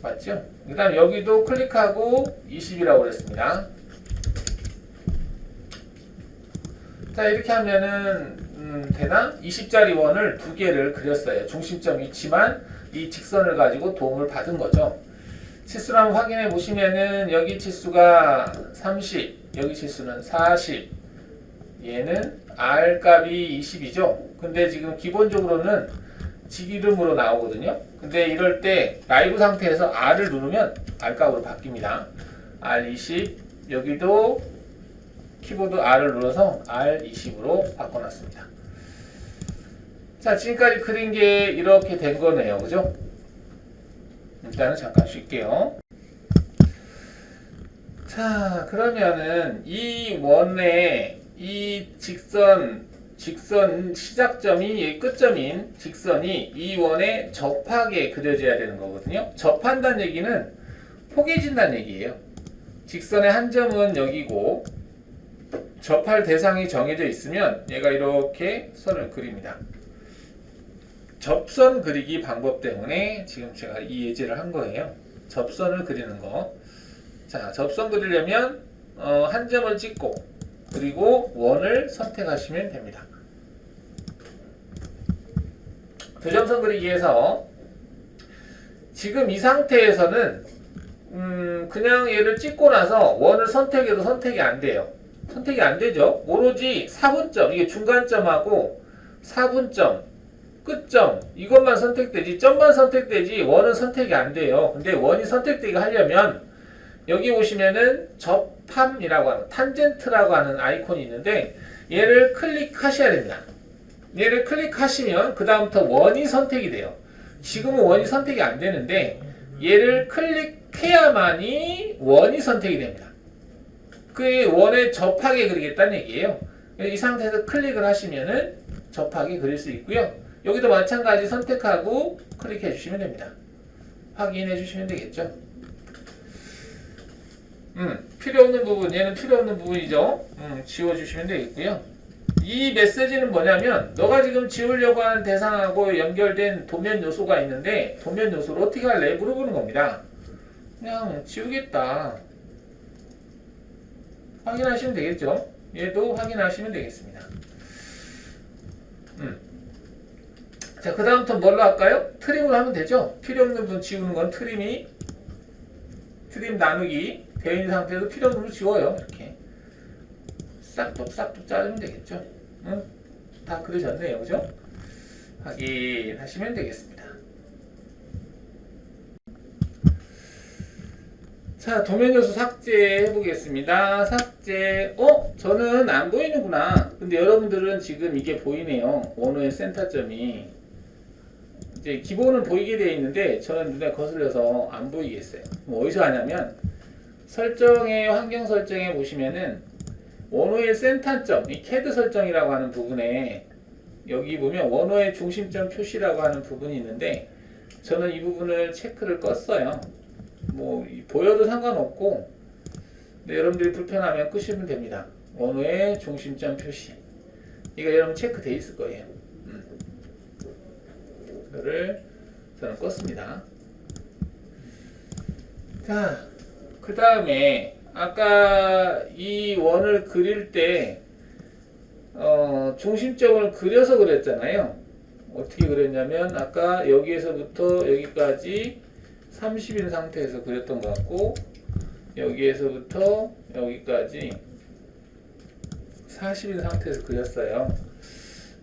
맞죠? 그 다음 여기도 클릭하고 20이라고 그랬습니다. 자, 이렇게 하면은 되나? 20짜리 원을 두 개를 그렸어요. 중심점 위치만 이 직선을 가지고 도움을 받은 거죠. 치수를 한번 확인해 보시면은 여기 치수가 30, 여기 치수는 40, 얘는 R 값이 20이죠. 근데 지금 기본적으로는 직이름으로 나오거든요. 근데 이럴 때 라이브 상태에서 R을 누르면 R 값으로 바뀝니다. R20, 여기도 키보드 R을 눌러서 R20으로 바꿔놨습니다. 자, 지금까지 그린 게 이렇게 된 거네요. 그죠? 일단은 잠깐 쉴게요. 자, 그러면은 이 원의 이 직선 시작점이 끝점인 직선이 이 원에 접하게 그려져야 되는 거거든요. 접한다는 얘기는 포개진다는 얘기예요. 직선의 한 점은 여기고 접할 대상이 정해져 있으면 얘가 이렇게 선을 그립니다. 접선 그리기 방법 때문에 지금 제가 이 예제를 한 거예요. 접선을 그리는 거. 자, 접선 그리려면 한 점을 찍고 그리고 원을 선택하시면 됩니다. 두 점선 그리기에서 지금 이 상태에서는 그냥 얘를 찍고 나서 원을 선택해도 선택이 안 돼요. 선택이 안 되죠. 오로지 4분점, 이게 중간점하고 4분점, 끝점 이것만 선택되지 점만 선택되지 원은 선택이 안 돼요. 근데 원이 선택되게 하려면 여기 보시면은 접함이라고 하는 탄젠트라고 하는 아이콘이 있는데 얘를 클릭하셔야 됩니다. 얘를 클릭하시면 그 다음부터 원이 선택이 돼요. 지금은 원이 선택이 안 되는데 얘를 클릭해야만이 원이 선택이 됩니다. 그 원에 접하게 그리겠다는 얘기예요. 이 상태에서 클릭을 하시면은 접하게 그릴 수 있고요. 여기도 마찬가지 선택하고 클릭해 주시면 됩니다. 확인해 주시면 되겠죠. 필요 없는 부분, 얘는 필요 없는 부분이죠. 지워 주시면 되겠고요. 이 메시지는 뭐냐면 너가 지금 지우려고 하는 대상하고 연결된 도면 요소가 있는데 도면 요소를 어떻게 할래? 물어보는 겁니다. 그냥 지우겠다. 확인하시면 되겠죠. 얘도 확인하시면 되겠습니다. 자, 그 다음부터 뭘로 할까요? 트림을 하면 되죠. 필요 없는 부분 지우는 건 트림 나누기 되어 있는 상태에서 필요 없는 부분 지워요. 이렇게 싹둑 자르면 되겠죠. 다 그려졌네요. 그죠? 확인하시면 되겠습니다. 자, 도면 요소 삭제 해보겠습니다. 삭제. 저는 안 보이는구나. 근데 여러분들은 지금 이게 보이네요. 원호의 센터점이. 이제 기본은 보이게 되어 있는데 저는 눈에 거슬려서 안 보이게 했어요. 어디서 하냐면 설정의 환경 설정에 보시면은 원호의 센터점, 이 CAD 설정이라고 하는 부분에 여기 보면 원호의 중심점 표시라고 하는 부분이 있는데 저는 이 부분을 체크를 껐어요. 뭐 보여도 상관없고 근데 여러분들이 불편하면 끄시면 됩니다. 원호의 중심점 표시 이거 여러분 체크돼 있을 거예요. 이거를 저는 껐습니다. 자, 그 다음에 아까 이 원을 그릴 때 중심점을 그려서 그렸잖아요. 어떻게 그렸냐면 아까 여기에서부터 여기까지 30인 상태에서 그렸던 것 같고 여기에서부터 여기까지 40인 상태에서 그렸어요.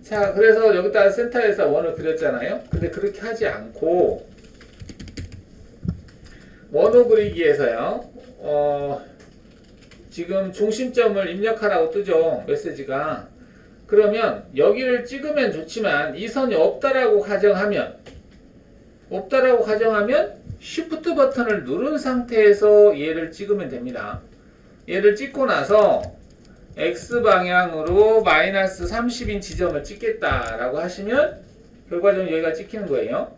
자, 그래서 여기다 센터에서 원을 그렸잖아요. 근데 그렇게 하지 않고 원호 그리기에서요. 지금 중심점을 입력하라고 뜨죠. 메시지가. 그러면 여기를 찍으면 좋지만 이 선이 없다라고 가정하면 Shift 버튼을 누른 상태에서 얘를 찍으면 됩니다. 얘를 찍고 나서 X방향으로 마이너스 30인 지점을 찍겠다라고 하시면 결과적으로 여기가 찍히는 거예요.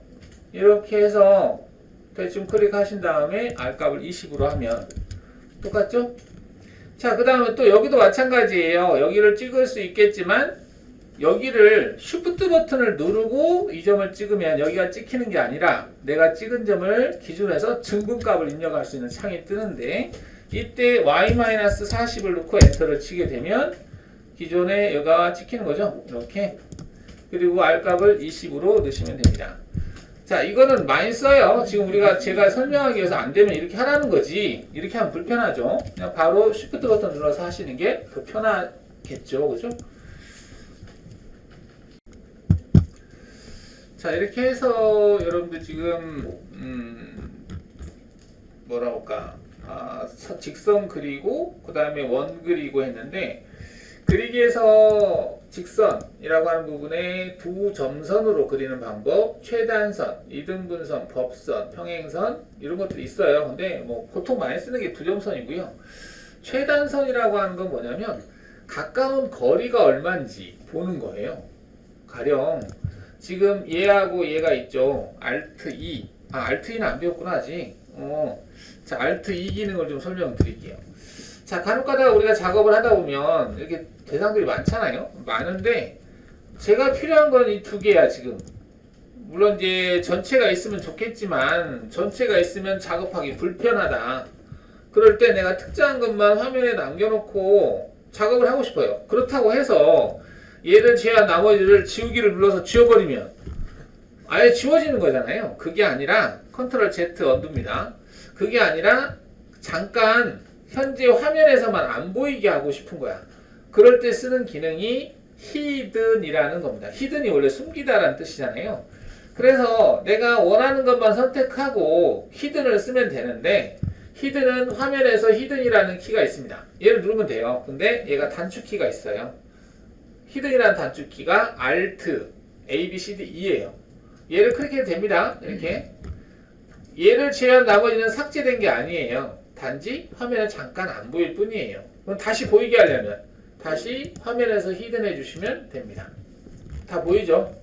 이렇게 해서 대충 클릭하신 다음에 R값을 20으로 하면 똑같죠? 자, 그 다음에 또 여기도 마찬가지예요. 여기를 찍을 수 있겠지만 여기를 Shift 버튼을 누르고 이 점을 찍으면 여기가 찍히는 게 아니라 내가 찍은 점을 기준해서 증분값을 입력할 수 있는 창이 뜨는데 이때 Y-40을 넣고 엔터를 치게 되면 기존에 여기가 찍히는 거죠. 이렇게. 그리고 R값을 20으로 넣으시면 됩니다. 자, 이거는 많이 써요. 지금 제가 설명하기 위해서 안 되면 이렇게 하라는 거지. 이렇게 하면 불편하죠. 그냥 바로 Shift 버튼 눌러서 하시는 게 더 편하겠죠. 그죠? 자, 이렇게 해서 여러분들 지금 뭐라 할까? 직선 그리고 그 다음에 원 그리고 했는데 그리기에서 직선이라고 하는 부분에 두 점선으로 그리는 방법, 최단선, 이등분선, 법선, 평행선 이런 것들이 있어요. 근데 뭐 보통 많이 쓰는 게 두 점선이고요. 최단선이라고 하는 건 뭐냐면 가까운 거리가 얼마인지 보는 거예요. 가령 지금 얘하고 얘가 있죠. Alt 2. Alt 2는 안 배웠구나 아직. 자, Alt 2 기능을 좀 설명드릴게요. 자, 간혹가다가 우리가 작업을 하다 보면 이렇게 대상들이 많잖아요. 많은데 제가 필요한 건 이 두 개야 지금. 물론 이제 전체가 있으면 좋겠지만 전체가 있으면 작업하기 불편하다. 그럴 때 내가 특정한 것만 화면에 남겨놓고 작업을 하고 싶어요. 그렇다고 해서 얘를 제외한 나머지를 지우기를 눌러서 지워버리면 아예 지워지는 거잖아요. 그게 아니라 Ctrl Z 언두입니다. 그게 아니라 잠깐 현재 화면에서만 안 보이게 하고 싶은 거야. 그럴 때 쓰는 기능이 히든이라는 겁니다. 히든이 원래 숨기다라는 뜻이잖아요. 그래서 내가 원하는 것만 선택하고 히든을 쓰면 되는데 히든은 화면에서 히든이라는 키가 있습니다. 얘를 누르면 돼요. 근데 얘가 단축키가 있어요. 히든이라는 단축키가 Alt, A, B, C, D, E예요. 얘를 클릭해도 됩니다. 이렇게. 얘를 제외한 나머지는 삭제된 게 아니에요. 단지 화면에 잠깐 안 보일 뿐이에요. 그럼 다시 보이게 하려면 다시 화면에서 히든 해주시면 됩니다. 다 보이죠?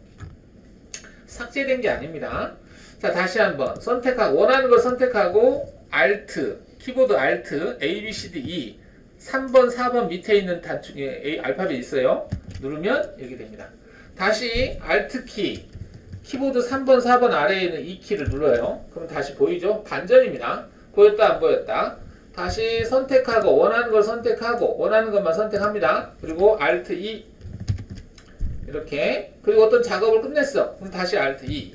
삭제된 게 아닙니다. 자, 다시 한번 선택하고 원하는 걸 선택하고 Alt, 키보드 Alt, A, B, C, D, E 3번, 4번 밑에 있는 알파벳 있어요. 누르면 이렇게 됩니다. 다시 Alt 키, 키보드 3번, 4번 아래에 있는 이 키를 눌러요. 그럼 다시 보이죠? 반전입니다. 보였다, 안 보였다. 다시 선택하고 원하는 걸 선택하고 원하는 것만 선택합니다. 그리고 Alt E 이렇게. 그리고 어떤 작업을 끝냈어. 그럼 다시 Alt E.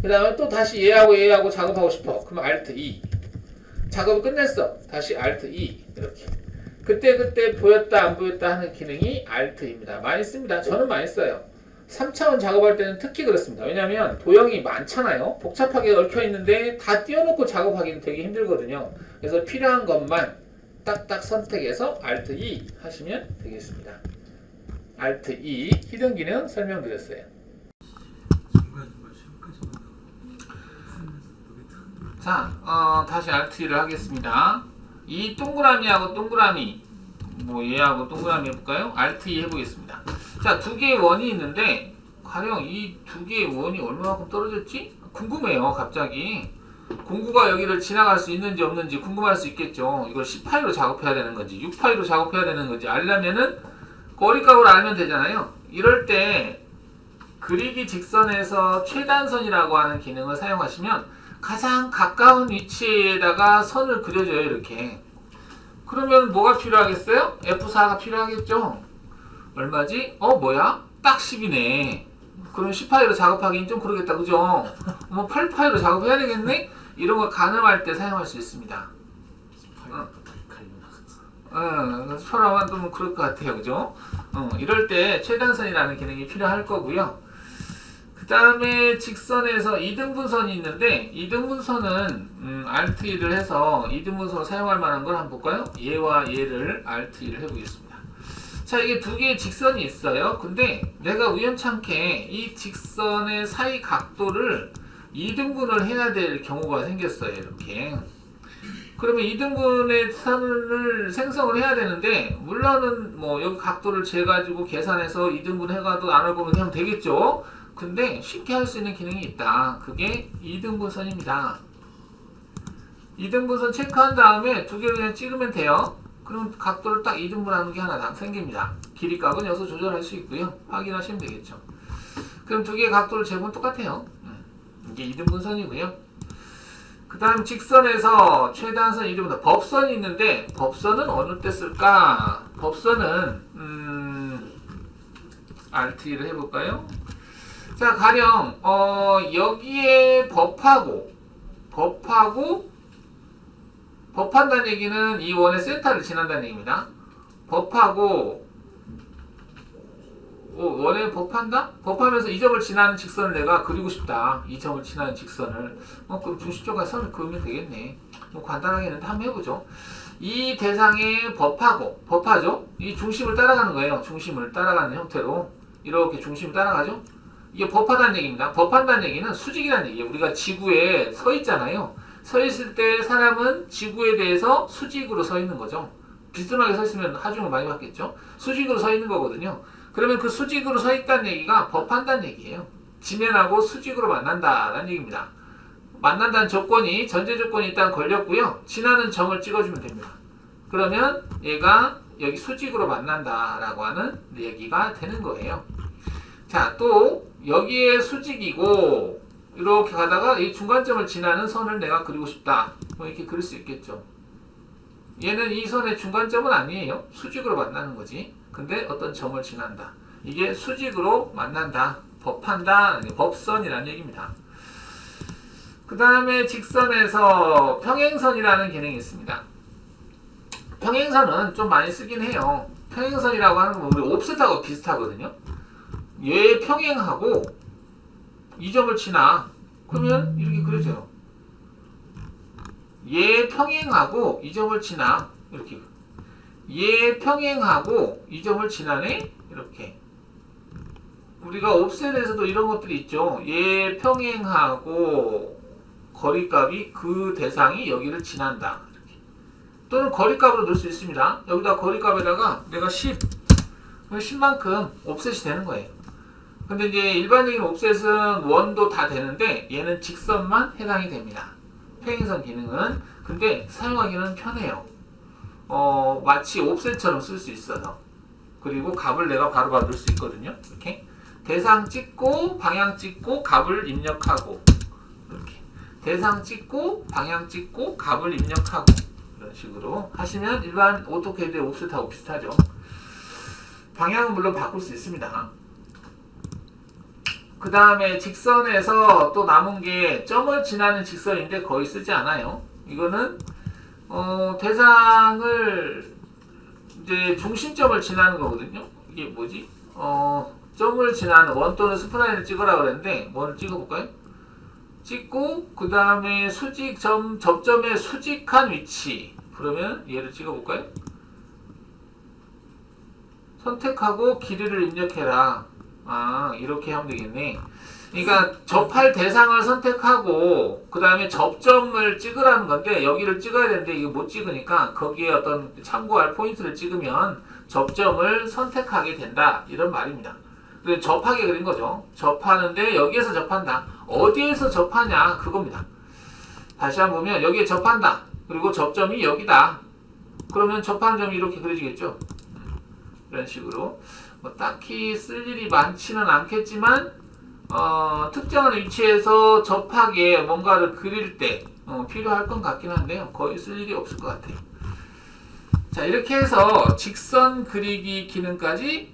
그 다음에 또 다시 얘하고 작업하고 싶어. 그럼 Alt E. 작업을 끝냈어. 다시 Alt E. 이렇게. 그때 보였다 안 보였다 하는 기능이 Alt입니다. 많이 씁니다. 저는 많이 써요. 3차원 작업할 때는 특히 그렇습니다. 왜냐하면 도형이 많잖아요. 복잡하게 얽혀 있는데 다 띄워놓고 작업하기는 되게 힘들거든요. 그래서 필요한 것만 딱딱 선택해서 Alt E 하시면 되겠습니다. Alt E 히든 기능 설명드렸어요. 자, 다시 Alt E를 하겠습니다. 이 동그라미하고 동그라미, 뭐 얘하고 동그라미 해볼까요? Alt E 해보겠습니다. 자, 두 개의 원이 있는데 가령 이 두 개의 원이 얼마만큼 떨어졌지? 궁금해요. 갑자기 공구가 여기를 지나갈 수 있는지 없는지 궁금할 수 있겠죠. 이걸 10파이로 작업해야 되는 건지 6파이로 작업해야 되는 건지 알려면은 거리값을 알면 되잖아요. 이럴 때 그리기 직선에서 최단선이라고 하는 기능을 사용하시면 가장 가까운 위치에다가 선을 그려줘요. 이렇게. 그러면 뭐가 필요하겠어요? F4가 필요하겠죠. 얼마지? 뭐야? 딱 10이네. 그럼 10파이로 작업하기는 좀 그러겠다. 그죠? 뭐 8파이로 작업해야 되겠네? 이런 거 가늠할 때 사용할 수 있습니다. 서라만 좀 그럴 것 같아요. 그죠? 이럴 때 최단선이라는 기능이 필요할 거고요. 그 다음에 직선에서 이등분선이 있는데 이등분선은 Alt-E를 해서 이등분선을 사용할 만한 걸 한번 볼까요? 얘와 얘를 Alt-E를 해보겠습니다. 자, 이게 두 개의 직선이 있어요. 근데 내가 우연찮게 이 직선의 사이 각도를 2등분을 해야 될 경우가 생겼어요. 이렇게. 그러면 2등분의 선을 생성을 해야 되는데 물론은 뭐 여기 각도를 재가지고 계산해서 2등분 해가도 나눠보면 그냥 되겠죠. 근데 쉽게 할 수 있는 기능이 있다. 그게 2등분선입니다. 2등분선 체크한 다음에 두 개를 그냥 찍으면 돼요. 그럼 각도를 딱 2등분하는 게 하나 생깁니다. 길이값은 여기서 조절할 수 있고요. 확인하시면 되겠죠. 그럼 두 개의 각도를 재보면 똑같아요. 이게 2등분선이고요. 그 다음 직선에서 최단선 2등분 법선이 있는데 법선은 어느 때 쓸까? 법선은 Alt-E를 해볼까요? 자, 가령 여기에 법한다는 얘기는 이 원의 센터를 지난다는 얘기입니다. 법하고 원에 법한다? 법하면서 이 점을 지나는 직선을 내가 그리고 싶다. 이 점을 지나는 직선을 그럼 중심점과 선을 그으면 되겠네. 뭐 간단하게 했는데 한번 해보죠. 이 대상의 법하죠? 이 중심을 따라가는 거예요. 중심을 따라가는 형태로 이렇게 중심을 따라가죠? 이게 법하다는 얘기입니다. 법한다는 얘기는 수직이라는 얘기예요. 우리가 지구에 서 있잖아요. 서 있을 때 사람은 지구에 대해서 수직으로 서 있는 거죠. 비스듬하게 서 있으면 하중을 많이 받겠죠. 수직으로 서 있는 거거든요. 그러면 그 수직으로 서 있다는 얘기가 법한다는 얘기예요. 지면하고 수직으로 만난다라는 얘기입니다. 만난다는 조건이 전제 조건이 일단 걸렸고요. 지나는 점을 찍어주면 됩니다. 그러면 얘가 여기 수직으로 만난다라고 하는 얘기가 되는 거예요. 자, 또 여기에 수직이고 이렇게 가다가 이 중간점을 지나는 선을 내가 그리고 싶다. 뭐 이렇게 그릴 수 있겠죠. 얘는 이 선의 중간점은 아니에요. 수직으로 만나는 거지. 근데 어떤 점을 지난다. 이게 수직으로 만난다. 법한다. 법선이라는 얘기입니다. 그 다음에 직선에서 평행선이라는 기능이 있습니다. 평행선은 좀 많이 쓰긴 해요. 평행선이라고 하는 건 우리 옵셋하고 비슷하거든요. 얘 평행하고 이 점을 지나. 그러면 이렇게 그려져요. 얘 평행하고 이 점을 지나. 이렇게. 얘 평행하고 이 점을 지나네. 이렇게. 우리가 옵셋에서도 이런 것들이 있죠. 얘 평행하고 거리값이 그 대상이 여기를 지난다. 이렇게. 또는 거리값으로 넣을 수 있습니다. 여기다 거리값에다가 내가 10, 10만큼 옵셋이 되는 거예요. 근데 이제 일반적인 옵셋은 원도 다 되는데 얘는 직선만 해당이 됩니다. 평행선 기능은. 근데 사용하기는 편해요. 마치 옵셋처럼 쓸 수 있어서. 그리고 값을 내가 바로 받을 수 있거든요. 이렇게. 대상 찍고 방향 찍고 값을 입력하고 이렇게. 대상 찍고 방향 찍고 값을 입력하고 이런 식으로 하시면 일반 오토캐드의 옵셋하고 비슷하죠. 방향은 물론 바꿀 수 있습니다. 그 다음에 직선에서 또 남은 게 점을 지나는 직선인데 거의 쓰지 않아요. 이거는 대상을 이제 중심점을 지나는 거거든요. 이게 뭐지? 점을 지나는 원 또는 스프라인을 찍으라 그랬는데 뭐를 찍어볼까요? 찍고 그 다음에 접점의 수직한 위치. 그러면 얘를 찍어볼까요? 선택하고 길이를 입력해라. 이렇게 하면 되겠네. 그러니까 접할 대상을 선택하고 그 다음에 접점을 찍으라는 건데 여기를 찍어야 되는데 이거 못 찍으니까 거기에 어떤 참고할 포인트를 찍으면 접점을 선택하게 된다. 이런 말입니다. 그래서 접하게 그린 거죠. 접하는데 여기에서 접한다. 어디에서 접하냐 그겁니다. 다시 한번 보면 여기에 접한다. 그리고 접점이 여기다. 그러면 접하는 점이 이렇게 그려지겠죠. 이런 식으로. 뭐 딱히 쓸 일이 많지는 않겠지만 특정한 위치에서 접하게 뭔가를 그릴 때 필요할 것 같긴 한데요. 거의 쓸 일이 없을 것 같아요. 자, 이렇게 해서 직선 그리기 기능까지